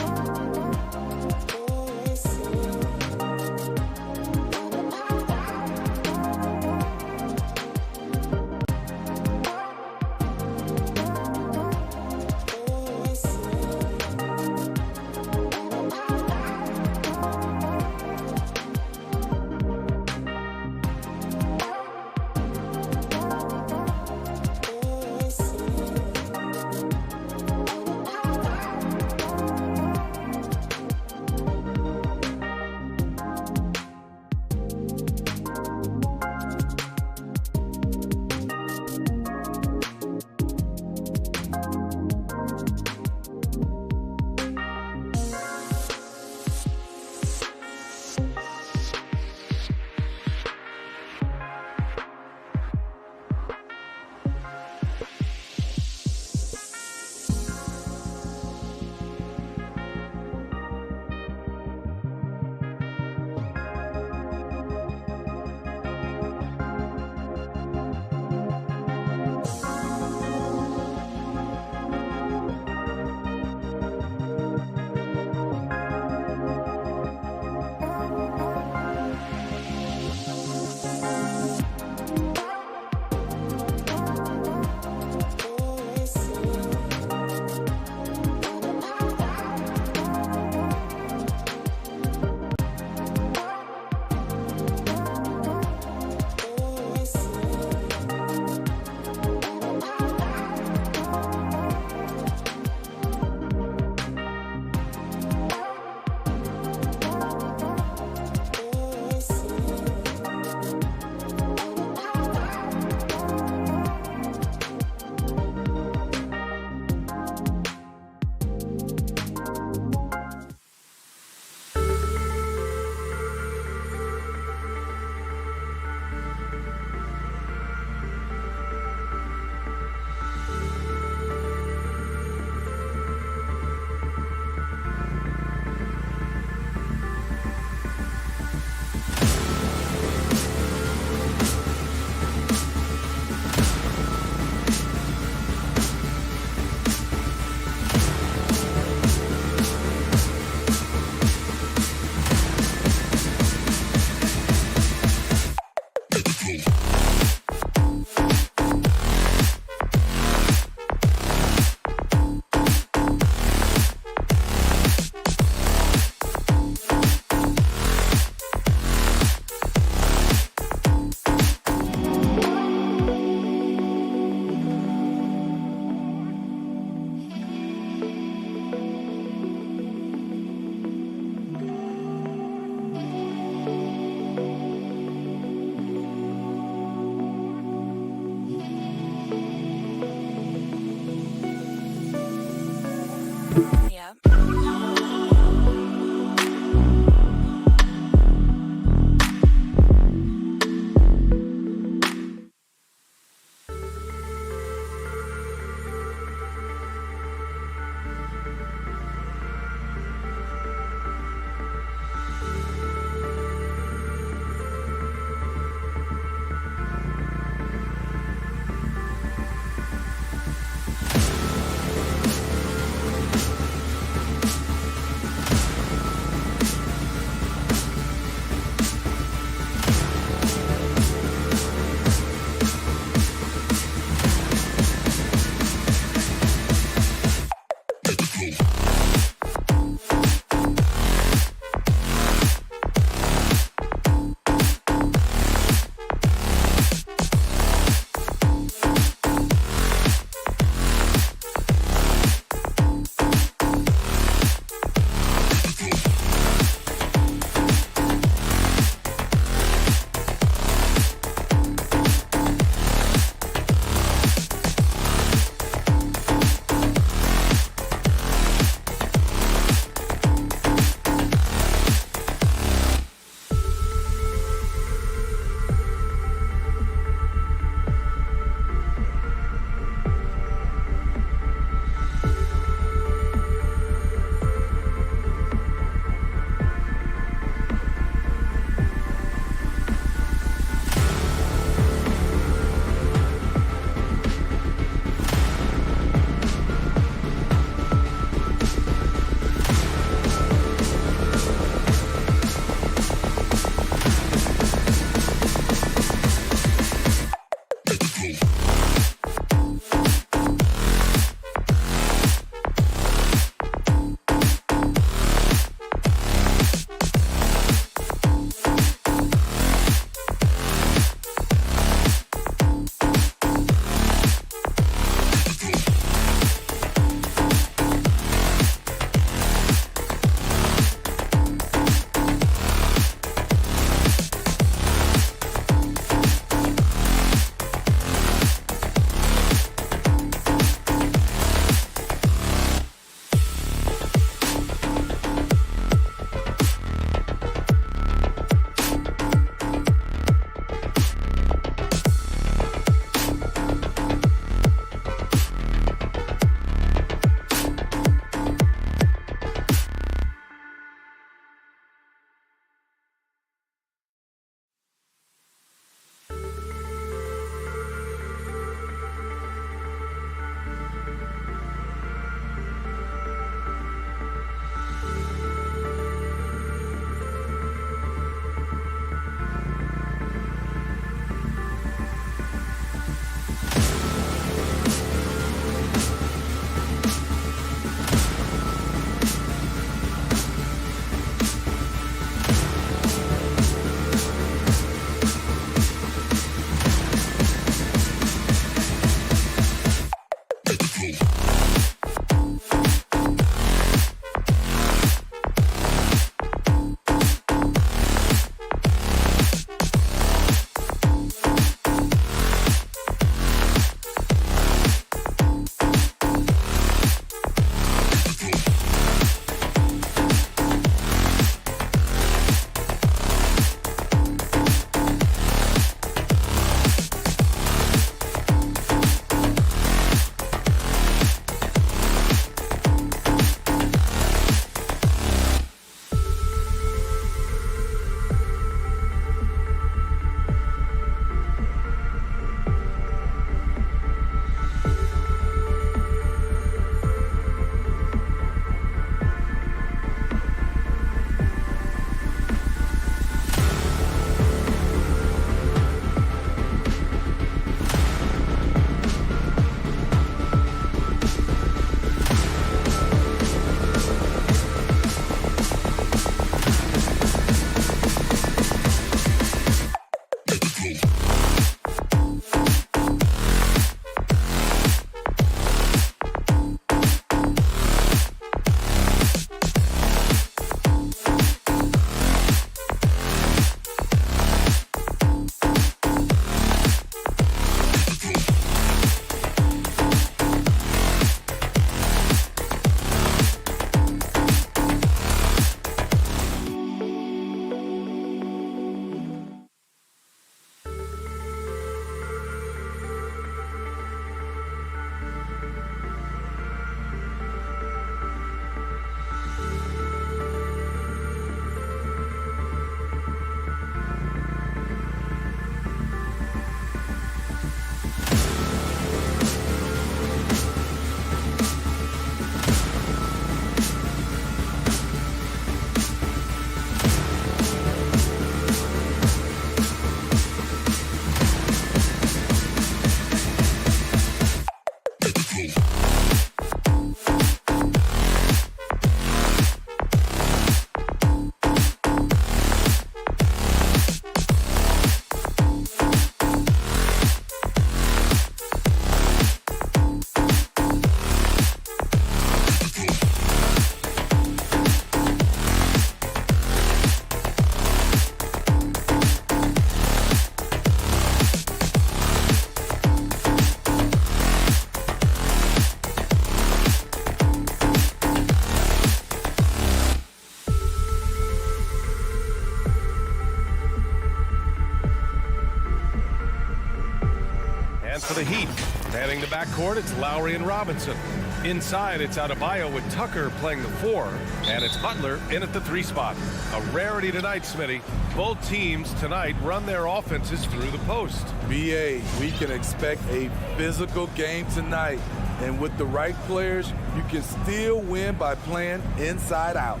For the Heat, manning the backcourt, it's Lowry and Robinson. Inside, it's Adebayo with Tucker playing the 4, and it's Butler in at the 3 spot. A rarity tonight, Smitty. Both teams tonight run their offenses through the post. BA, we can expect a physical game tonight, and with the right players, you can still win by playing inside out.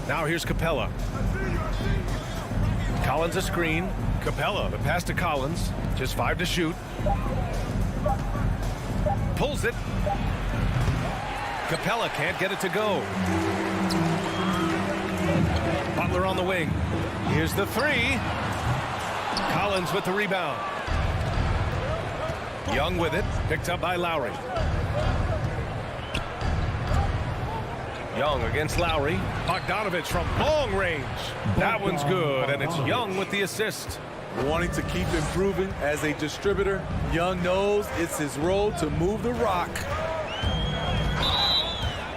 Now here's Capella. Collins a screen. Capella, the pass to Collins. Just 5 to shoot. Pulls it. Capella can't get it to go. Butler on the wing. Here's the 3. Collins with the rebound. Young with it. Picked up by Lowry. Young against Lowry. Bogdanovich from long range. That one's good, and it's Young with the assist. Wanting to keep improving as a distributor, Young knows it's his role to move the rock.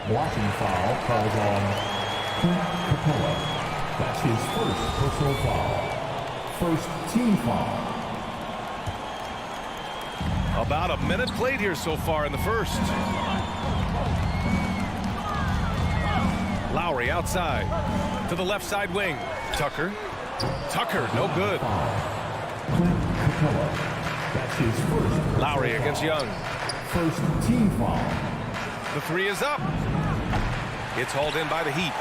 Blocking foul called on Clint Capella. That's his first personal foul. First team foul. About a minute played here so far in the first. Lowry outside to the left side wing. Tucker, no good. Clint Capella. That's his first. Lowry against Young. First team foul. The 3 is up. It's hauled in by the Heat.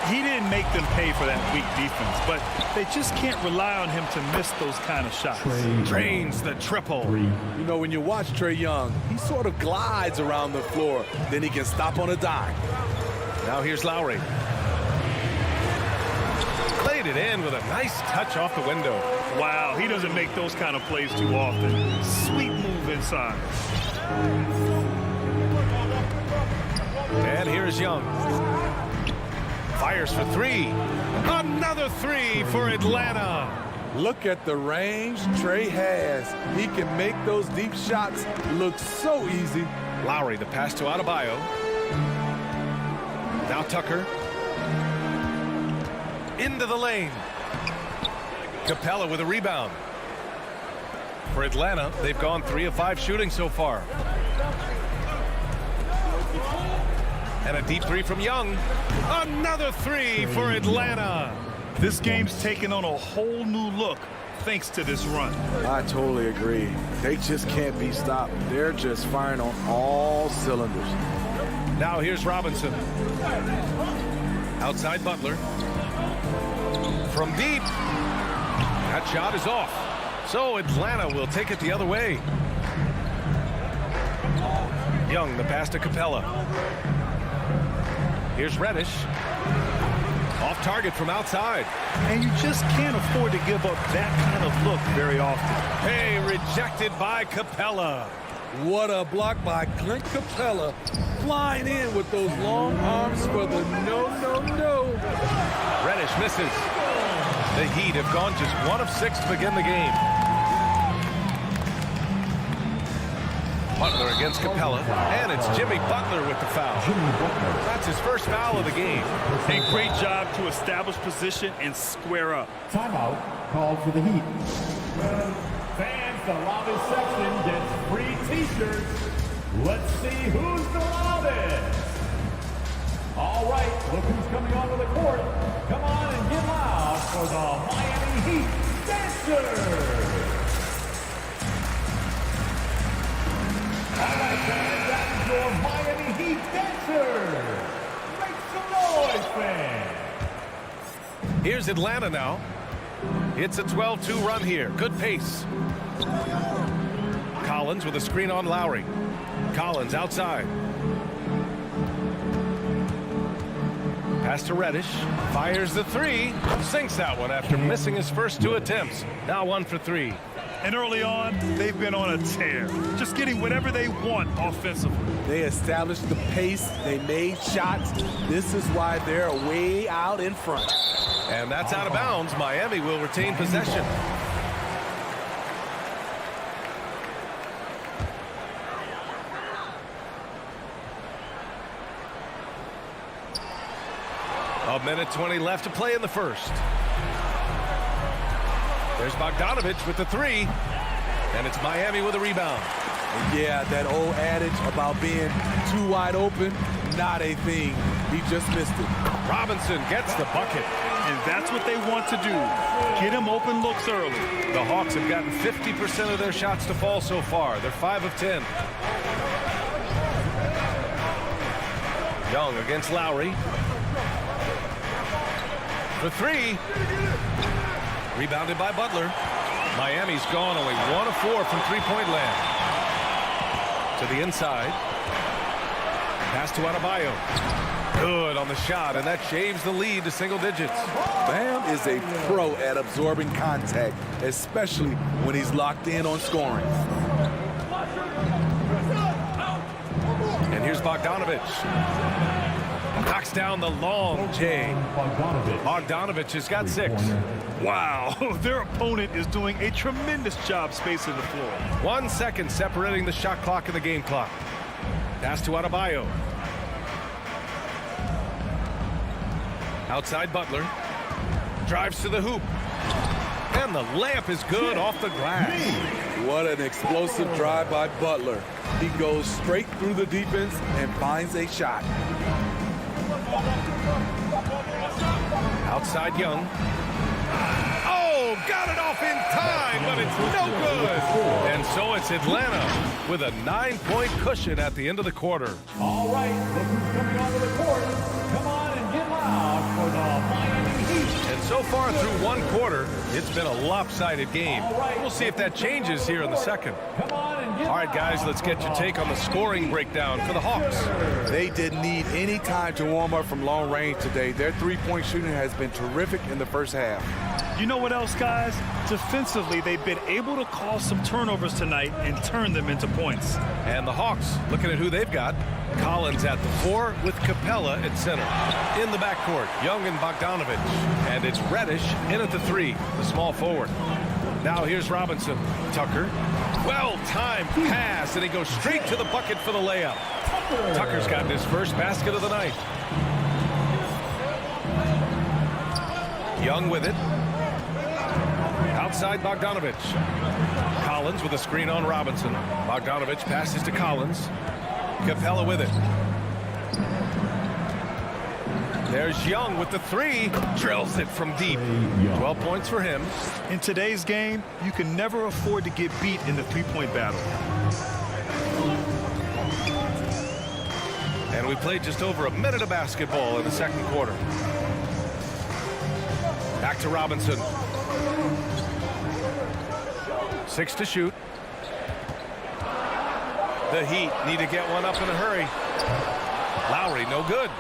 He didn't make them pay for that weak defense, but they just can't rely on him to miss those kind of shots. Drains the triple. 3. You know, when you watch Trae Young, he sort of glides around the floor. Then he can stop on a dime. Now here's Lowry. Played it in with a nice touch off the window. Wow, he doesn't make those kind of plays too often. Sweet move inside. And here's Young. Fires for 3. Another 3 for Atlanta. Look at the range Trae has. He can make those deep shots look so easy. Lowry, the pass to Adebayo. Now Tucker. Into the lane. Capella with a rebound. For Atlanta, they've gone 3 of 5 shooting so far. And a deep 3 from Young. Another 3 for Atlanta. This game's taken on a whole new look thanks to this run. I totally agree. They just can't be stopped. They're just firing on all cylinders. Now here's Robinson. Outside Butler. From deep. That shot is off. So Atlanta will take it the other way. Young, the pass to Capella. Here's Reddish. Off target from outside. And you just can't afford to give up that kind of look very often. Hey, rejected by Capella. What a block by Clint Capella. Flying in with those long arms for the no. Reddish misses. The Heat have gone just 1 of 6 to begin the game. Butler against Capella, and it's Jimmy Butler with the foul. That's his first foul of the game. A great job to establish position and square up. Timeout called for the Heat. Fans, the loudest section gets free t-shirts. Let's see who's the loudest. All right, look who's coming onto the court. Come on and get loud for the Miami Heat Dancers. All right, fans, that is your Miami Heat Dancers. Make some noise, fans. Here's Atlanta now. It's a 12-2 run here. Good pace. Collins with a screen on Lowry. Collins outside. Pass to Reddish. Fires the three. Sinks that one after missing his first 2 attempts. Now 1 for 3. And early on, they've been on a tear. Just getting whatever they want offensively. They established the pace. They made shots. This is why they're way out in front. And that's out of bounds. Miami will retain possession. A minute 20 left to play in the first. There's Bogdanovich with the 3. And it's Miami with a rebound. Yeah, that old adage about being too wide open, not a thing. He just missed it. Robinson gets the bucket. And that's what they want to do. Get him open looks early. The Hawks have gotten 50% of their shots to fall so far. They're 5 of 10. Young against Lowry. For 3. Rebounded by Butler. Miami's gone only 1 of 4 from three-point land. To the inside. Pass to Adebayo. Good on the shot, and that shaves the lead to single digits. Bam is a pro at absorbing contact, especially when he's locked in on scoring. And here's Bogdanovich. Knocks down the long J. Bogdanovich has got 6. Wow, their opponent is doing a tremendous job spacing the floor. 1 second separating the shot clock and the game clock. Pass to Adebayo. Outside Butler. Drives to the hoop. And the layup is good off the glass. What an explosive drive by Butler. He goes straight through the defense and finds a shot. Outside Young. Oh, got it off in time, but it's no good. And so it's Atlanta with a 9-point cushion at the end of the quarter. All right, look who's coming onto the court. Come on and get loud for the Miami Heat. And so far through 1 quarter, it's been a lopsided game. We'll see if that changes here in the second. Come on and get All right, guys, let's get your take on the scoring breakdown for the Hawks. They didn't need any time to warm up from long range today. Their three-point shooting has been terrific in the first half. You know what else, guys? Defensively, they've been able to cause some turnovers tonight and turn them into points. And the Hawks, looking at who they've got. Collins at the 4 with Capella at center. In the backcourt, Young and Bogdanovich. And it's Reddish in at the 3, the small forward. Now here's Robinson. Tucker. Well-timed pass, and he goes straight to the bucket for the layup. Tucker's gotten his first basket of the night. Young with it. Outside Bogdanovich. Collins with a screen on Robinson. Bogdanovich passes to Collins. Capella with it. There's Young with the 3. Drills it from deep. 12 points for him. In today's game, you can never afford to get beat in the three-point battle. And we played just over a minute of basketball in the second quarter. Back to Robinson. 6 to shoot. The Heat need to get one up in a hurry. Lowry, no good.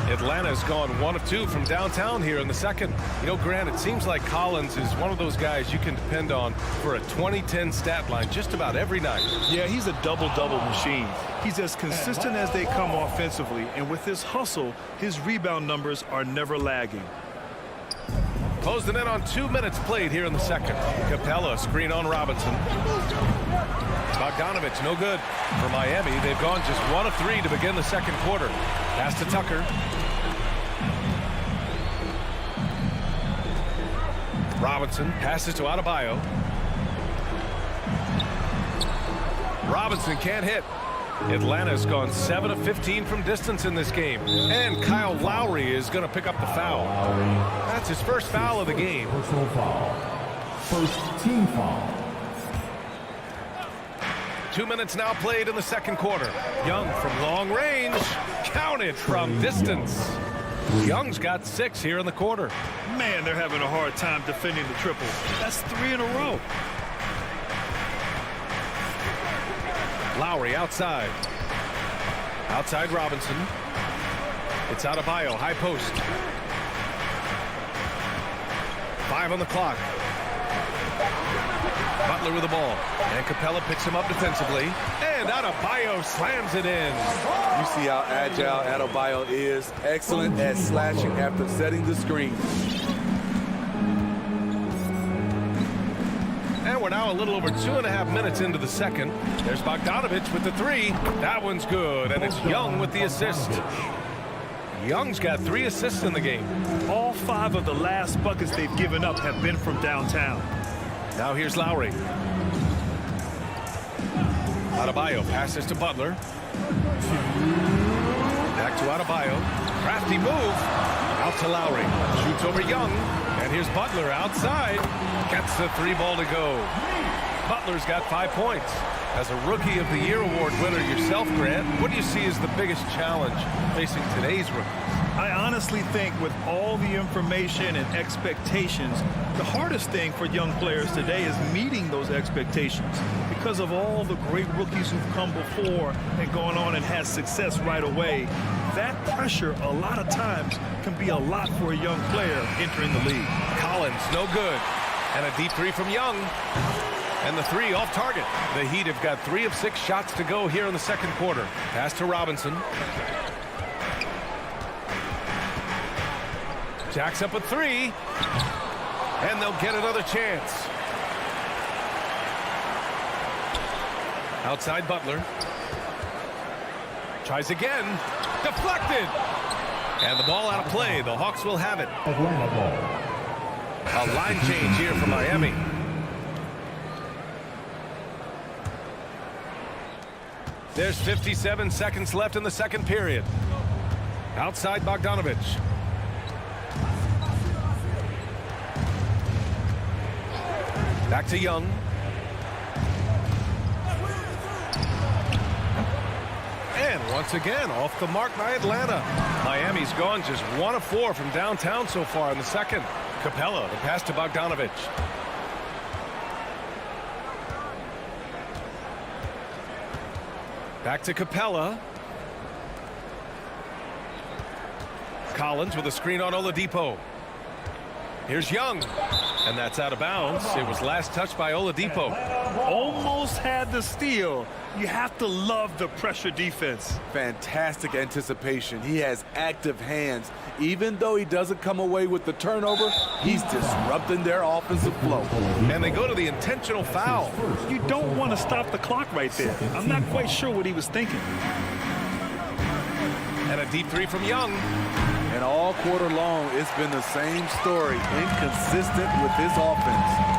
Atlanta's gone 1 of 2 from downtown here in the second. You know, Grant, it seems like Collins is one of those guys you can depend on for a 2010 stat line just about every night. Yeah, he's a double-double machine. He's as consistent as they come offensively, and with his hustle, his rebound numbers are never lagging. Closing in on 2 minutes played here in the second. Capella, screen on Robinson. Bogdanovich, no good. For Miami, they've gone just 1 of 3 to begin the second quarter. Pass to Tucker. Robinson passes to Adebayo. Robinson can't hit. Atlanta's gone 7 of 15 from distance in this game. And Kyle Lowry is going to pick up the foul. That's his first foul of the game. Personal foul. First team foul. 2 minutes now played in the second quarter. Young from long range. Counted from distance. Young's got 6 here in the quarter. Man, they're having a hard time defending the triple. That's 3 in a row. Lowry outside. Outside Robinson. It's Adebayo, high post. 5 on the clock. Butler with the ball. And Capella picks him up defensively. And Adebayo slams it in. You see how agile Adebayo is. Excellent at slashing after setting the screen. And we're now a little over 2.5 minutes into the second. There's Bogdanovich with the 3. That one's good, and it's Young with the assist. Young's got 3 assists in the game. All 5 of the last buckets they've given up have been from downtown. Now here's Lowry. Adebayo passes to Butler. Back to Adebayo. Crafty move. Out to Lowry. Shoots over Young. And here's Butler outside. Gets the 3 ball to go. Butler's got 5 points. As a Rookie of the Year award winner yourself, Grant, what do you see as the biggest challenge facing today's rookies? I honestly think with all the information and expectations, the hardest thing for young players today is meeting those expectations. Because of all the great rookies who've come before and gone on and had success right away, that pressure a lot of times can be a lot for a young player entering the league. Collins, no good. And a deep 3 from Young. And the 3 off target. The Heat have got 3 of 6 shots to go here in the second quarter. Pass to Robinson. Jacks up a 3. And they'll get another chance. Outside Butler. Tries again. Deflected. And the ball out of play. The Hawks will have it. A line change here for Miami. There's 57 seconds left in the second period. Outside Bogdanovich. Back to Young. And once again, off the mark by Atlanta. Miami's gone just 1 of 4 from downtown so far in the second. Capella, the pass to Bogdanovich. Back to Capella. Collins with a screen on Oladipo. Here's Young. And that's out of bounds. It was last touched by Oladipo. Almost had the steal. You have to love the pressure defense. Fantastic anticipation. He has active hands. Even though he doesn't come away with the turnover, he's disrupting their offensive flow. And they go to the intentional foul. You don't want to stop the clock right there. I'm not quite sure what he was thinking. And a deep 3 from Young. And all quarter long, it's been the same story. Inconsistent with his offense.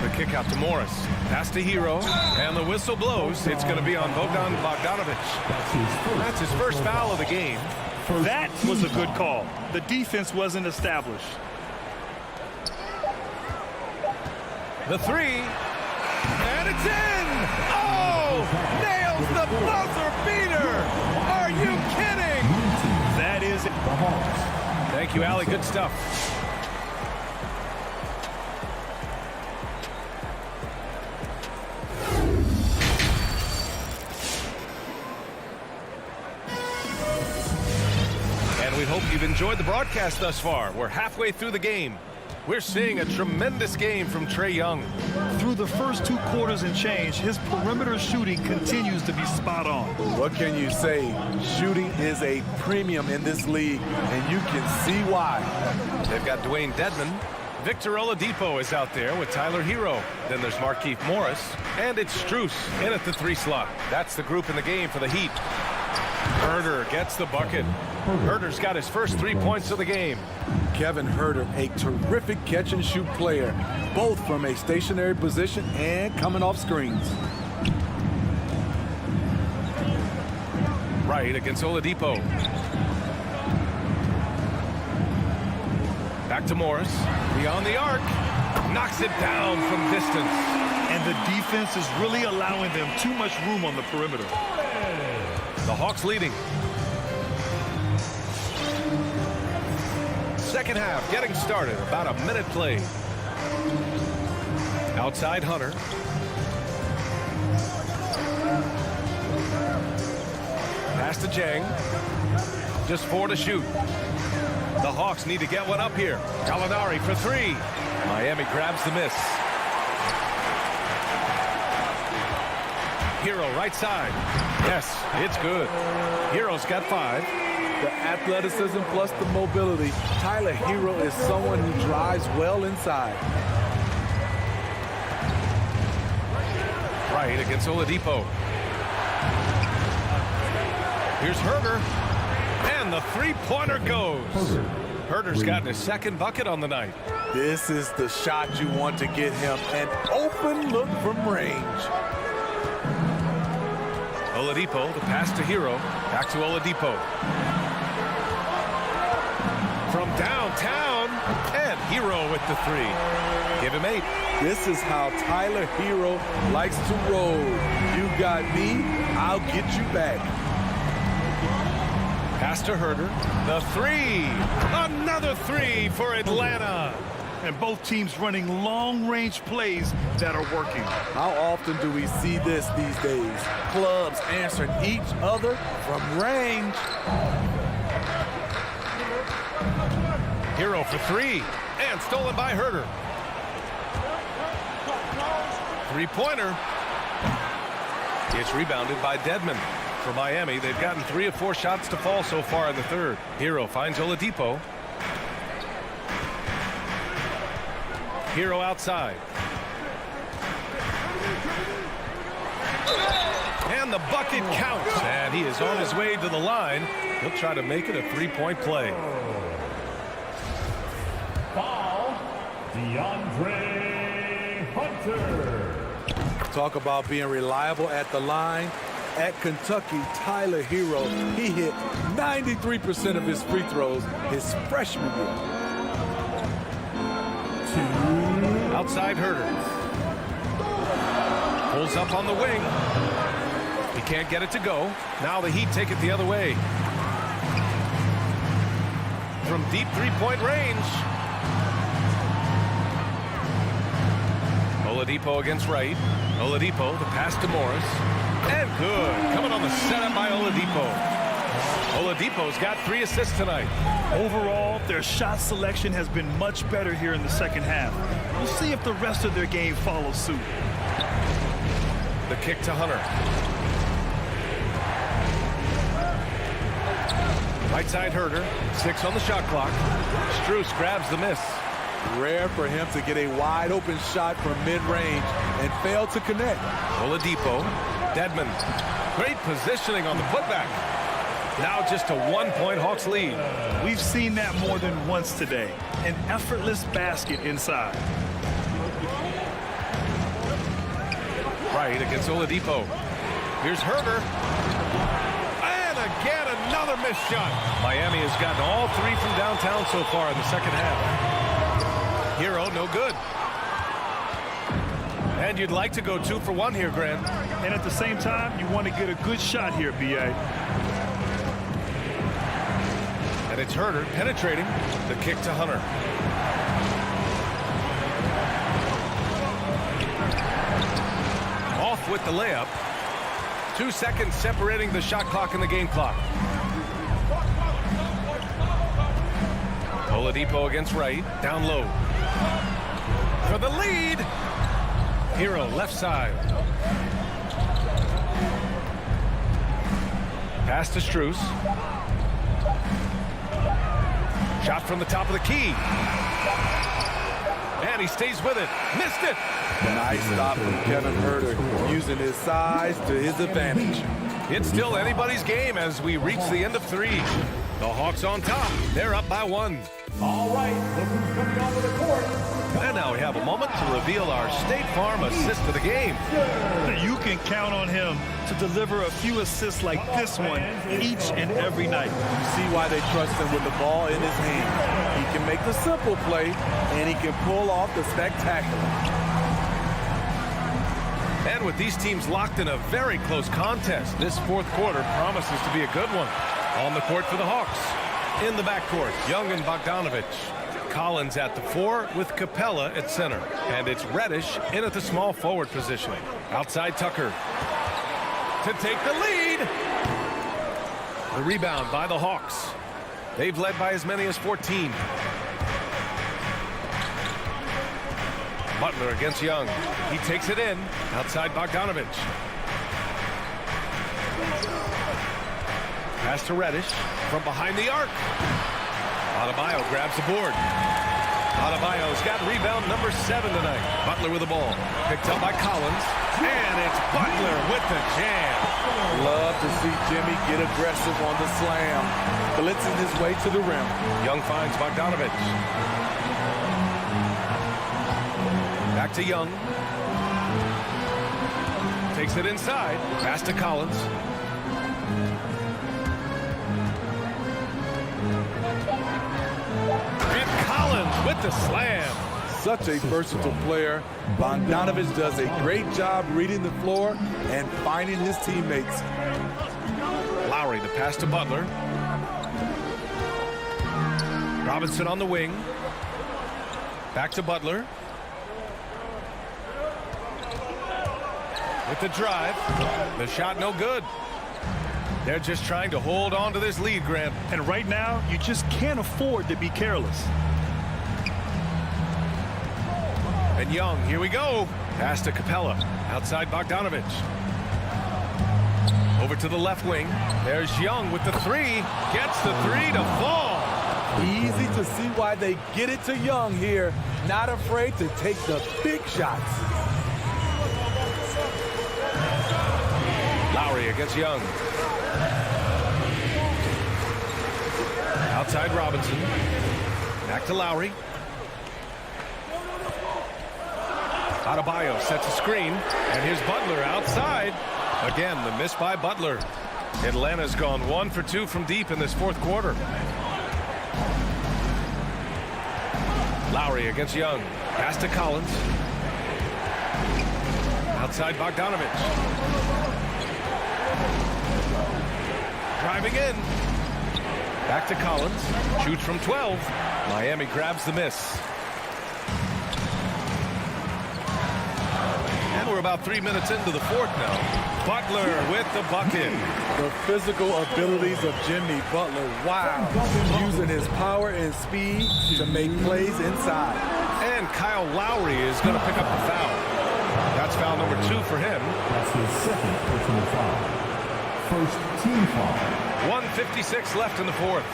The kick out to Morris. Pass to Hero. And the whistle blows. It's going to be on Bogdan Bogdanovich. That's his first foul of the game. That was a good call. The defense wasn't established. The 3. And it's in! Oh! Nails the buzzer beater! Are you kidding? That is it. Thank you, Allie. Good stuff. And we hope you've enjoyed the broadcast thus far. We're halfway through the game. We're seeing a tremendous game from Trae Young. Through the first 2 quarters and change, his perimeter shooting continues to be spot on. What can you say? Shooting is a premium in this league, and you can see why. They've got Dwayne Dedmon. Victor Oladipo is out there with Tyler Hero. Then there's Markieff Morris. And it's Strus in at the 3 slot. That's the group in the game for the Heat. Herder gets the bucket. Herder's got his first 3 points of the game. Kevin Herder, a terrific catch-and-shoot player, both from a stationary position and coming off screens. Right against Oladipo. Back to Morris. Beyond the arc. Knocks it down from distance. And the defense is really allowing them too much room on the perimeter. The Hawks leading. Second half getting started. About a minute played. Outside Hunter. pass to Jang. Just 4 to shoot. The Hawks need to get one up here. Gallinari for 3. Miami grabs the miss. Hero right side. Yes, it's good. Hero's got 5. The athleticism plus the mobility. Tyler Hero is someone who drives well inside. Right against Oladipo. Here's Herder. And the three-pointer goes. Herder's gotten his second bucket on the night. This is the shot you want to get him. An open look from range. Oladipo, the pass to Hero. Back to Oladipo. From downtown, and Hero with the 3. Give him 8. This is how Tyler Hero likes to roll. You got me, I'll get you back. Pass to Herder. The 3. Another 3 for Atlanta. And both teams running long-range plays that are working. How often do we see this these days? Clubs answering each other from range. Hero for 3. And stolen by Herder. Three-pointer. It's rebounded by Dedmon. For Miami, they've gotten 3 of 4 shots to fall so far in the third. Hero finds Oladipo. Hero outside. And the bucket counts. And he is on his way to the line. He'll try to make it a 3-point play. Foul, DeAndre Hunter. Talk about being reliable at the line. At Kentucky, Tyler Hero, he hit 93% of his free throws his freshman year. Outside Herder. Pulls up on the wing. He can't get it to go. Now the Heat take it the other way. From deep three-point range. Oladipo against Wright. Oladipo, the pass to Morris. And good. Coming on the setup by Oladipo. Oladipo's got 3 assists tonight. Overall, their shot selection has been much better here in the second half. We'll see if the rest of their game follows suit. The kick to Hunter. Right side Herder. 6 on the shot clock. Strus grabs the miss. Rare for him to get a wide open shot from mid-range and fail to connect. Oladipo. Dedmon. Great positioning on the putback. Now just a 1-point Hawks lead. We've seen that more than once today. An effortless basket inside. Right against Oladipo. Here's Herder. And again, another missed shot. Miami has gotten all 3 from downtown so far in the second half. Hero, no good. And you'd like to go 2 for 1 here, Grant. And at the same time, you want to get a good shot here, B.A. And it's Herder penetrating. The kick to Hunter. Off with the layup. 2 seconds separating the shot clock and the game clock. Oladipo against Wright. Down low. For the lead. Hero left side. Pass to Strus. Shot from the top of the key. And he stays with it. Missed it. Nice stop from Kevin Herder, using his size to his advantage. It's still anybody's game as we reach the end of 3. The Hawks on top. They're up by 1. All right, look who's coming onto the court. And now we have a moment to reveal our State Farm assist of the game. You can count on him to deliver a few assists like this one each and every night. You see why they trust him with the ball in his hand. He can make the simple play, and he can pull off the spectacular. And with these teams locked in a very close contest, this 4th quarter promises to be a good one. On the court for the Hawks. In the backcourt, Young and Bogdanovich. Collins at the 4 with Capella at center. And it's Reddish in at the small forward position. Outside Tucker. To take the lead. The rebound by the Hawks. They've led by as many as 14. Butler against Young. He takes it in. Outside Bogdanovich. Pass to Reddish from behind the arc. Adebayo grabs the board. Adebayo's got rebound number 7 tonight. Butler with the ball. Picked up by Collins. And it's Butler with the jam. Love to see Jimmy get aggressive on the slam. Blitzing his way to the rim. Young finds Bogdanovich. Back to Young. Takes it inside. Pass to Collins. And Collins with the slam. Such a versatile player. Bogdanovich does a great job reading the floor and finding his teammates. Lowry, the pass to Butler. Robinson on the wing. Back to Butler. With the drive. The shot no good. They're just trying to hold on to this lead, Grant. And right now, you just can't afford to be careless. And Young, here we go. Pass to Capella. Outside Bogdanovich. Over to the left wing. There's Young with the 3. Gets the 3 to fall. Easy to see why they get it to Young here. Not afraid to take the big shots. Lowry against Young. Outside Robinson. Back to Lowry. Adebayo sets a screen. And here's Butler outside. Again, the miss by Butler. Atlanta's gone 1 for 2 from deep in this fourth quarter. Lowry against Young. Pass to Collins. Outside Bogdanovich. Driving in. Back to Collins. Shoots from 12. Miami grabs the miss. And we're about 3 minutes into the fourth now. Butler with the bucket. The physical abilities of Jimmy Butler. Wow. Using his power and speed to make plays inside. And Kyle Lowry is going to pick up the foul. That's foul number 2 for him. That's his second personal foul. First team foul. 1:56 left in the fourth.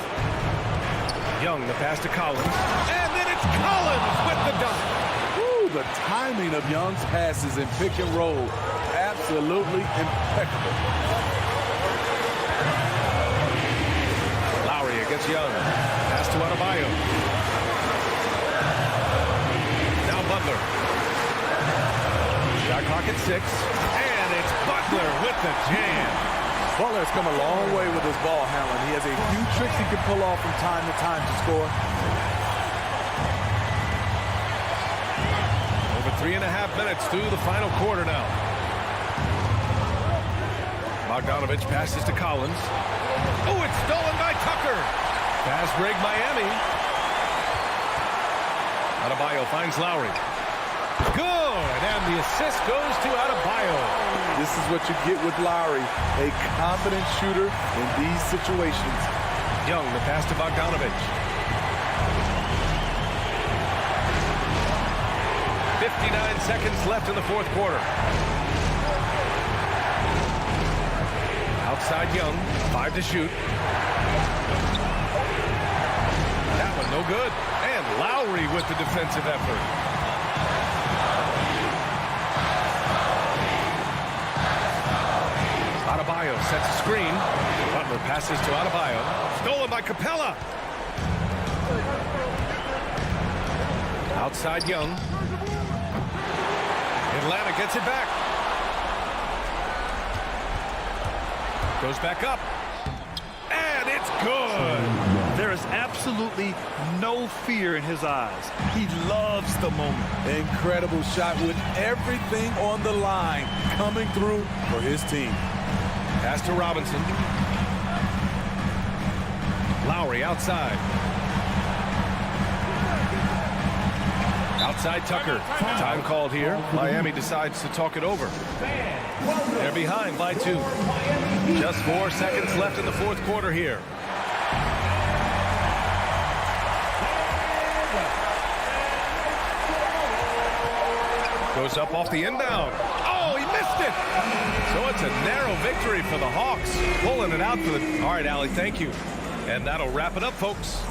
Young, the pass to Collins. And then it's Collins with the dunk. Ooh, the timing of Young's passes in pick and roll. Absolutely impeccable. Lowry against Young. Pass to Adebayo. Now Butler. Shot clock at 6. And it's Butler with the jam. Butler's come a long way with his ball handling. He has a few tricks he can pull off from time to time to score. Over 3.5 minutes through the final quarter now. Bogdanovich passes to Collins. Oh, it's stolen by Tucker. Pass break Miami. Adebayo finds Lowry. Good, and the assist goes to Adebayo. This is what you get with Lowry, a confident shooter in these situations. Young, the pass to Bogdanovich. 59 seconds left in the fourth quarter. Outside Young, 5 to shoot. That one no good. And Lowry with the defensive effort. Adebayo sets a screen. Butler passes to Adebayo. Stolen by Capella. Outside Young. Atlanta gets it back. Goes back up. And it's good. There is absolutely no fear in his eyes. He loves the moment. Incredible shot with everything on the line coming through for his team. Pass to Robinson. Lowry outside. Outside Tucker. Time called here. Miami decides to talk it over. They're behind by 2. Just 4 seconds left in the fourth quarter here. Goes up off the inbound. Oh, he missed it. So it's a narrow victory for the Hawks. Pulling it out for the... All right, Allie, thank you. And that'll wrap it up, folks.